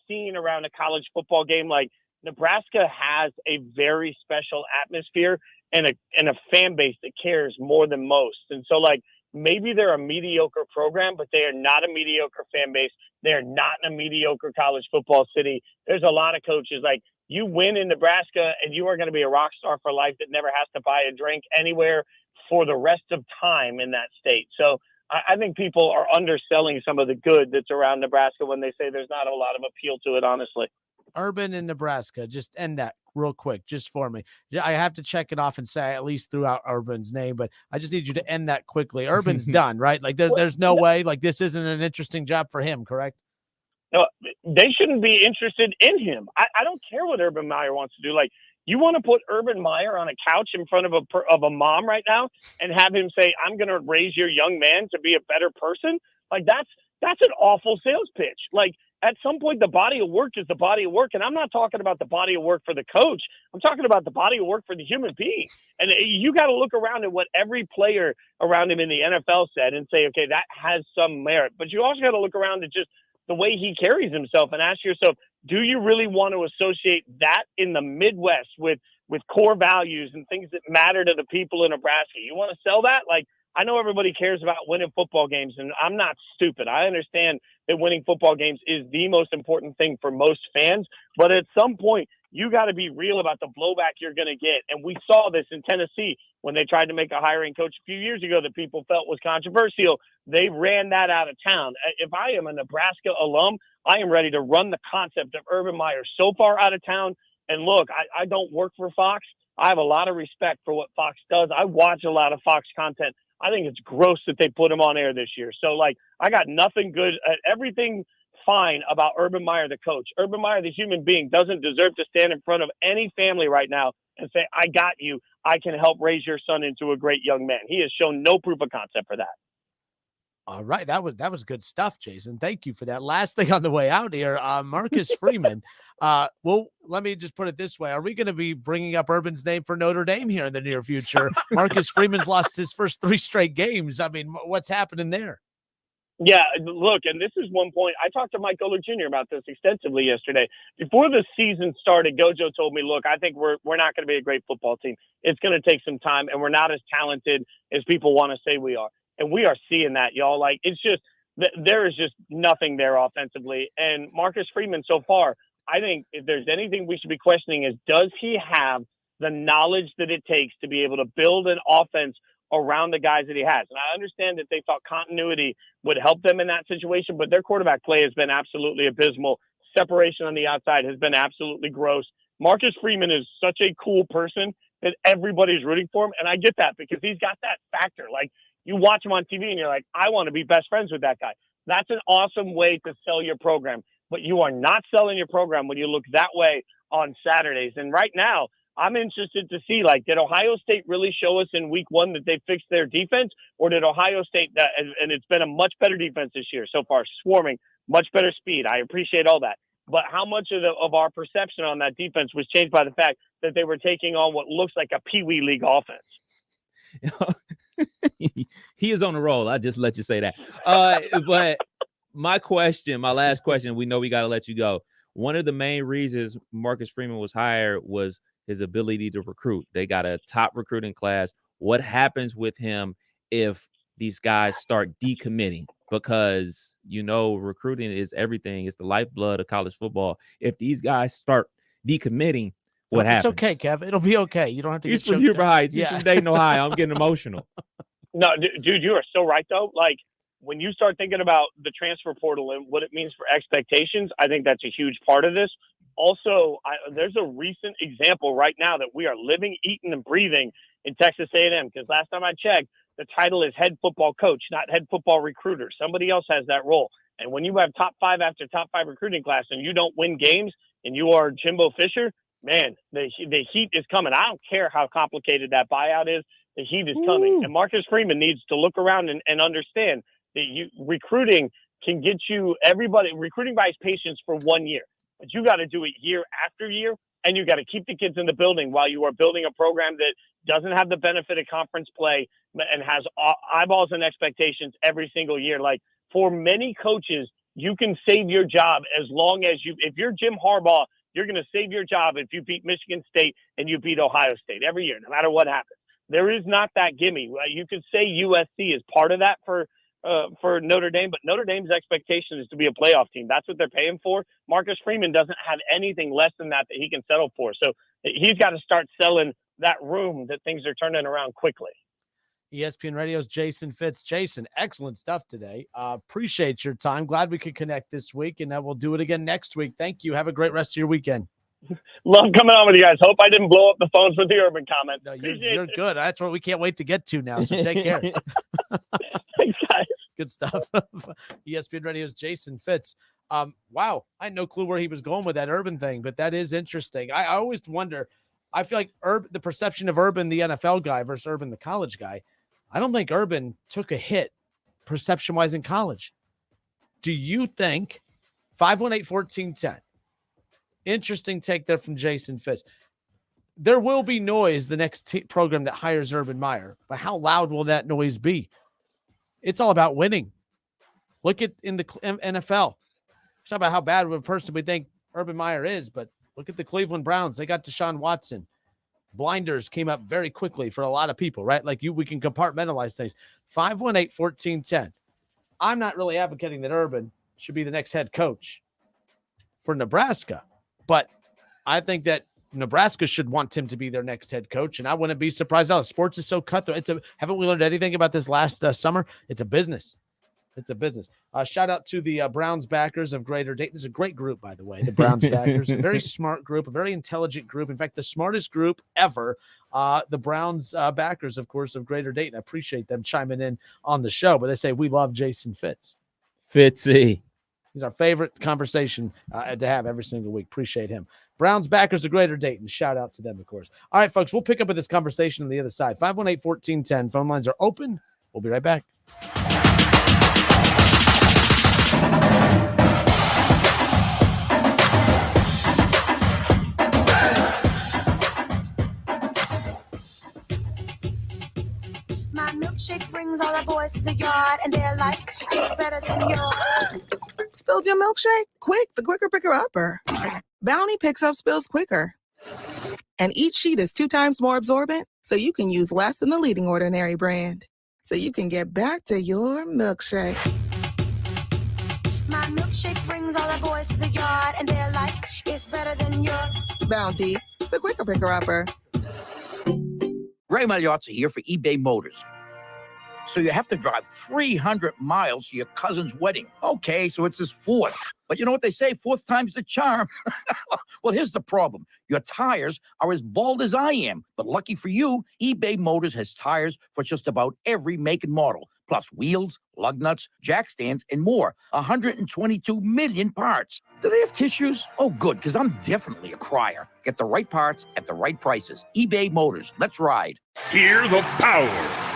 seen around a college football game. Like Nebraska has a very special atmosphere and a fan base that cares more than most. And so like, maybe they're a mediocre program, but they are not a mediocre fan base. They're not in a mediocre college football city. There's a lot of coaches like, you win in Nebraska and you are going to be a rock star for life that never has to buy a drink anywhere for the rest of time in that state. So I think people are underselling some of the good that's around Nebraska when they say there's not a lot of appeal to it, honestly. Urban in Nebraska, just end that real quick, just for me. I have to check it off and say I at least threw out Urban's name, but I just need you to end that quickly. Urban's done, right? Like there's no way, like this isn't an interesting job for him, correct? No, they shouldn't be interested in him. I don't care what Urban Meyer wants to do. Like, you want to put Urban Meyer on a couch in front of a mom right now and have him say, "I'm going to raise your young man to be a better person." Like that's an awful sales pitch. Like at some point, the body of work is the body of work, and I'm not talking about the body of work for the coach. I'm talking about the body of work for the human being. And you got to look around at what every player around him in the NFL said and say, okay, that has some merit. But you also got to look around at just the way he carries himself and ask yourself, do you really want to associate that in the Midwest with core values and things that matter to the people in Nebraska? You want to sell that? Like, I know everybody cares about winning football games, and I'm not stupid. I understand that winning football games is the most important thing for most fans, but at some point, you got to be real about the blowback you're going to get. And we saw this in Tennessee when they tried to make a hiring coach a few years ago that people felt was controversial. They ran that out of town. If I am a Nebraska alum, I am ready to run the concept of Urban Meyer so far out of town. And look, I don't work for Fox. I have a lot of respect for what Fox does. I watch a lot of Fox content. I think it's gross that they put him on air this year. So, like, I got nothing good, everything fine about Urban Meyer, the coach. Urban Meyer, the human being, doesn't deserve to stand in front of any family right now and say, I got you. I can help raise your son into a great young man. He has shown no proof of concept for that. All right. That was good stuff, Jason. Thank you for that. Last thing on the way out here, Marcus Freeman. Well, let me just put it this way. Are we going to be bringing up Urban's name for Notre Dame here in the near future? Marcus Freeman's lost his first 3 straight games. I mean, what's happening there? Yeah, look, and this is one point. I talked to Mike Golick Jr. about this extensively yesterday. Before the season started, Gojo told me, look, I think we're not going to be a great football team. It's going to take some time, and we're not as talented as people want to say we are. And we are seeing that, y'all. Like, it's just there is just nothing there offensively. And Marcus Freeman, so far, I think if there's anything we should be questioning is, does he have the knowledge that it takes to be able to build an offense around the guys that he has? And I understand that they thought continuity would help them in that situation, but their quarterback play has been absolutely abysmal. Separation on the outside has been absolutely gross. Marcus Freeman is such a cool person that everybody's rooting for him. And I get that because he's got that factor. Like, you watch him on TV and you're like, I want to be best friends with that guy. That's an awesome way to sell your program. But you are not selling your program when you look that way on Saturdays. And right now, I'm interested to see, like, did Ohio State really show us in week 1 that they fixed their defense? Or did Ohio State, and it's been a much better defense this year so far, swarming, much better speed. I appreciate all that. But how much of our perception on that defense was changed by the fact that they were taking on what looks like a Pee Wee League offense? He is on a roll. I just let you say that. But my last question, we know we got to let you go. One of the main reasons Marcus Freeman was hired was his ability to recruit. They got a top recruiting class. What happens with him if these guys start decommitting? Because, recruiting is everything. It's the lifeblood of college football. If these guys start decommitting, what happens. It's okay, Kev. It'll be okay. You don't have to He's get from choked Huber up. Heights. He's from Dayton, Ohio. I'm getting emotional. No, dude, you are so right, though. Like, when you start thinking about the transfer portal and what it means for expectations, I think that's a huge part of this. Also, there's a recent example right now that we are living, eating, and breathing in Texas A&M, because last time I checked, the title is head football coach, not head football recruiter. Somebody else has that role. And when you have top 5 after top 5 recruiting class and you don't win games and you are Jimbo Fisher, man, the heat is coming. I don't care how complicated that buyout is. The heat is coming. And Marcus Freeman needs to look around and understand that recruiting can get you recruiting buys patience for 1 year, but you got to do it year after year. And you got to keep the kids in the building while you are building a program that doesn't have the benefit of conference play and has eyeballs and expectations every single year. Like, for many coaches, you can save your job as long as if you're Jim Harbaugh, you're going to save your job if you beat Michigan State and you beat Ohio State every year, no matter what happens. There is not that gimme. You could say USC is part of that for Notre Dame, but Notre Dame's expectation is to be a playoff team. That's what they're paying for. Marcus Freeman doesn't have anything less than that he can settle for. So he's got to start selling that room that things are turning around quickly. ESPN Radio's Jason Fitz. Jason, excellent stuff today. Appreciate your time. Glad we could connect this week, and we'll do it again next week. Thank you. Have a great rest of your weekend. Love coming on with you guys. Hope I didn't blow up the phones with the Urban comment. No, you're good. That's what we can't wait to get to now, so take care. Thanks, guys. Good stuff. ESPN Radio's Jason Fitz. Wow, I had no clue where he was going with that Urban thing, but that is interesting. I always wonder, I feel like the perception of Urban, the NFL guy, versus Urban, the college guy, I don't think Urban took a hit perception-wise in college. Do you think 518-1410? Interesting take there from Jason Fitz. There will be noise the next program that hires Urban Meyer, but how loud will that noise be? It's all about winning. Look at in the NFL. Talk about how bad of a person we think Urban Meyer is, but look at the Cleveland Browns. They got Deshaun Watson. Blinders came up very quickly for a lot of people, right? Like we can compartmentalize things. 518-1410. I'm not really advocating that Urban should be the next head coach for Nebraska, but I think that Nebraska should want him to be their next head coach, and I wouldn't be surprised. Sports is so cutthroat. Haven't we learned anything about this last summer? It's a business. It's a business. Shout out to the Browns backers of Greater Dayton. This is a great group, by the way, the Browns backers. A very smart group, a very intelligent group. In fact, the smartest group ever. The Browns backers, of course, of Greater Dayton. I appreciate them chiming in on the show, but they say we love Jason Fitz. Fitzy. He's our favorite conversation to have every single week. Appreciate him. Browns backers of Greater Dayton. Shout out to them, of course. All right, folks, we'll pick up with this conversation on the other side. 518-1410. Phone lines are open. We'll be right back. My milkshake brings all the boys to the yard, and they're like, it's better than yours. Spilled your milkshake? Quick, the quicker picker upper. Bounty picks up spills quicker. And each sheet is 2 times more absorbent, so you can use less than the leading Ordinary brand. So you can get back to your milkshake. My milkshake brings all the boys to the yard, and they're like, it's better than yours. Bounty, the quicker picker upper. Ray Magliozzi here for eBay Motors. So you have to drive 300 miles to your cousin's wedding. Okay, so it's his 4th. But you know what they say, 4th time's the charm. Well, here's the problem. Your tires are as bald as I am. But lucky for you, eBay Motors has tires for just about every make and model. Plus wheels, lug nuts, jack stands, and more. 122 million parts. Do they have tissues? Oh, good, because I'm definitely a crier. Get the right parts at the right prices. eBay Motors. Let's ride. Hear the power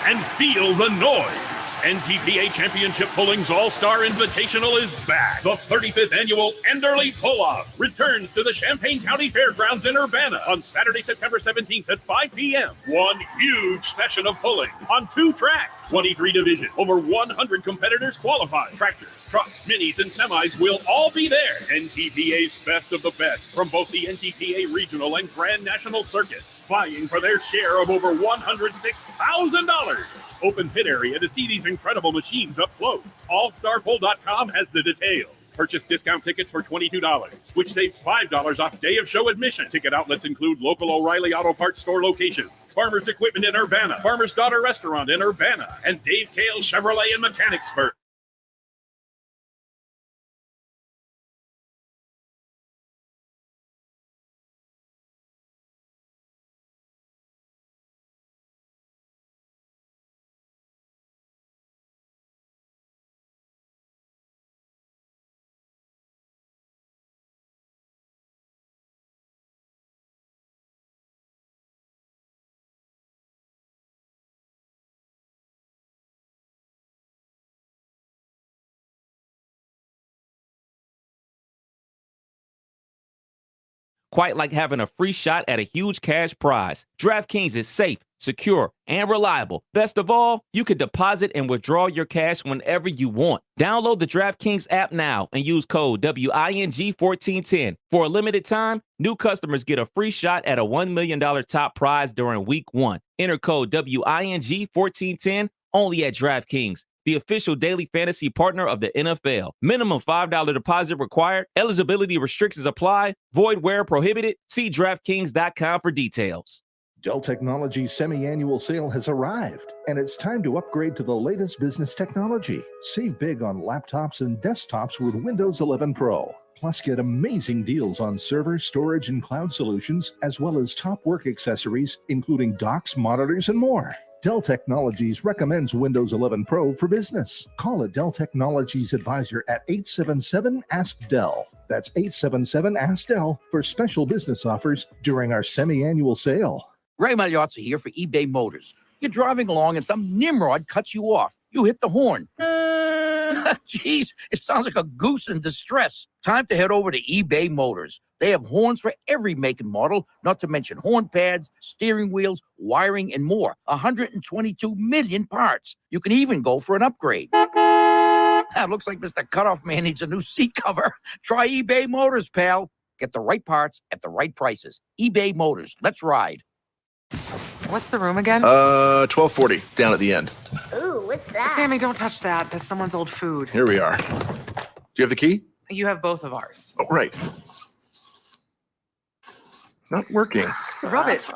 and feel the noise. NTPA Championship Pulling's All-Star Invitational is back. The 35th annual Enderley Pull-Off returns to the Champaign County Fairgrounds in Urbana on Saturday, September 17th at 5 p.m. One huge session of pulling on 2 tracks. 23 divisions. Over 100 competitors qualify. Tractors, trucks, minis, and semis will all be there. NTPA's best of the best from both the NTPA Regional and Grand National Circuits, vying for their share of over $106,000. Open pit area to see these incredible machines up close. AllStarPull.com has the details. Purchase discount tickets for $22, which saves $5 off day of show admission. Ticket outlets include local O'Reilly Auto Parts store locations, Farmers Equipment in Urbana, Farmer's Daughter Restaurant in Urbana, and Dave Cale Chevrolet in Mechanicsburg. Quite like having a free shot at a huge cash prize. DraftKings is safe, secure, and reliable. Best of all, you can deposit and withdraw your cash whenever you want. Download the DraftKings app now and use code WING1410. For a limited time, new customers get a free shot at a $1 million top prize during week 1. Enter code WING1410 only at DraftKings, the official daily fantasy partner of the NFL. Minimum $5 deposit required. Eligibility restrictions apply. Void where prohibited. See DraftKings.com for details. Dell Technologies' semi-annual sale has arrived, and it's time to upgrade to the latest business technology. Save big on laptops and desktops with Windows 11 Pro. Plus, get amazing deals on server, storage, and cloud solutions, as well as top work accessories, including docks, monitors, and more. Dell Technologies recommends Windows 11 Pro for business. Call a Dell Technologies advisor at 877-ASK-DELL. That's 877-ASK-DELL for special business offers during our semi-annual sale. Ray Magliozzi here for eBay Motors. You're driving along and some nimrod cuts you off. You hit the horn. Jeez, it sounds like a goose in distress. Time to head over to eBay Motors. They have horns for every make and model, not to mention horn pads, steering wheels, wiring, and more. 122 million parts. You can even go for an upgrade. Looks like Mr. Cutoff Man needs a new seat cover. Try eBay Motors, pal. Get the right parts at the right prices. eBay Motors. Let's ride. What's the room again? 1240, down at the end. Ooh, what's that? Sammy, don't touch that. That's someone's old food. Here we are. Do you have the key? You have both of ours. Oh, right. Not working. Rub it.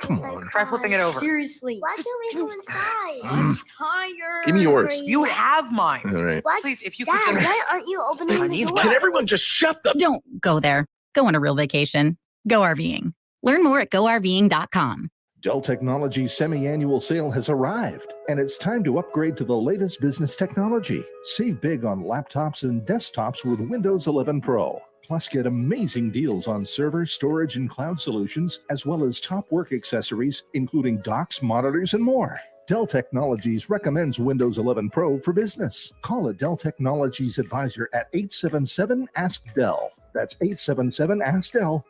Come on. Try flipping it over. Seriously. Why can't we go inside? I'm tired. Give me yours. You have mine. All right. What? Please, if you Dad, could just... why aren't you opening the door? Can everyone just shut the... Don't go there. Go on a real vacation. Go RVing. Learn more at GoRVing.com. Dell Technologies' semi-annual sale has arrived, and it's time to upgrade to the latest business technology. Save big on laptops and desktops with Windows 11 Pro. Plus, get amazing deals on server, storage, and cloud solutions, as well as top work accessories, including docks, monitors, and more. Dell Technologies recommends Windows 11 Pro for business. Call a Dell Technologies advisor at 877-ASK-DELL. That's 877-ASK-DELL.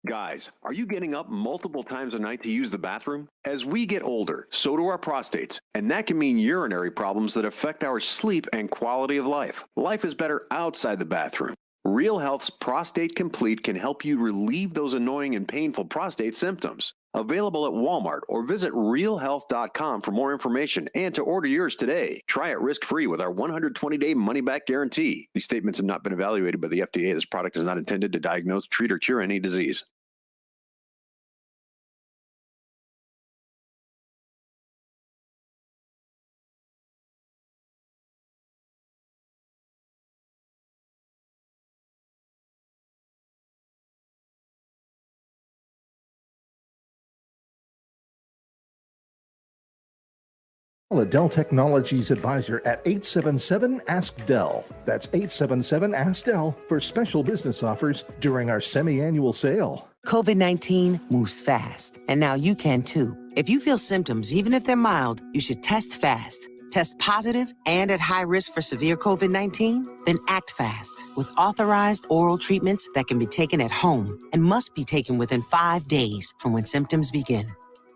Guys, are you getting up multiple times a night to use the bathroom? As we get older, so do our prostates, and that can mean urinary problems that affect our sleep and quality of life. Life is better outside the bathroom. Real Health's Prostate Complete can help you relieve those annoying and painful prostate symptoms. Available at Walmart or visit realhealth.com for more information and to order yours today. Try it risk-free with our 120-day money-back guarantee. These statements have not been evaluated by the FDA. This product is not intended to diagnose, treat, or cure any disease. A Dell Technologies advisor at 877-ASK-DELL. That's 877-ASK-DELL for special business offers during our semi-annual sale. COVID-19 moves fast, and now you can too. If you feel symptoms, even if they're mild, you should test fast. Test positive and at high risk for severe COVID-19? Then act fast with authorized oral treatments that can be taken at home and must be taken within 5 days from when symptoms begin.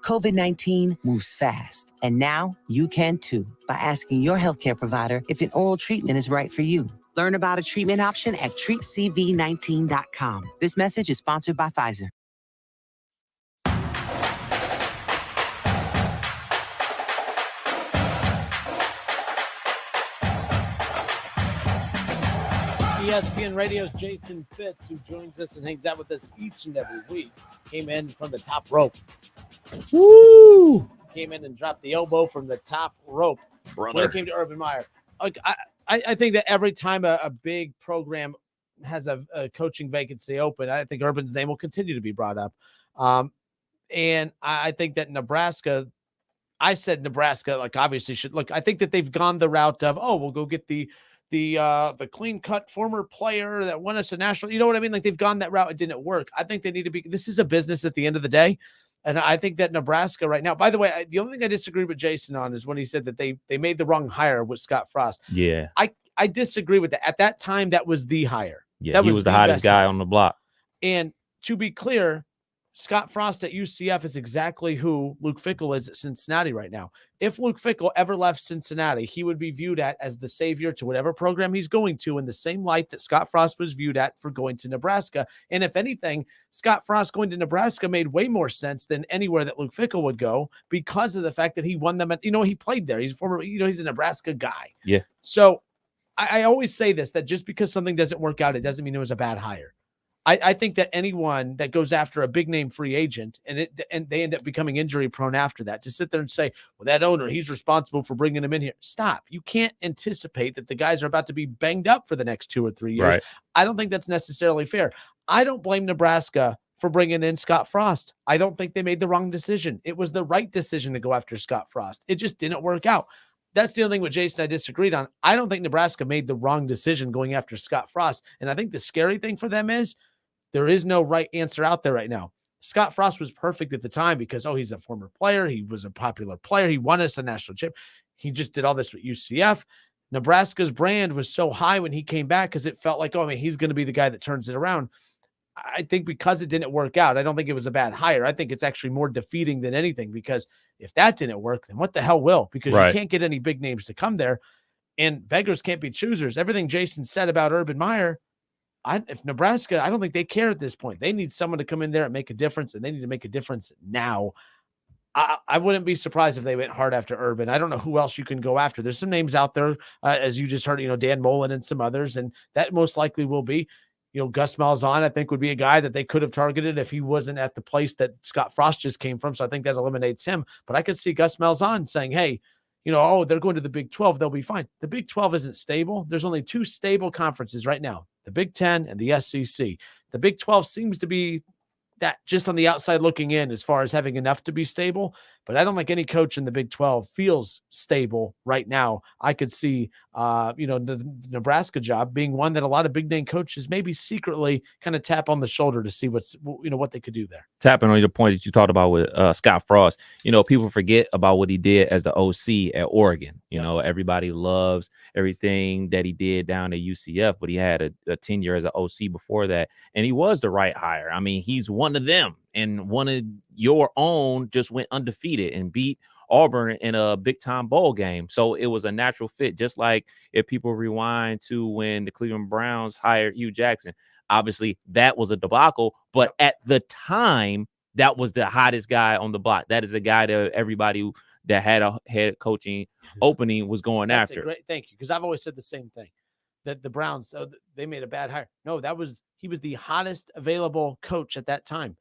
COVID-19 moves fast, and now you can too by asking your healthcare provider if an oral treatment is right for you. Learn about a treatment option at treatcv19.com. This message is sponsored by Pfizer. ESPN Radio's Jason Fitz, who joins us and hangs out with us each and every week, came in from the top rope. Woo! Came in and dropped the elbow from the top rope. Brother. When it came to Urban Meyer. Like, I think that every time a big program has a coaching vacancy open, I think Urban's name will continue to be brought up. And I think that Nebraska, I said Nebraska, like, obviously should look. I think that they've gone the route of, we'll go get the clean cut former player that won us a national. You know what I mean? Like, they've gone that route. It didn't work. I think they need to be. This is a business at the end of the day. And I think that Nebraska right now, by the way, the only thing I disagree with Jason on is when he said that they made the wrong hire with Scott Frost. Yeah. I disagree with that. At that time, that was the hire. Yeah, that he was the hottest guy hire on the block. And to be clear, Scott Frost at UCF is exactly who Luke Fickell is at Cincinnati right now. If Luke Fickell ever left Cincinnati, he would be viewed as the savior to whatever program he's going to in the same light that Scott Frost was viewed at for going to Nebraska. And if anything, Scott Frost going to Nebraska made way more sense than anywhere that Luke Fickell would go because of the fact that he won them. He played there. He's he's a Nebraska guy. Yeah. So I always say this, that just because something doesn't work out, it doesn't mean it was a bad hire. I think that anyone that goes after a big name free agent and they end up becoming injury prone after that, to sit there and say, well, that owner, he's responsible for bringing him in here. Stop. You can't anticipate that the guys are about to be banged up for the next 2 or 3 years. Right. I don't think that's necessarily fair. I don't blame Nebraska for bringing in Scott Frost. I don't think they made the wrong decision. It was the right decision to go after Scott Frost. It just didn't work out. That's the only thing with Jason I disagreed on. I don't think Nebraska made the wrong decision going after Scott Frost. And I think the scary thing for them is there is no right answer out there right now. Scott Frost was perfect at the time because, he's a former player. He was a popular player. He won us a national chip. He just did all this with UCF. Nebraska's brand was so high when he came back because it felt like, he's going to be the guy that turns it around. I think because it didn't work out, I don't think it was a bad hire. I think it's actually more defeating than anything because if that didn't work, then what the hell will? Because you can't get any big names to come there, and beggars can't be choosers. Everything Jason said about Urban Meyer, if Nebraska, I don't think they care at this point. They need someone to come in there and make a difference, and they need to make a difference now. I wouldn't be surprised if they went hard after Urban. I don't know who else you can go after. There's some names out there, as you just heard, Dan Mullen and some others, and that most likely will be, Gus Malzahn, I think, would be a guy that they could have targeted if he wasn't at the place that Scott Frost just came from. So I think that eliminates him. But I could see Gus Malzahn saying, hey, they're going to the Big 12. They'll be fine. The Big 12 isn't stable. There's only 2 stable conferences right now, the Big 10 and the SEC. The Big 12 seems to be that just on the outside looking in as far as having enough to be stable. But I don't think any coach in the Big 12 feels stable right now. I could see, the Nebraska job being one that a lot of big name coaches maybe secretly kind of tap on the shoulder to see what they could do there. Tapping on your point that you talked about with Scott Frost, people forget about what he did as the OC at Oregon. Everybody loves everything that he did down at UCF, but he had a tenure as an OC before that, and he was the right hire. I mean, he's one of them, and one of your own just went undefeated and beat Auburn in a big-time bowl game. So it was a natural fit, just like if people rewind to when the Cleveland Browns hired Hugh Jackson. Obviously, that was a debacle, but at the time, that was the hottest guy on the block. That is a guy that everybody that had a head coaching opening was going That's after. Thank you, because I've always said the same thing, that the Browns, they made a bad hire. No, he was the hottest available coach at that time.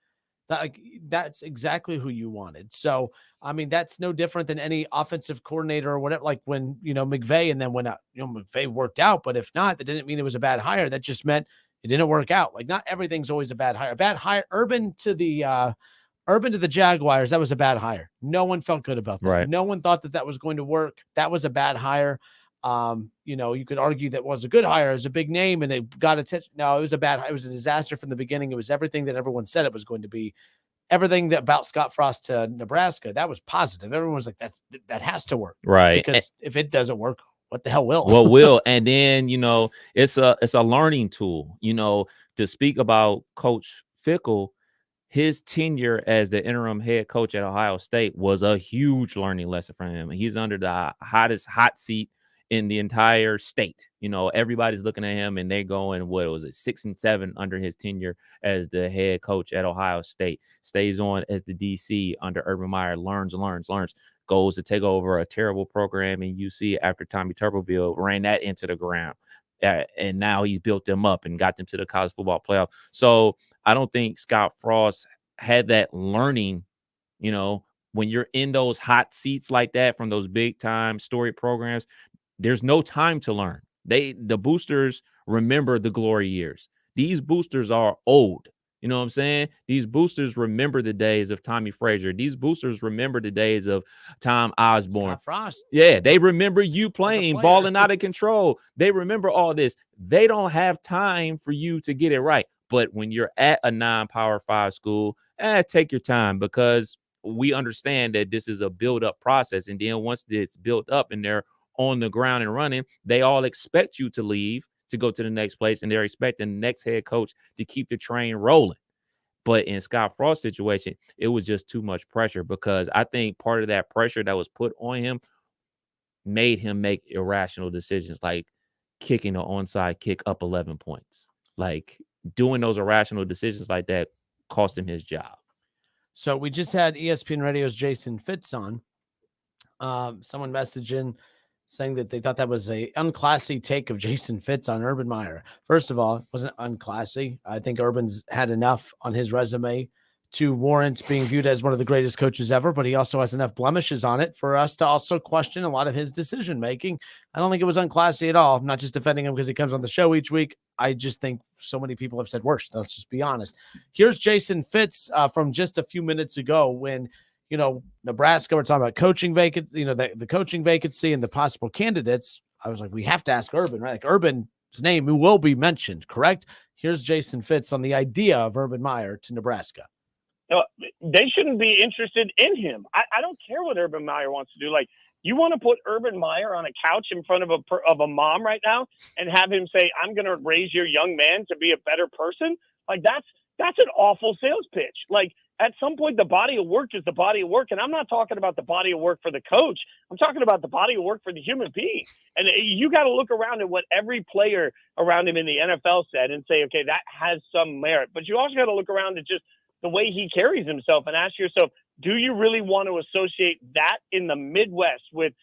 That's exactly who you wanted. So, I mean, that's no different than any offensive coordinator or whatever. Like when, McVay, and then when, McVay worked out, but if not, that didn't mean it was a bad hire. That just meant it didn't work out. Like, not everything's always a bad hire. A bad hire, Urban to the Jaguars, that was a bad hire. No one felt good about that. Right. No one thought that was going to work. That was a bad hire. You could argue that was a good hire. It was a big name and it got attention. No, it was a bad hire. It was a disaster from the beginning. It was everything that everyone said it was going to be. Everything that about Scott Frost to Nebraska, that was positive. Everyone was like, that has to work. Right. Because if it doesn't work, what the hell will? What will? And then, it's a learning tool, to speak about Coach Fickell. His tenure as the interim head coach at Ohio State was a huge learning lesson for him. He's under the hottest hot seat in the entire state. Everybody's looking at him and they're going, what was it, 6-7 under his tenure as the head coach at Ohio State. Stays on as the DC under Urban Meyer, learns, goes to take over a terrible program in UC after Tommy Tuberville ran that into the ground. And now he's built them up and got them to the college football playoff. So I don't think Scott Frost had that learning, when you're in those hot seats like that from those big time story programs, there's no time to learn. The boosters remember the glory years. These boosters are old. You know what I'm saying? These boosters remember the days of Tommy Frazier. These boosters remember the days of Tom Osborne. Scott Frost. Yeah, they remember you playing, balling out of control. They remember all this. They don't have time for you to get it right. But when you're at a non-Power 5 school, take your time, because we understand that this is a build-up process. And then once it's built up and they're on the ground and running, they all expect you to leave to go to the next place, and they're expecting the next head coach to keep the train rolling. But in Scott Frost's situation, it was just too much pressure, because I think part of that pressure that was put on him made him make irrational decisions, like kicking an onside kick up 11 points. Like, doing those irrational decisions like that cost him his job. So we just had ESPN Radio's Jason Fitz on. Someone messaged in saying that they thought that was a unclassy take of Jason Fitz on Urban Meyer. First of all, it wasn't unclassy. I think Urban's had enough on his resume to warrant being viewed as one of the greatest coaches ever, but he also has enough blemishes on it for us to also question a lot of his decision-making. I don't think it was unclassy at all. I'm not just defending him because he comes on the show each week. I just think so many people have said worse. Let's just be honest. Here's Jason Fitz from just a few minutes ago when, Nebraska, we're talking about coaching vacancy, the coaching vacancy and the possible candidates. I was like, we have to ask Urban, right? Like, Urban's name will be mentioned, correct? Here's Jason Fitz on the idea of Urban Meyer to Nebraska. They shouldn't be interested in him. I don't care what Urban Meyer wants to do. Like, you want to put Urban Meyer on a couch in front of a mom right now and have him say, I'm going to raise your young man to be a better person? Like, that's an awful sales pitch. Like, at some point, the body of work is the body of work. And I'm not talking about the body of work for the coach. I'm talking about the body of work for the human being. And you got to look around at what every player around him in the NFL said and say, okay, that has some merit. But you also got to look around at just the way he carries himself and ask yourself, do you really want to associate that in the Midwest with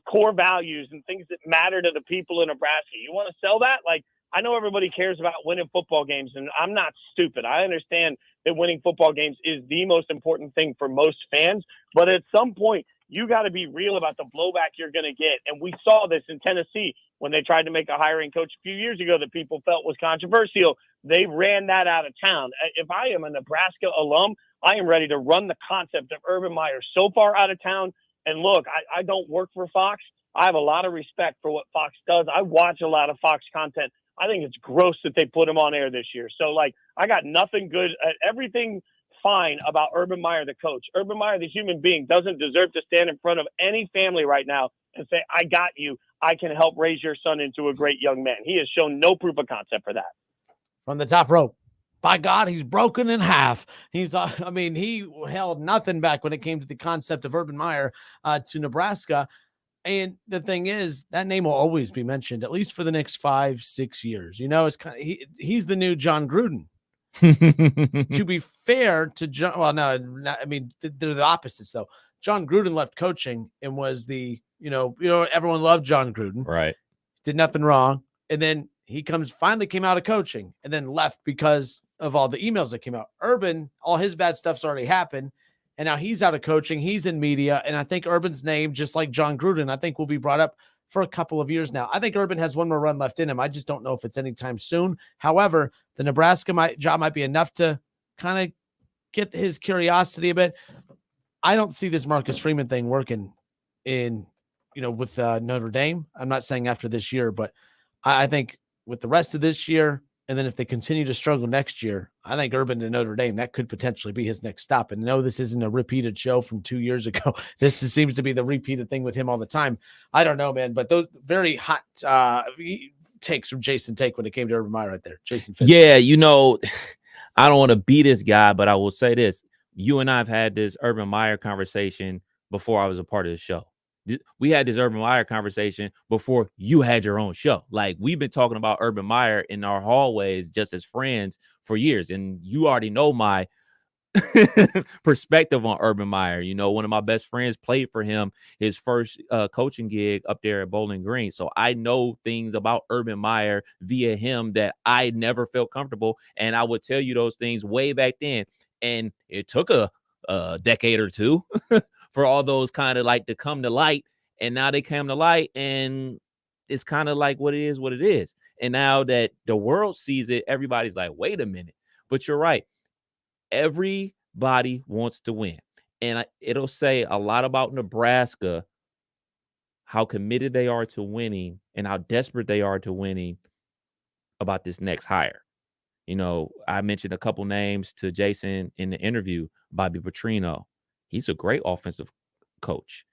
core values and things that matter to the people in Nebraska? You want to sell that? Like, I know everybody cares about winning football games, and I'm not stupid. I understand that winning football games is the most important thing for most fans, but at some point, you got to be real about the blowback you're going to get. And we saw this in Tennessee when they tried to make a hiring coach a few years ago that people felt was controversial. They ran that out of town. If I am a Nebraska alum, I am ready to run the concept of Urban Meyer so far out of town. And look, I don't work for Fox. I have a lot of respect for what Fox does. I watch a lot of Fox content. I think it's gross that they put him on air this year. So, like, I got nothing good, everything fine about Urban Meyer, the coach. Urban Meyer, the human being, doesn't deserve to stand in front of any family right now and say, I got you. I can help raise your son into a great young man. He has shown no proof of concept for that. From the top rope. By God, he's broken in half. He held nothing back when it came to the concept of Urban Meyer to Nebraska. And the thing is, that name will always be mentioned, at least for the next 5-6 years. It's kind of, he's the new John Gruden. To be fair to John, well, no, I mean, they're the opposites, though. John Gruden left coaching and was everyone loved John Gruden. Right. Did nothing wrong. And then he finally came out of coaching and then left because of all the emails that came out. Urban, all his bad stuff's already happened. And now he's out of coaching. He's in media. And I think Urban's name, just like John Gruden, I think will be brought up for a couple of years now. I think Urban has one more run left in him. I just don't know if it's anytime soon. However, the Nebraska job might be enough to kind of get his curiosity a bit. I don't see this Marcus Freeman thing working with Notre Dame. I'm not saying after this year, but I think with the rest of this year, and then if they continue to struggle next year, I think Urban to Notre Dame, that could potentially be his next stop. And no, this isn't a repeated show from 2 years ago. This seems to be the repeated thing with him all the time. I don't know, man, but those very hot takes from Jason Take when it came to Urban Meyer right there. Jason Fitz. Yeah, I don't want to be this guy, but I will say this. You and I have had this Urban Meyer conversation before I was a part of the show. We had this Urban Meyer conversation before you had your own show. Like, we've been talking about Urban Meyer in our hallways just as friends for years. And you already know my perspective on Urban Meyer. One of my best friends played for him his first coaching gig up there at Bowling Green. So I know things about Urban Meyer via him that I never felt comfortable. And I would tell you those things way back then. And it took a decade or two for all those kind of like to come to light. And now they came to light, and it's kind of like what it is. And now that the world sees it, everybody's like, wait a minute. But you're right. Everybody wants to win. And it'll say a lot about Nebraska, how committed they are to winning and how desperate they are to winning about this next hire. I mentioned a couple names to Jason in the interview. Bobby Petrino. He's a great offensive coach.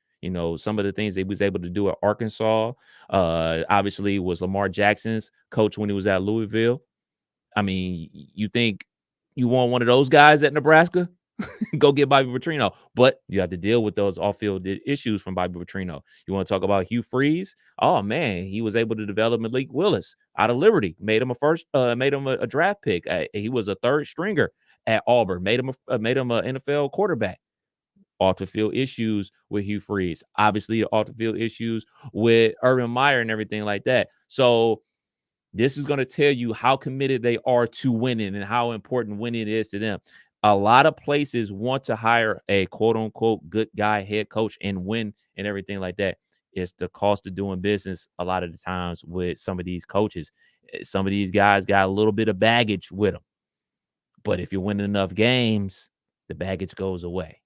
Some of the things that he was able to do at Arkansas, obviously was Lamar Jackson's coach when he was at Louisville. I mean, you think you want one of those guys at Nebraska? Go get Bobby Petrino. But you have to deal with those off-field issues from Bobby Petrino. You want to talk about Hugh Freeze? Oh, man, he was able to develop Malik Willis out of Liberty. Made him a draft pick. He was a third stringer at Auburn. Made him an NFL quarterback. Off-the-field issues with Hugh Freeze. Obviously, off-the-field issues with Urban Meyer and everything like that. So this is going to tell you how committed they are to winning and how important winning is to them. A lot of places want to hire a quote-unquote good guy head coach and win and everything like that. It's the cost of doing business a lot of the times with some of these coaches. Some of these guys got a little bit of baggage with them. But if you're winning enough games, the baggage goes away.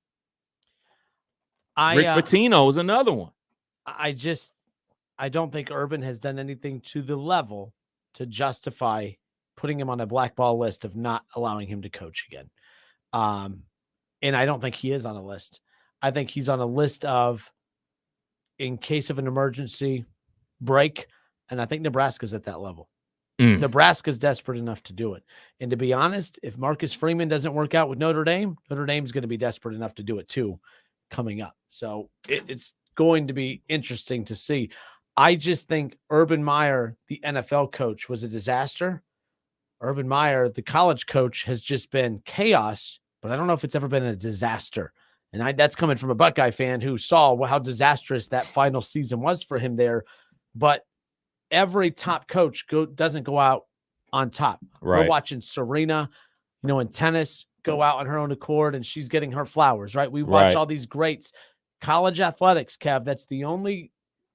Rick Pitino is another one. I don't think Urban has done anything to the level to justify putting him on a blackball list of not allowing him to coach again. And I don't think he is on a list. I think he's on a list of, in case of an emergency, break. And I think Nebraska's at that level. Nebraska's desperate enough to do it. And to be honest, if Marcus Freeman doesn't work out with Notre Dame's going to be desperate enough to do it too coming up. So it's going to be interesting to see. I just think Urban Meyer, the NFL coach, was a disaster. Urban Meyer, the college coach, has just been chaos, but I don't know if it's ever been a disaster. And that's coming from a Buckeye fan who saw how disastrous that final season was for him there. But every top coach doesn't go out on top. Right. We're watching Serena, in tennis, go out on her own accord, and she's getting her flowers, right? We watch all these greats. College athletics, Kev, that's the only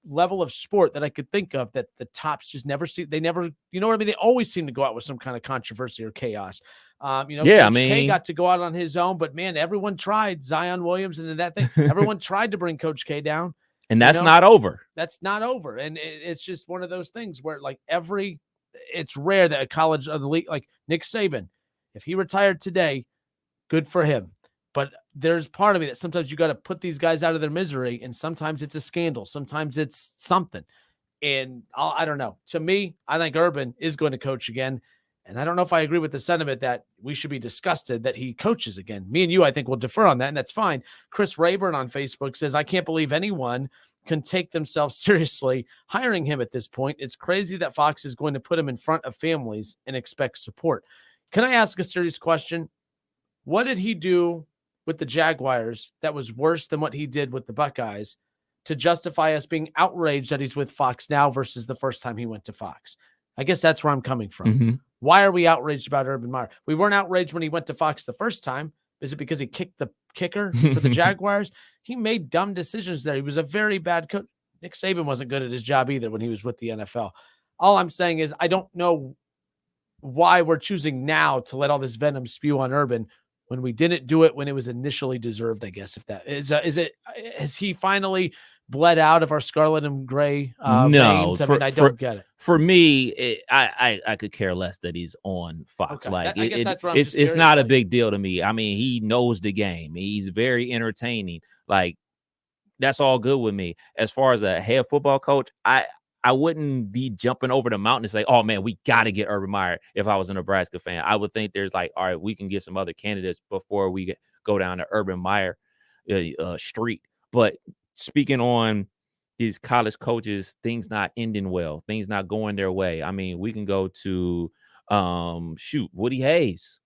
level of sport that I could think of that the tops just never see. They never, you know what I mean? They always seem to go out with some kind of controversy or chaos. Coach K got to go out on his own, but man, everyone tried. Zion Williams and that thing. Everyone tried to bring Coach K down. And that's not over. That's not over. And it's just one of those things where it's rare that a college of the league, like Nick Saban, if he retired today, good for him. But there's part of me that sometimes you got to put these guys out of their misery, and sometimes it's a scandal. Sometimes it's something. And I don't know. To me, I think Urban is going to coach again. And I don't know if I agree with the sentiment that we should be disgusted that he coaches again. Me and you, I think, will defer on that, and that's fine. Chris Rayburn on Facebook says, I can't believe anyone can take themselves seriously hiring him at this point. It's crazy that Fox is going to put him in front of families and expect support. Can I ask a serious question? What did he do with the Jaguars that was worse than what he did with the Buckeyes to justify us being outraged that he's with Fox now versus the first time he went to Fox? I guess that's where I'm coming from. Why are we outraged about Urban Meyer? We weren't outraged when he went to Fox the first time. Is it because he kicked the kicker for the Jaguars? He made dumb decisions there. He was a very bad coach. Nick Saban wasn't good at his job either when he was with the NFL. All I'm saying is I don't know why we're choosing now to let all this venom spew on Urban when we didn't do it when it was initially deserved, I guess. If that is it, has he finally bled out of our scarlet and gray veins? I mean, I don't get it. For me, I could care less that he's on Fox. Okay. Like, I guess that's what I'm just it's curious not a about. big deal to me. I mean, he knows the game. He's very entertaining. Like, that's all good with me. As far as a head football coach, I wouldn't be jumping over the mountain and say, oh, man, we got to get Urban Meyer if I was a Nebraska fan. I would think there's like, all right, we can get some other candidates before we go down the Urban Meyer street. But speaking on these college coaches, things not ending well, things not going their way. I mean, we can go to, Woody Hayes.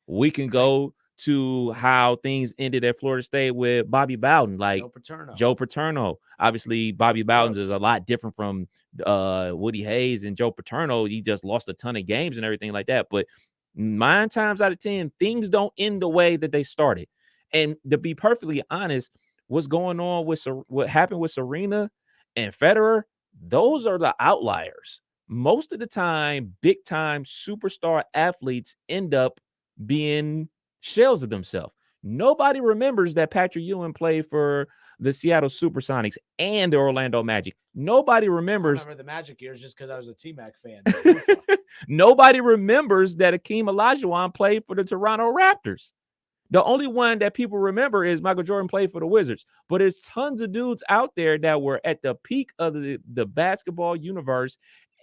We can go to how things ended at Florida State with Bobby Bowden, like Joe Paterno. Obviously, Bobby Bowden's is a lot different from Woody Hayes and Joe Paterno. He just lost a ton of games and everything like that. But 9 times out of 10, things don't end the way that they started. And to be perfectly honest, what's going on with what happened with Serena and Federer, those are the outliers. Most of the time, big time superstar athletes end up being shells of themselves. Nobody remembers that Patrick Ewing played for the Seattle Supersonics and the Orlando Magic. Nobody remembers. I remember the Magic years just because I was a T-Mac fan. Nobody remembers that Akeem Olajuwon played for the Toronto Raptors. The only one that people remember is Michael Jordan played for the Wizards. But there's tons of dudes out there that were at the peak of the basketball universe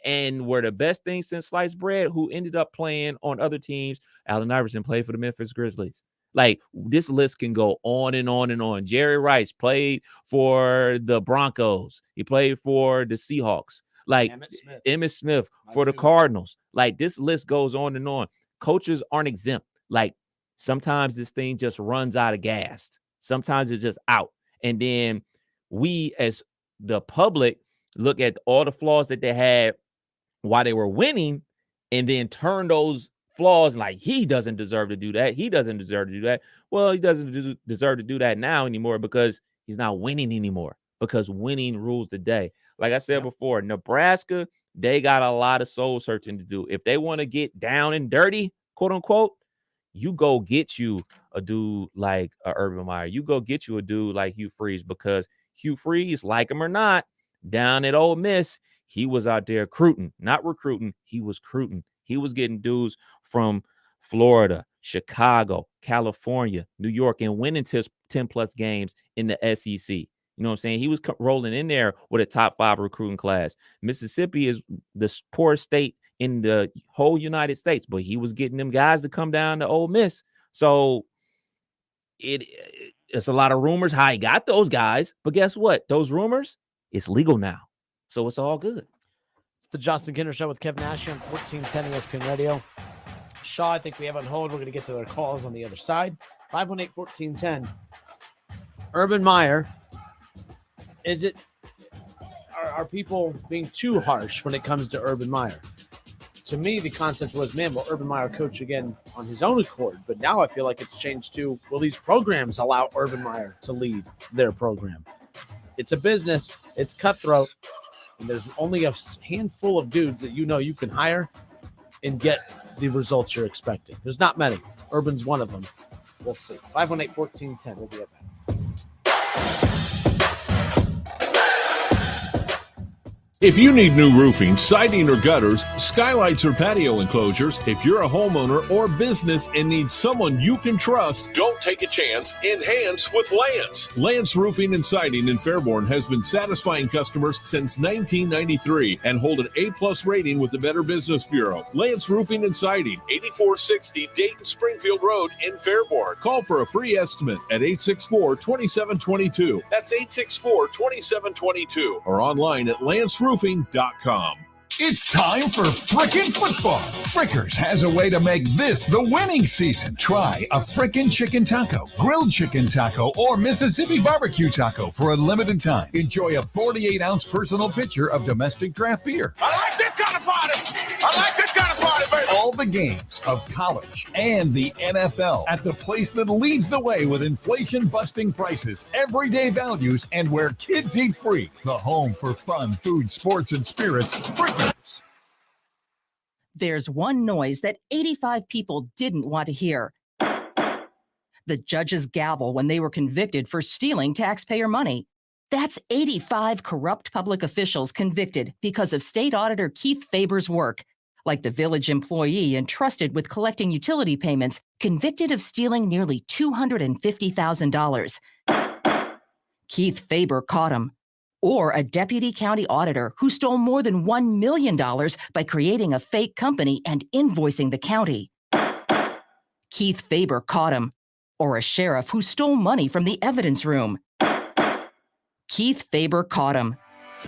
and were the best thing since sliced bread, who ended up playing on other teams. Allen Iverson played for the Memphis Grizzlies. Like, this list can go on and on and on. Jerry Rice played for the Broncos. He played for the Seahawks. Like, Emmitt Smith for the Cardinals. Like, this list goes on and on. Coaches aren't exempt. Like, sometimes this thing just runs out of gas. Sometimes it's just out. And then we, as the public, look at all the flaws that they had while they were winning and then turn those flaws like, he doesn't deserve to do that. He doesn't deserve to do that. Well, he doesn't deserve to do that now anymore because he's not winning anymore, because winning rules the day. Like I said before, Nebraska, they got a lot of soul searching to do. If they want to get down and dirty, quote unquote, you go get you a dude like Urban Meyer. You go get you a dude like Hugh Freeze, because Hugh Freeze, like him or not, down at Ole Miss, he was out there not recruiting. He was recruiting. He was getting dudes from Florida, Chicago, California, New York, and winning 10-plus games in the SEC. You know what I'm saying? He was rolling in there with a top 5 recruiting class. Mississippi is the poorest state in the whole United States, but he was getting them guys to come down to Ole Miss. So it's a lot of rumors how he got those guys, but guess what? Those rumors, it's legal now. So it's all good. It's the Justin Kinner Show with Kev Nash on 1410 ESPN Radio. Shaw, I think we have on hold. We're going to get to their calls on the other side. 518-1410. Urban Meyer, are people being too harsh when it comes to Urban Meyer? To me, the concept was, man, will Urban Meyer coach again on his own accord? But now I feel like it's changed to, will these programs allow Urban Meyer to lead their program? It's a business. It's cutthroat. And there's only a handful of dudes that you can hire and get the results you're expecting. There's not many. Urban's one of them. We'll see. 518-1410. We'll be right back. If you need new roofing, siding, or gutters, skylights, or patio enclosures, if you're a homeowner or business and need someone you can trust, don't take a chance. Enhance with Lance. Lance Roofing and Siding in Fairborn has been satisfying customers since 1993 and hold an A+ rating with the Better Business Bureau. Lance Roofing and Siding, 8460 Dayton Springfield Road in Fairborn. Call for a free estimate at 864-2722. That's 864-2722 or online at lanceroofing.com. It's time for frickin' football. Frickers has a way to make this the winning season. Try a frickin' chicken taco, grilled chicken taco, or Mississippi barbecue taco for a limited time. Enjoy a 48-ounce personal pitcher of domestic draft beer. I like this kind of party. I like this kind of party, baby. All the games of college and the NFL at the place that leads the way with inflation-busting prices, everyday values, and where kids eat free. The home for fun, food, sports, and spirits. Frickers. There's one noise that 85 people didn't want to hear. The judge's gavel when they were convicted for stealing taxpayer money. That's 85 corrupt public officials convicted because of State Auditor Keith Faber's work, like the village employee entrusted with collecting utility payments, convicted of stealing nearly $250,000. Keith Faber caught him. Or a deputy county auditor who stole more than $1 million by creating a fake company and invoicing the county. Keith Faber caught him. Or a sheriff who stole money from the evidence room. Keith Faber caught him.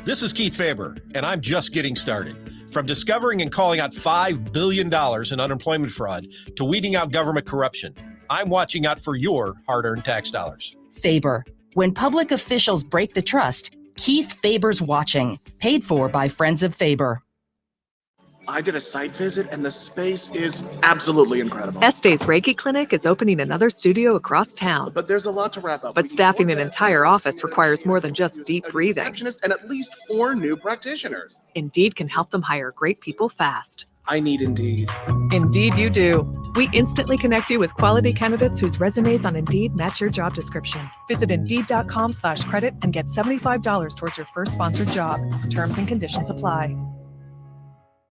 This is Keith Faber, and I'm just getting started. From discovering and calling out $5 billion in unemployment fraud to weeding out government corruption, I'm watching out for your hard-earned tax dollars. Faber. When public officials break the trust, Keith Faber's watching. Paid for by Friends of Faber. I did a site visit and the space is absolutely incredible. Este's Reiki Clinic is opening another studio across town. But there's a lot to wrap up. But staffing an entire office requires more than just deep breathing. Receptionist and at least 4 new practitioners. Indeed can help them hire great people fast. I need Indeed. Indeed you do. We instantly connect you with quality candidates whose resumes on Indeed match your job description. Visit Indeed.com/credit and get $75 towards your first sponsored job. Terms and conditions apply.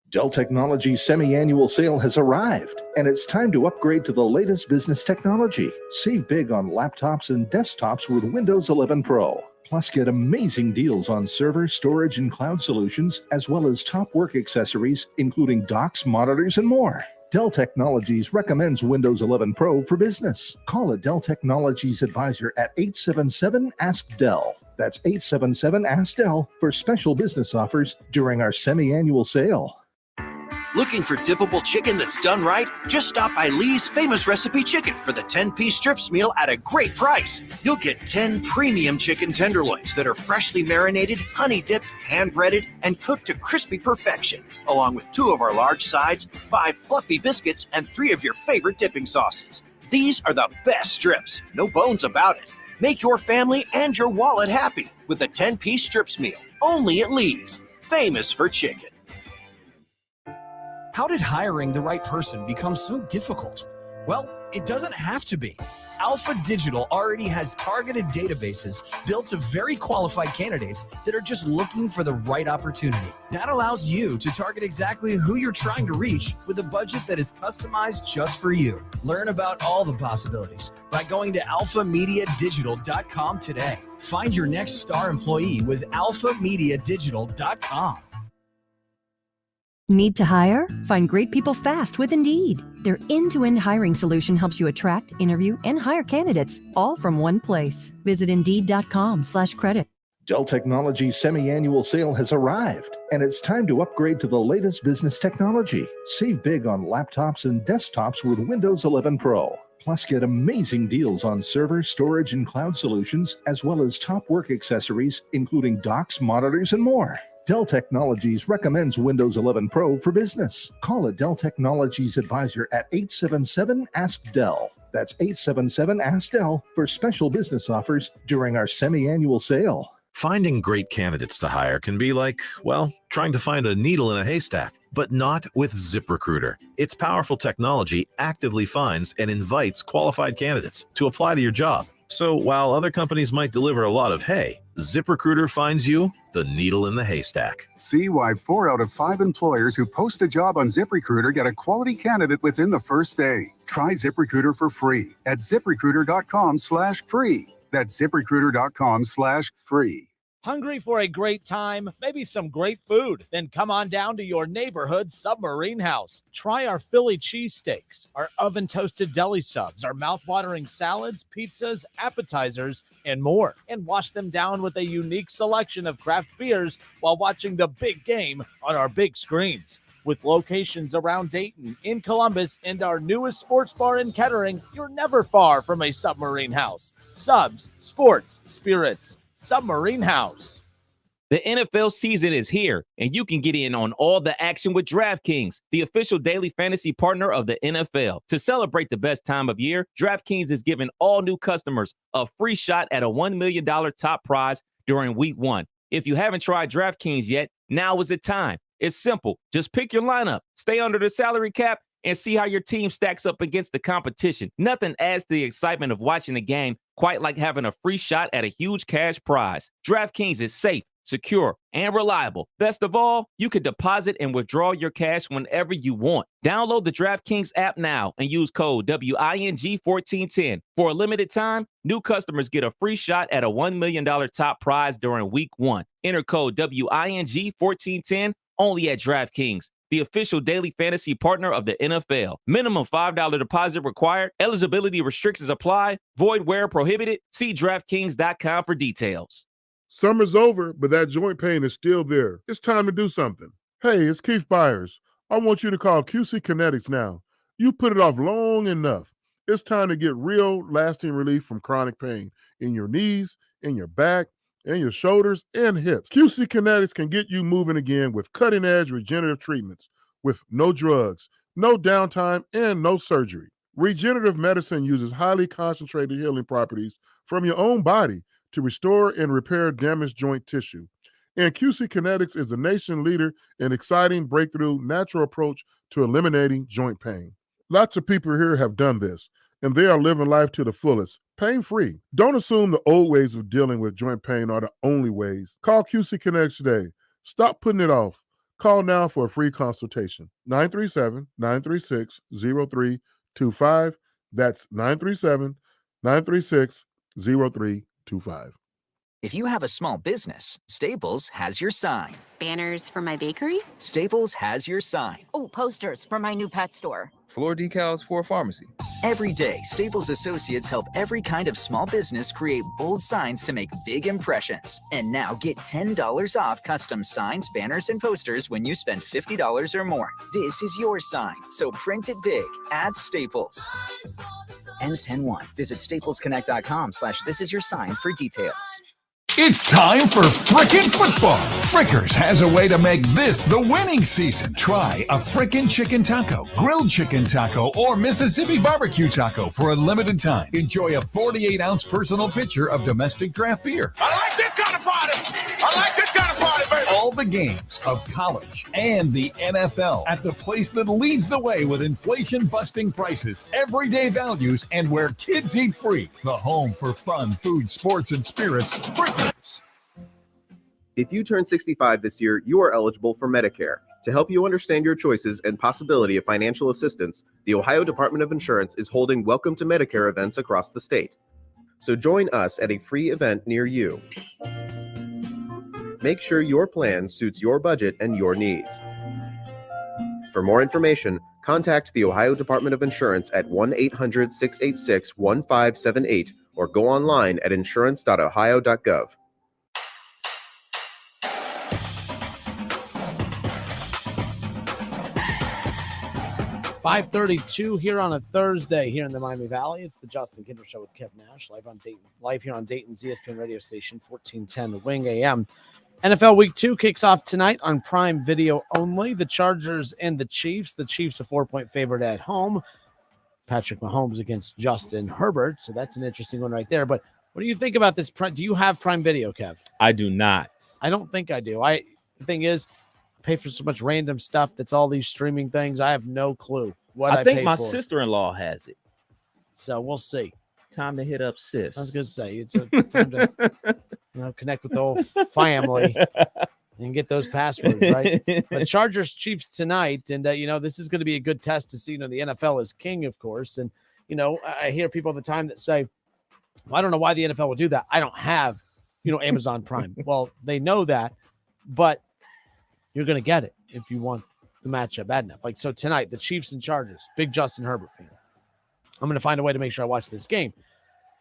Dell Technologies' semi-annual sale has arrived, and it's time to upgrade to the latest business technology. Save big on laptops and desktops with Windows 11 Pro. Plus, get amazing deals on server, storage, and cloud solutions, as well as top work accessories, including docks, monitors, and more. Dell Technologies recommends Windows 11 Pro for business. Call a Dell Technologies advisor at 877-ASK-DELL. That's 877-ASK-DELL for special business offers during our semi-annual sale. Looking for dippable chicken that's done right? Just stop by Lee's Famous Recipe Chicken for the 10-piece strips meal at a great price. You'll get 10 premium chicken tenderloins that are freshly marinated, honey-dipped, hand-breaded, and cooked to crispy perfection, along with 2 of our large sides, 5 fluffy biscuits, and 3 of your favorite dipping sauces. These are the best strips, no bones about it. Make your family and your wallet happy with a 10-piece strips meal, only at Lee's. Famous for chicken. How did hiring the right person become so difficult? Well, it doesn't have to be. Alpha Digital already has targeted databases built of very qualified candidates that are just looking for the right opportunity. That allows you to target exactly who you're trying to reach with a budget that is customized just for you. Learn about all the possibilities by going to alphamediadigital.com today. Find your next star employee with alphamediadigital.com. Need to hire? Find great people fast with Indeed. Their end-to-end hiring solution helps you attract, interview, and hire candidates all from one place. Visit Indeed.com/credit. Dell Technologies' semi-annual sale has arrived, and it's time to upgrade to the latest business technology. Save big on laptops and desktops with Windows 11 Pro. Plus, get amazing deals on server, storage, and cloud solutions, as well as top work accessories, including docks, monitors, and more. Dell Technologies recommends Windows 11 Pro for business. Call a Dell Technologies advisor at 877-ASK-DELL. That's 877-ASK-DELL for special business offers during our semi-annual sale. Finding great candidates to hire can be like, well, trying to find a needle in a haystack, but not with ZipRecruiter. Its powerful technology actively finds and invites qualified candidates to apply to your job. So while other companies might deliver a lot of hay, ZipRecruiter finds you the needle in the haystack. See why 4 out of 5 employers who post a job on ZipRecruiter get a quality candidate within the first day. Try ZipRecruiter for free at ZipRecruiter.com/free. That's ZipRecruiter.com/free. Hungry for a great time, maybe some great food? Then come on down to your neighborhood Submarine House. Try our Philly cheesesteaks, our oven-toasted deli subs, our mouth-watering salads, pizzas, appetizers, and more. And wash them down with a unique selection of craft beers while watching the big game on our big screens. With locations around Dayton, in Columbus, and our newest sports bar in Kettering, you're never far from a Submarine House. Subs, sports, spirits. Submarine House. The NFL season is here, and you can get in on all the action with DraftKings, the official daily fantasy partner of the NFL. To celebrate the best time of year, DraftKings is giving all new customers a free shot at a $1 million top prize during Week 1. If you haven't tried DraftKings yet, now is the time. It's simple. Just pick your lineup, stay under the salary cap, and see how your team stacks up against the competition. Nothing adds to the excitement of watching the game quite like having a free shot at a huge cash prize. DraftKings is safe, secure, and reliable. Best of all, you can deposit and withdraw your cash whenever you want. Download the DraftKings app now and use code WING1410. For a limited time, new customers get a free shot at a $1 million top prize during Week 1. Enter code WING1410 only at DraftKings, the official daily fantasy partner of the NFL. Minimum $5 deposit required. Eligibility restrictions apply. Void where prohibited. See DraftKings.com for details. Summer's over, but that joint pain is still there. It's time to do something. Hey, it's Keith Byers. I want you to call QC Kinetics now. You put it off long enough. It's time to get real lasting relief from chronic pain in your knees, in your back, and your shoulders and hips. QC Kinetics can get you moving again with cutting-edge regenerative treatments with no drugs, no downtime, and no surgery. Regenerative medicine uses highly concentrated healing properties from your own body to restore and repair damaged joint tissue. And QC Kinetics is the nation leader in exciting breakthrough natural approach to eliminating joint pain. Lots of people here have done this, and they are living life to the fullest, pain-free. Don't assume the old ways of dealing with joint pain are the only ways. Call QC Kinetics today. Stop putting it off. Call now for a free consultation. 937-936-0325. That's 937-936-0325. If you have a small business, Staples has your sign. Banners for my bakery? Staples has your sign. Oh, posters for my new pet store. Floor decals for a pharmacy. Every day, Staples associates help every kind of small business create bold signs to make big impressions. And now get $10 off custom signs, banners, and posters when you spend $50 or more. This is your sign, so print it big at Staples. Ends 10/1. Visit staplesconnect.com/thisisyoursign for details. It's time for frickin' football. Frickers has a way to make this the winning season. Try a frickin' chicken taco, grilled chicken taco, or Mississippi barbecue taco for a limited time. Enjoy a 48-ounce personal pitcher of domestic draft beer. I like this kind of party. I like this kind of party, baby. All the games of college and the NFL at the place that leads the way with inflation-busting prices, everyday values, and where kids eat free. The home for fun, food, sports, and spirits. Frickers. If you turn 65 this year, you are eligible for Medicare. To help you understand your choices and possibility of financial assistance, the Ohio Department of Insurance is holding Welcome to Medicare events across the state. So join us at a free event near you. Make sure your plan suits your budget and your needs. For more information, contact the Ohio Department of Insurance at 1-800-686-1578 or go online at insurance.ohio.gov. 5:32 here on a Thursday here in the Miami Valley. It's the Justin Kinder Show with Kev Nash, live here on Dayton's ESPN radio station, 1410 Wing AM. NFL Week 2 kicks off tonight on Prime Video only. The Chargers and the Chiefs. The Chiefs a 4-point favorite at home. Patrick Mahomes against Justin Herbert. So that's an interesting one right there. But what do you think about this? Do you have Prime Video, Kev? I do not. I don't think I do. The thing is, I pay for so much random stuff that's all these streaming things. I have no clue what I think pay my for. sister-in-law has it. So we'll see. Time to hit up sis. I was going to say, it's a time to connect with the whole family and get those passwords, right? But Chargers Chiefs tonight, and this is going to be a good test to see. The NFL is king, of course, and I hear people all the time that say, "Well, I don't know why the NFL will do that. I don't have Amazon Prime. Well, they know that, but you're going to get it if you want the matchup bad enough. Like, so tonight, the Chiefs and Chargers, big Justin Herbert fan. I'm going to find a way to make sure I watch this game,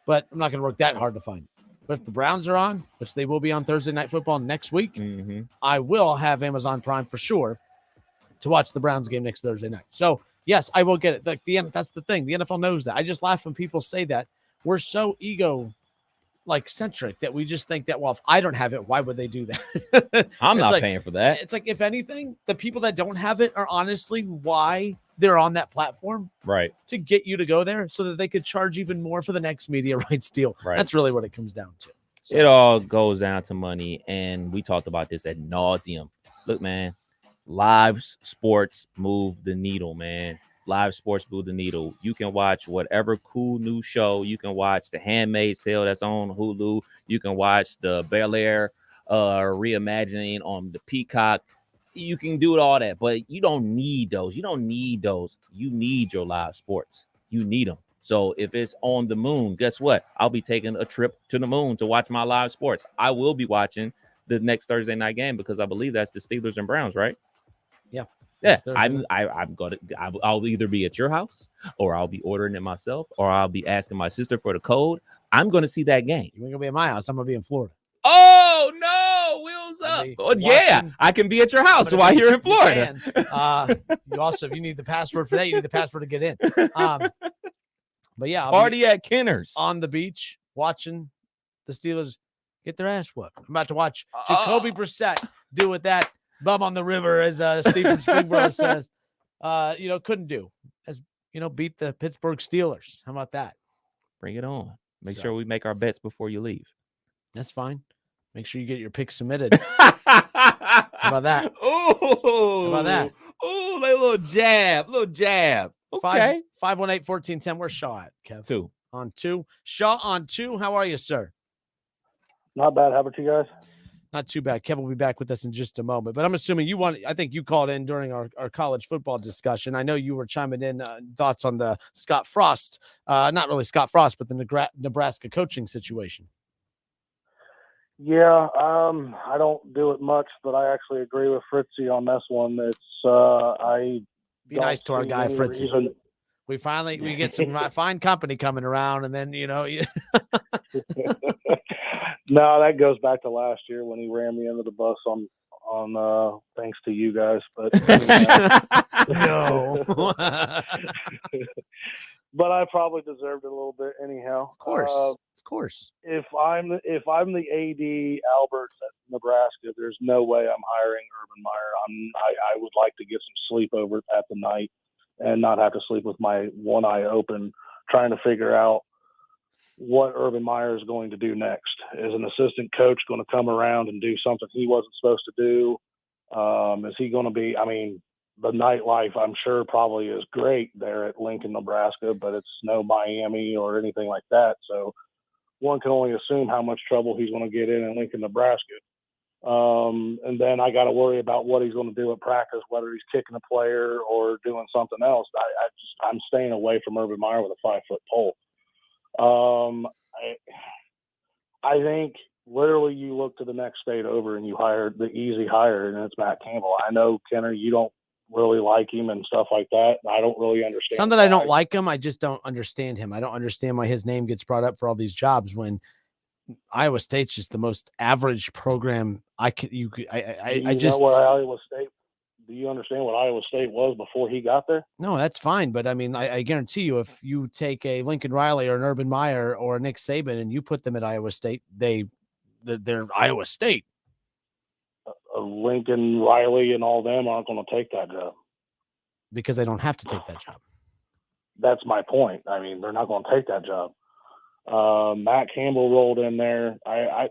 but I'm not going to work that hard to find it. But if the Browns are on, which they will be on Thursday Night Football next week, I will have Amazon Prime for sure to watch the Browns game next Thursday night. So, yes, I will get it. Like that's the thing. The NFL knows that. I just laugh when people say that. We're so centric that we just think that, well, if I don't have it, why would they do that? I'm not paying for that. It's like, if anything, the people that don't have it are honestly why they're on that platform. Right. To get you to go there so that they could charge even more for the next media rights deal. Right. That's really what it comes down to. So. It all goes down to money, and we talked about this ad nauseum. Look, man, live sports move the needle, man. Live sports move the needle. You can watch whatever cool new show. You can watch The Handmaid's Tale that's on Hulu. You can watch the Bel Air reimagining on the Peacock. You can do all that, but you don't need those. You don't need those. You need your live sports. You need them. So if it's on the moon, guess what? I'll be taking a trip to the moon to watch my live sports. I will be watching the next Thursday night game because I believe that's the Steelers and Browns, right? Yeah. Yeah, I'll either be at your house, or I'll be ordering it myself, or I'll be asking my sister for the code. I'm going to see that game. You're going to be at my house. I'm going to be in Florida. Oh, no, wheels up. Well, yeah, I can be at your house while you're in Florida. You also, if you need the password for that, you need the password to get in. But yeah, party at Kenner's on the beach watching the Steelers get their ass whooped. I'm about to watch Jacoby Brissett do with that bum on the river, as Stephen Springboro says. Couldn't do, as beat the Pittsburgh Steelers. How about that? Bring it on. Make sure we make our bets before you leave. That's fine. Make sure you get your picks submitted. How about that? Oh, how about that? Oh, a little jab. Okay. 518-1410. Where's Shaw at, Kev? 2. On 2. Shaw on 2. How are you, sir? Not bad. How about you guys? Not too bad. Kevin will be back with us in just a moment. But I'm assuming I think you called in during our college football discussion. I know you were chiming in thoughts on the Scott Frost, not really Scott Frost, but the Nebraska coaching situation. Yeah, I don't do it much, but I actually agree with Fritzy on this one. It's be nice to our guy Fritzy. We get some fine company coming around, and then No, that goes back to last year when he ran me into the bus on thanks to you guys. But no. But I probably deserved it a little bit anyhow. Of course. If I'm the AD Albert at Nebraska, there's no way I'm hiring Urban Meyer. I would like to get some sleep over at the night and not have to sleep with my one eye open, trying to figure out what Urban Meyer is going to do next. Is an assistant coach going to come around and do something he wasn't supposed to do? Is he going to be, the nightlife, I'm sure, probably is great there at Lincoln, Nebraska, but it's no Miami or anything like that. So one can only assume how much trouble he's going to get in Lincoln, Nebraska. And then I got to worry about what he's going to do at practice, whether he's kicking a player or doing something else. I'm staying away from Urban Meyer with a 5-foot pole. I think literally you look to the next state over and you hire the easy hire, and it's Matt Campbell. I know, Kenner, you don't really like him and stuff like that. I don't really understand. It's not that I don't like him. I just don't understand him. I don't understand why his name gets brought up for all these jobs when Iowa State's just the most average program. Do you understand what Iowa State was before he got there? No, that's fine. But I guarantee you, if you take a Lincoln Riley or an Urban Meyer or a Nick Saban and you put them at Iowa State, they're Iowa State. Lincoln Riley and all them aren't going to take that job because they don't have to take that job. That's my point. They're not going to take that job. Matt Campbell rolled in there. I'm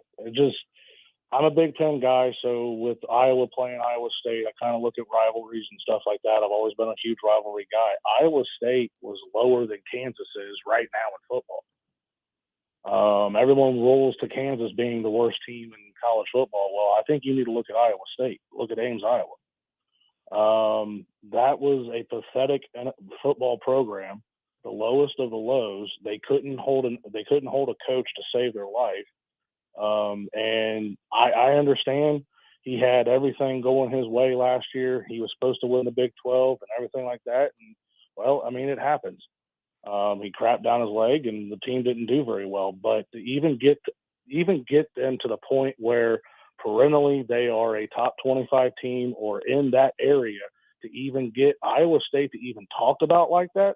a Big Ten guy, so with Iowa playing Iowa State, I kind of look at rivalries and stuff like that. I've always been a huge rivalry guy. Iowa State was lower than Kansas is right now in football. Everyone rolls to Kansas being the worst team in college football. Well, I think you need to look at Iowa State. Look at Ames, Iowa. That was a pathetic football program, the lowest of the lows. They couldn't hold a coach to save their life. And I understand he had everything going his way last year. He was supposed to win the Big 12 and everything like that. And, well, I mean, it happens. He crapped down his leg, and the team didn't do very well. But to even get them to the point where perennially they are a top 25 team or in that area, to even get Iowa State to even talk about like that,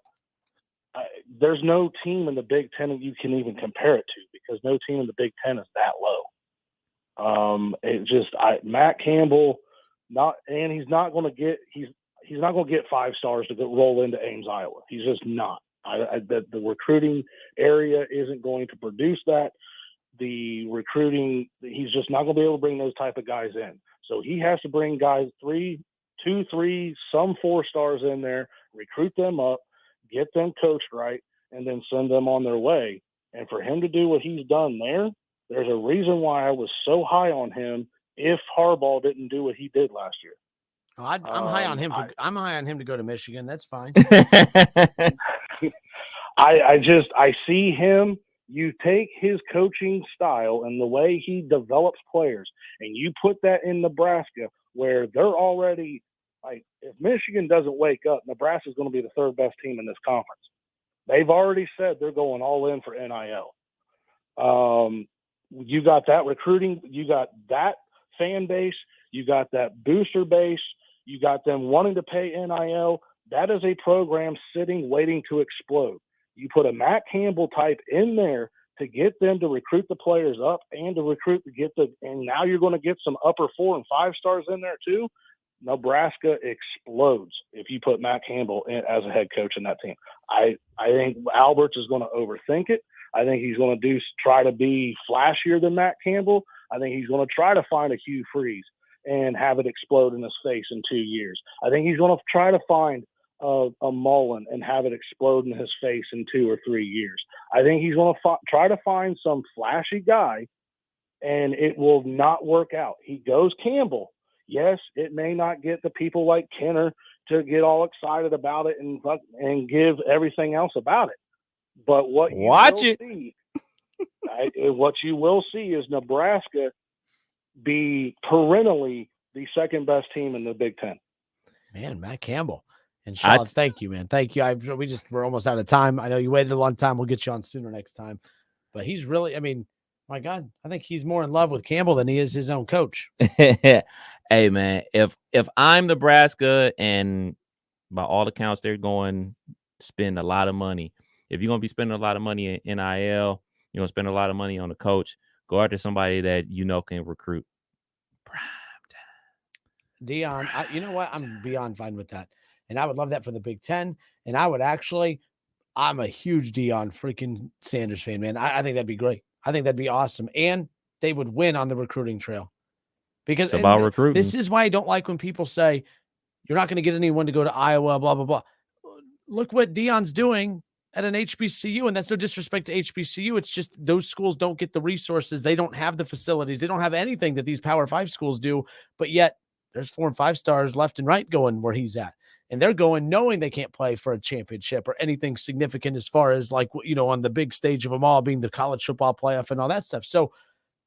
there's no team in the Big Ten that you can even compare it to, because no team in the Big Ten is that low. Matt Campbell, he's not going to get 5 stars to roll into Ames, Iowa. He's just not. The recruiting area isn't going to produce that. The recruiting, he's just not going to be able to bring those type of guys in. So he has to bring guys 2, 3, some 4 stars in there, recruit them up, get them coached right, and then send them on their way. And for him to do what he's done there's a reason why I was so high on him if Harbaugh didn't do what he did last year. Oh, I'm high on him. I'm high on him to go to Michigan. That's fine. I see him. You take his coaching style and the way he develops players, and you put that in Nebraska, where they're already like, if Michigan doesn't wake up, Nebraska's going to be the 3rd best team in this conference. They've already said they're going all in for NIL. You got that recruiting, you got that fan base, you got that booster base, you got them wanting to pay NIL. That is a program sitting, waiting to explode. You put a Matt Campbell type in there to get them to recruit the players up and to recruit and now you're going to get some upper 4 and 5 stars in there too. Nebraska explodes if you put Matt Campbell in as a head coach in that team. I think Alberts is going to overthink it. I think he's going to try to be flashier than Matt Campbell. I think he's going to try to find a Hugh Freeze and have it explode in his face in 2 years. I think he's going to try to find a Mullen and have it explode in his face in 2 or 3 years. I think he's going to try to find some flashy guy, and it will not work out. He goes Campbell. Yes, it may not get the people like Kenner to get all excited about it and give everything else about it. But what you what you will see is Nebraska be perennially the 2nd best team in the Big Ten. Man, Matt Campbell. And Sean, thank you, man. Thank you. We're almost out of time. I know you waited a long time. We'll get you on sooner next time. But he's really, my God, I think he's more in love with Campbell than he is his own coach. Hey, man, if I'm Nebraska and by all accounts they're going to spend a lot of money, if you're going to be spending a lot of money in NIL, you're going to spend a lot of money on the coach, go after somebody that can recruit. Dion, you know what? I'm beyond fine with that. And I would love that for the Big Ten. And I would I'm a huge Dion freaking Sanders fan, man. I think that'd be great. I think that'd be awesome. And they would win on the recruiting trail. Because it's about recruiting. This is why I don't like when people say, you're not going to get anyone to go to Iowa, blah, blah, blah. Look what Dion's doing at an HBCU, and that's no disrespect to HBCU. It's just those schools don't get the resources. They don't have the facilities. They don't have anything that these Power 5 schools do, but yet there's 4 and 5 stars left and right going where he's at. And they're going knowing they can't play for a championship or anything significant as far as on the big stage of them all being the college football playoff and all that stuff. So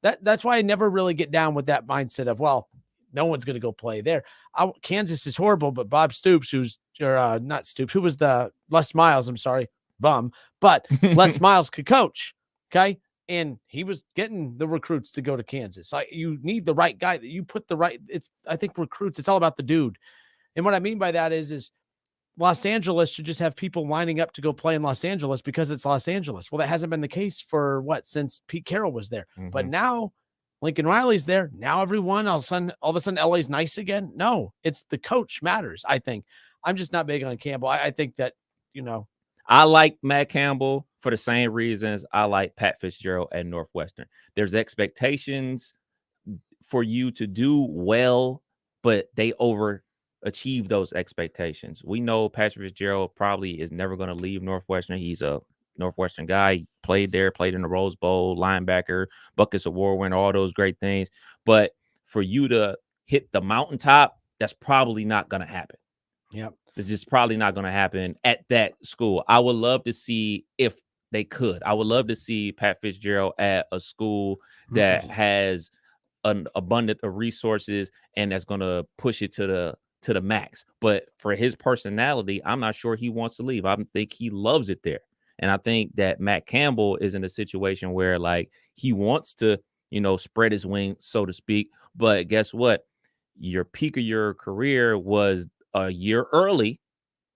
that's why I never really get down with that mindset of, well, no one's going to go play there. Kansas is horrible, but Bob Stoops, who was the Les Miles, I'm sorry, bum, but Les Miles could coach. Okay. And he was getting the recruits to go to Kansas. You need the right guy that you put I think recruits, it's all about the dude. And what I mean by that is Los Angeles should just have people lining up to go play in Los Angeles because it's Los Angeles. Well, that hasn't been the case since Pete Carroll was there. Mm-hmm. But now Lincoln Riley's there. Now everyone, all of a sudden LA's nice again. No, it's the coach matters, I think. I'm just not big on Campbell. I think that, I like Matt Campbell for the same reasons I like Pat Fitzgerald at Northwestern. There's expectations for you to do well, but they overachieve those expectations. We know Pat Fitzgerald probably is never going to leave Northwestern. He's a Northwestern guy. He played there, played in the Rose Bowl, linebacker, Buckeyes Award winner, all those great things. But for you to hit the mountaintop, that's probably not going to happen. Yep. It's just probably not going to happen at that school. I would love to see if They could. I would love to see Pat Fitzgerald at a school that has an abundance of resources and that's going to push it to the max. But for his personality, I'm not sure he wants to leave. I think he loves it there. And I think that Matt Campbell is in a situation where like he wants to, spread his wings, so to speak. But guess what? Your peak of your career was a year early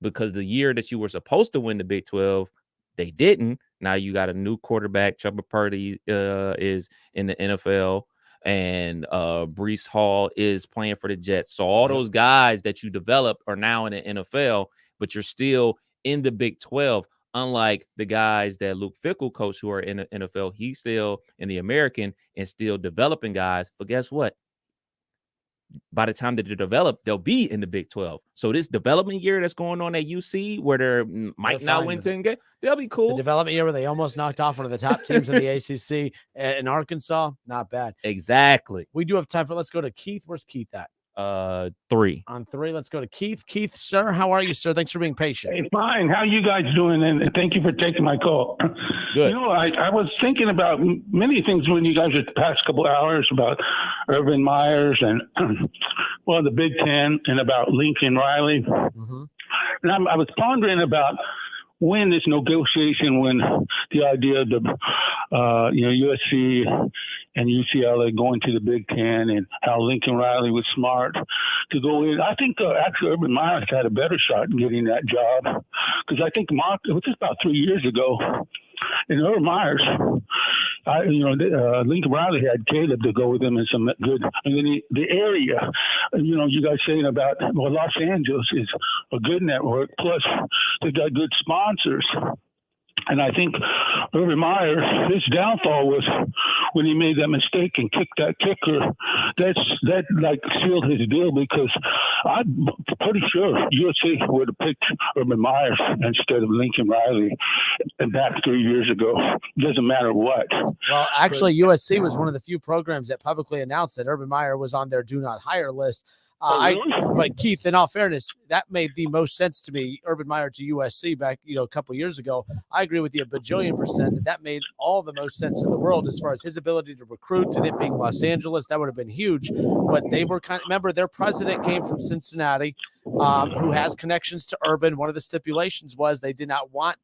because the year that you were supposed to win the Big 12, they didn't. Now you got a new quarterback. Chuba Purdy is in the NFL, and Breece Hall is playing for the Jets. So all those guys that you developed are now in the NFL, but you're still in the Big 12. Unlike the guys that Luke Fickell coached who are in the NFL, he's still in the American and still developing guys. But guess what? By the time that they're developed, they'll be in the Big 12. So this development year that's going on at UC, where they might not win 10 games, they'll be cool. The development year where they almost knocked off one of the top teams in the ACC in Arkansas, not bad. Exactly. We do have time for. Let's go to Keith. Where's Keith at? 3. On 3. Let's go to Keith. Keith, sir, how are you, sir? Thanks for being patient. Hey, fine. How you guys doing? And thank you for taking my call. Good. I was thinking about many things when you guys were the past couple of hours about Urban Myers and the Big Ten and about Lincoln Riley. Mm-hmm. And I was pondering about when this negotiation, when the idea of the USC and UCLA going to the Big Ten and how Lincoln Riley was smart to go in. I think actually Urban Myers had a better shot in getting that job because I think it was just about 3 years ago. And Urban Myers, Lincoln Riley had Caleb to go with him and some good. And then the area, you guys saying about Los Angeles is a good network. Plus, they got good sponsors. And I think Urban Meyer, his downfall was when he made that mistake and kicked that kicker. That sealed his deal because I'm pretty sure USA would have picked Urban Meyer instead of Lincoln Riley back 3 years ago. Doesn't matter what. Well, actually, USC was one of the few programs that publicly announced that Urban Meyer was on their do not hire list. But Keith, in all fairness, that made the most sense to me. Urban Meyer to USC back, a couple years ago. I agree with you a bajillion % that made all the most sense in the world as far as his ability to recruit and it being Los Angeles. That would have been huge. But they were remember their president came from Cincinnati, who has connections to Urban. One of the stipulations was they did not want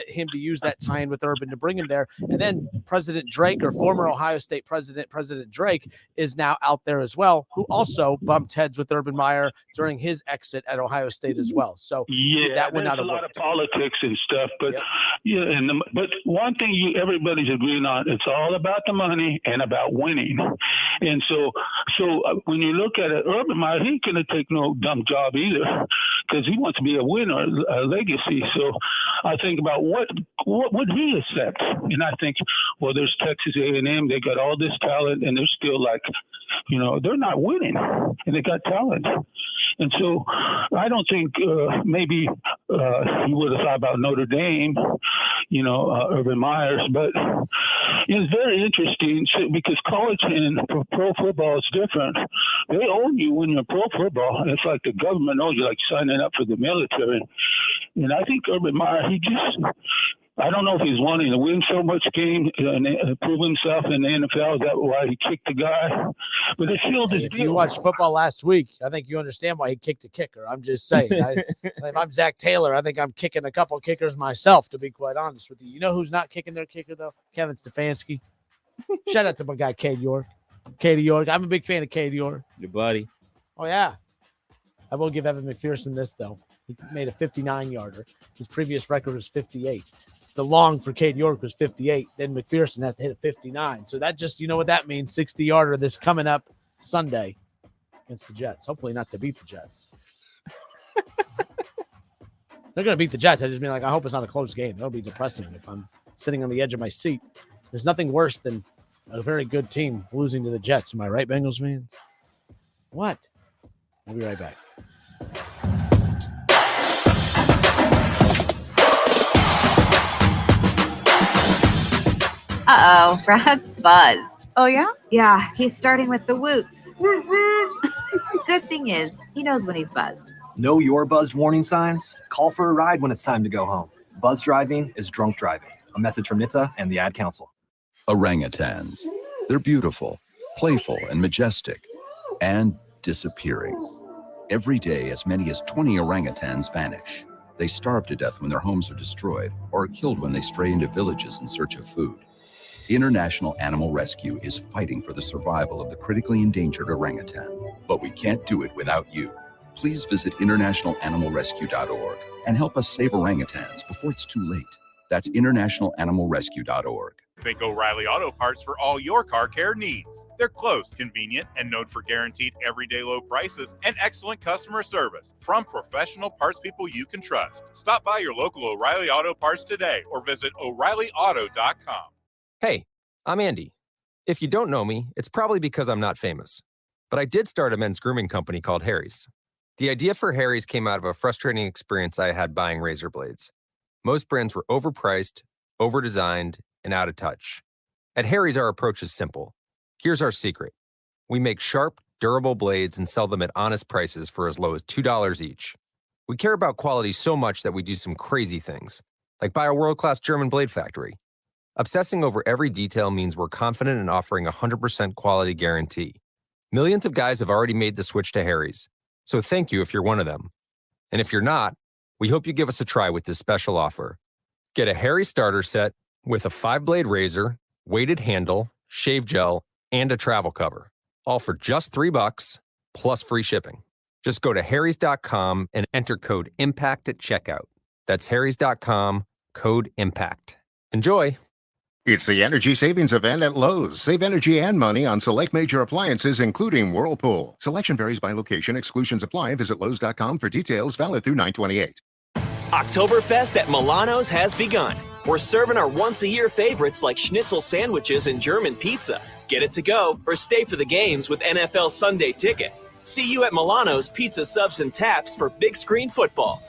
him to use that tie-in with Urban to bring him there. And then President Drake, or former Ohio State President Drake, is now out there as well, who also bumped heads with Urban Meyer during his exit at Ohio State as well. So that would not have worked. A lot of politics and stuff, but but one thing everybody's agreeing on, it's all about the money and about winning. And so when you look at it, Urban Meyer, he ain't gonna take no dumb job either because he wants to be a winner, a legacy. So I think about what would he accept, and I think, well, there's Texas A&M, they got all this talent, and they're still they're not winning, and they got talent. And so I don't think maybe he would have thought about Notre Dame, Urban Myers, but it's very interesting because college and pro football is different. They own you when you're pro football. It's like the government owns you, like signing up for the military. And I think Urban Meyer, I don't know if he's wanting to win so much game and prove himself in the NFL. Is that why he kicked the guy? But it sealed his deal. If you watched football last week, I think you understand why he kicked a kicker. I'm just saying. If I'm Zach Taylor, I think I'm kicking a couple kickers myself, to be quite honest with you. You know who's not kicking their kicker, though? Kevin Stefanski. Shout out to my guy, Cade York. I'm a big fan of Cade York. Your buddy. Oh, yeah. I will give Evan McPherson this, though. He made a 59-yarder. His previous record was 58. The long for Cade York was 58. Then McPherson has to hit a 59. So that just, you know what that means, 60-yarder this coming up Sunday against the Jets. Hopefully not to beat the Jets. They're going to beat the Jets. I just mean, I hope it's not a close game. That'll be depressing if I'm sitting on the edge of my seat. There's nothing worse than a very good team losing to the Jets. Am I right, Bengals man? What? We'll be right back. Uh-oh, Brad's buzzed. Oh, yeah? Yeah, he's starting with the woots. Good thing is, he knows when he's buzzed. Know your buzzed warning signs? Call for a ride when it's time to go home. Buzz driving is drunk driving. A message from NHTSA and the Ad Council. Orangutans. They're beautiful, playful, and majestic, and disappearing. Every day, as many as 20 orangutans vanish. They starve to death when their homes are destroyed or are killed when they stray into villages in search of food. International Animal Rescue is fighting for the survival of the critically endangered orangutan, but we can't do it without you. Please visit internationalanimalrescue.org and help us save orangutans before it's too late. That's internationalanimalrescue.org. Think O'Reilly Auto Parts for all your car care needs. They're close, convenient, and known for guaranteed everyday low prices and excellent customer service from professional parts people you can trust. Stop by your local O'Reilly Auto Parts today or visit O'ReillyAuto.com. Hey, I'm Andy. If you don't know me, it's probably because I'm not famous. But I did start a men's grooming company called Harry's. The idea for Harry's came out of a frustrating experience I had buying razor blades. Most brands were overpriced, overdesigned, and out of touch. At Harry's, our approach is simple. Here's our secret. We make sharp, durable blades and sell them at honest prices for as low as $2 each. We care about quality so much that we do some crazy things, like buy a world-class German blade factory. Obsessing over every detail means we're confident in offering a 100% quality guarantee. Millions of guys have already made the switch to Harry's, so thank you if you're one of them. And if you're not, we hope you give us a try with this special offer. Get a Harry's starter set with a 5-blade razor, weighted handle, shave gel, and a travel cover, all for just $3 plus free shipping. Just go to harrys.com and enter code IMPACT at checkout. That's harrys.com, code IMPACT. Enjoy! It's the energy savings event at Lowe's. Save energy and money on select major appliances, including Whirlpool. Selection varies by location. Exclusions apply. Visit Lowe's.com for details. Valid through 9/28. Oktoberfest at Milano's has begun. We're serving our once-a-year favorites like schnitzel sandwiches and German pizza. Get it to go or stay for the games with NFL Sunday Ticket. See you at Milano's Pizza Subs and Taps for big screen football.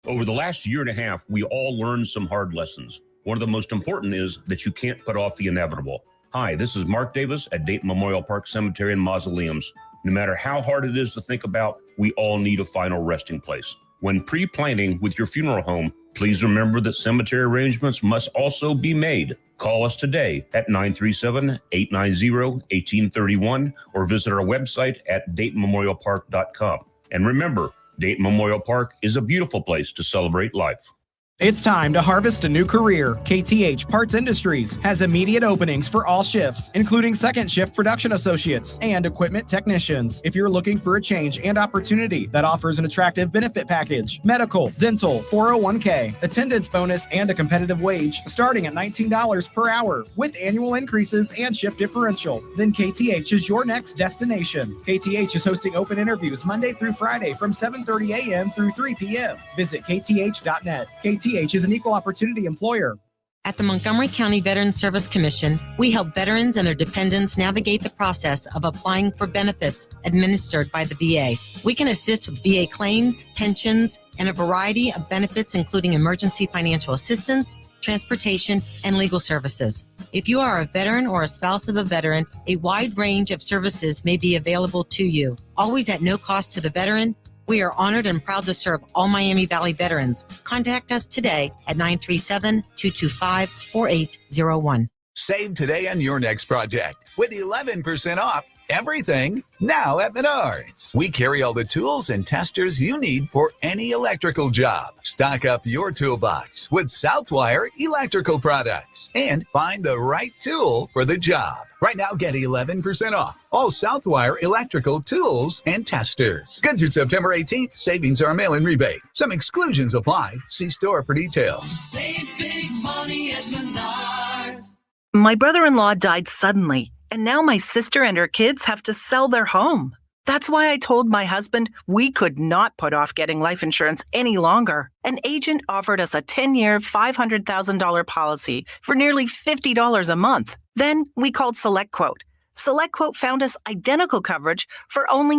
Over the last year and a half, we all learned some hard lessons. One of the most important is that you can't put off the inevitable. Hi, this is Mark Davis at Dayton Memorial Park Cemetery and Mausoleums. No matter how hard it is to think about, we all need a final resting place. When pre-planning with your funeral home, please remember that cemetery arrangements must also be made. Call us today at 937-890-1831 or visit our website at DaytonMemorialPark.com. And remember, Dayton Memorial Park is a beautiful place to celebrate life. It's time to harvest a new career. KTH Parts Industries has immediate openings for all shifts, including second shift production associates and equipment technicians. If you're looking for a change and opportunity that offers an attractive benefit package, medical, dental, 401k, attendance bonus, and a competitive wage starting at $19 per hour with annual increases and shift differential, then KTH is your next destination. KTH is hosting open interviews Monday through Friday from 7:30 a.m. through 3 p.m. Visit kth.net. KTH is an equal opportunity employer. At the Montgomery County Veterans Service Commission, we help veterans and their dependents navigate the process of applying for benefits administered by the VA. We can assist with VA claims, pensions, and a variety of benefits, including emergency financial assistance, transportation, and legal services. If you are a veteran or a spouse of a veteran, a wide range of services may be available to you, always at no cost to the veteran. We are honored and proud to serve all Miami Valley veterans. Contact us today at 937-225-4801. Save today on your next project with 11% off everything now at Menards. We carry all the tools and testers you need for any electrical job. Stock up your toolbox with Southwire electrical products and find the right tool for the job. Right now, get 11% off all Southwire electrical tools and testers. Good through September 18th. Savings are a mail-in rebate. Some exclusions apply. See store for details. Save big money at Menards. My brother-in-law died suddenly, and now my sister and her kids have to sell their home. That's why I told my husband we could not put off getting life insurance any longer. An agent offered us a 10-year, $500,000 policy for nearly $50 a month. Then we called SelectQuote. SelectQuote found us identical coverage for only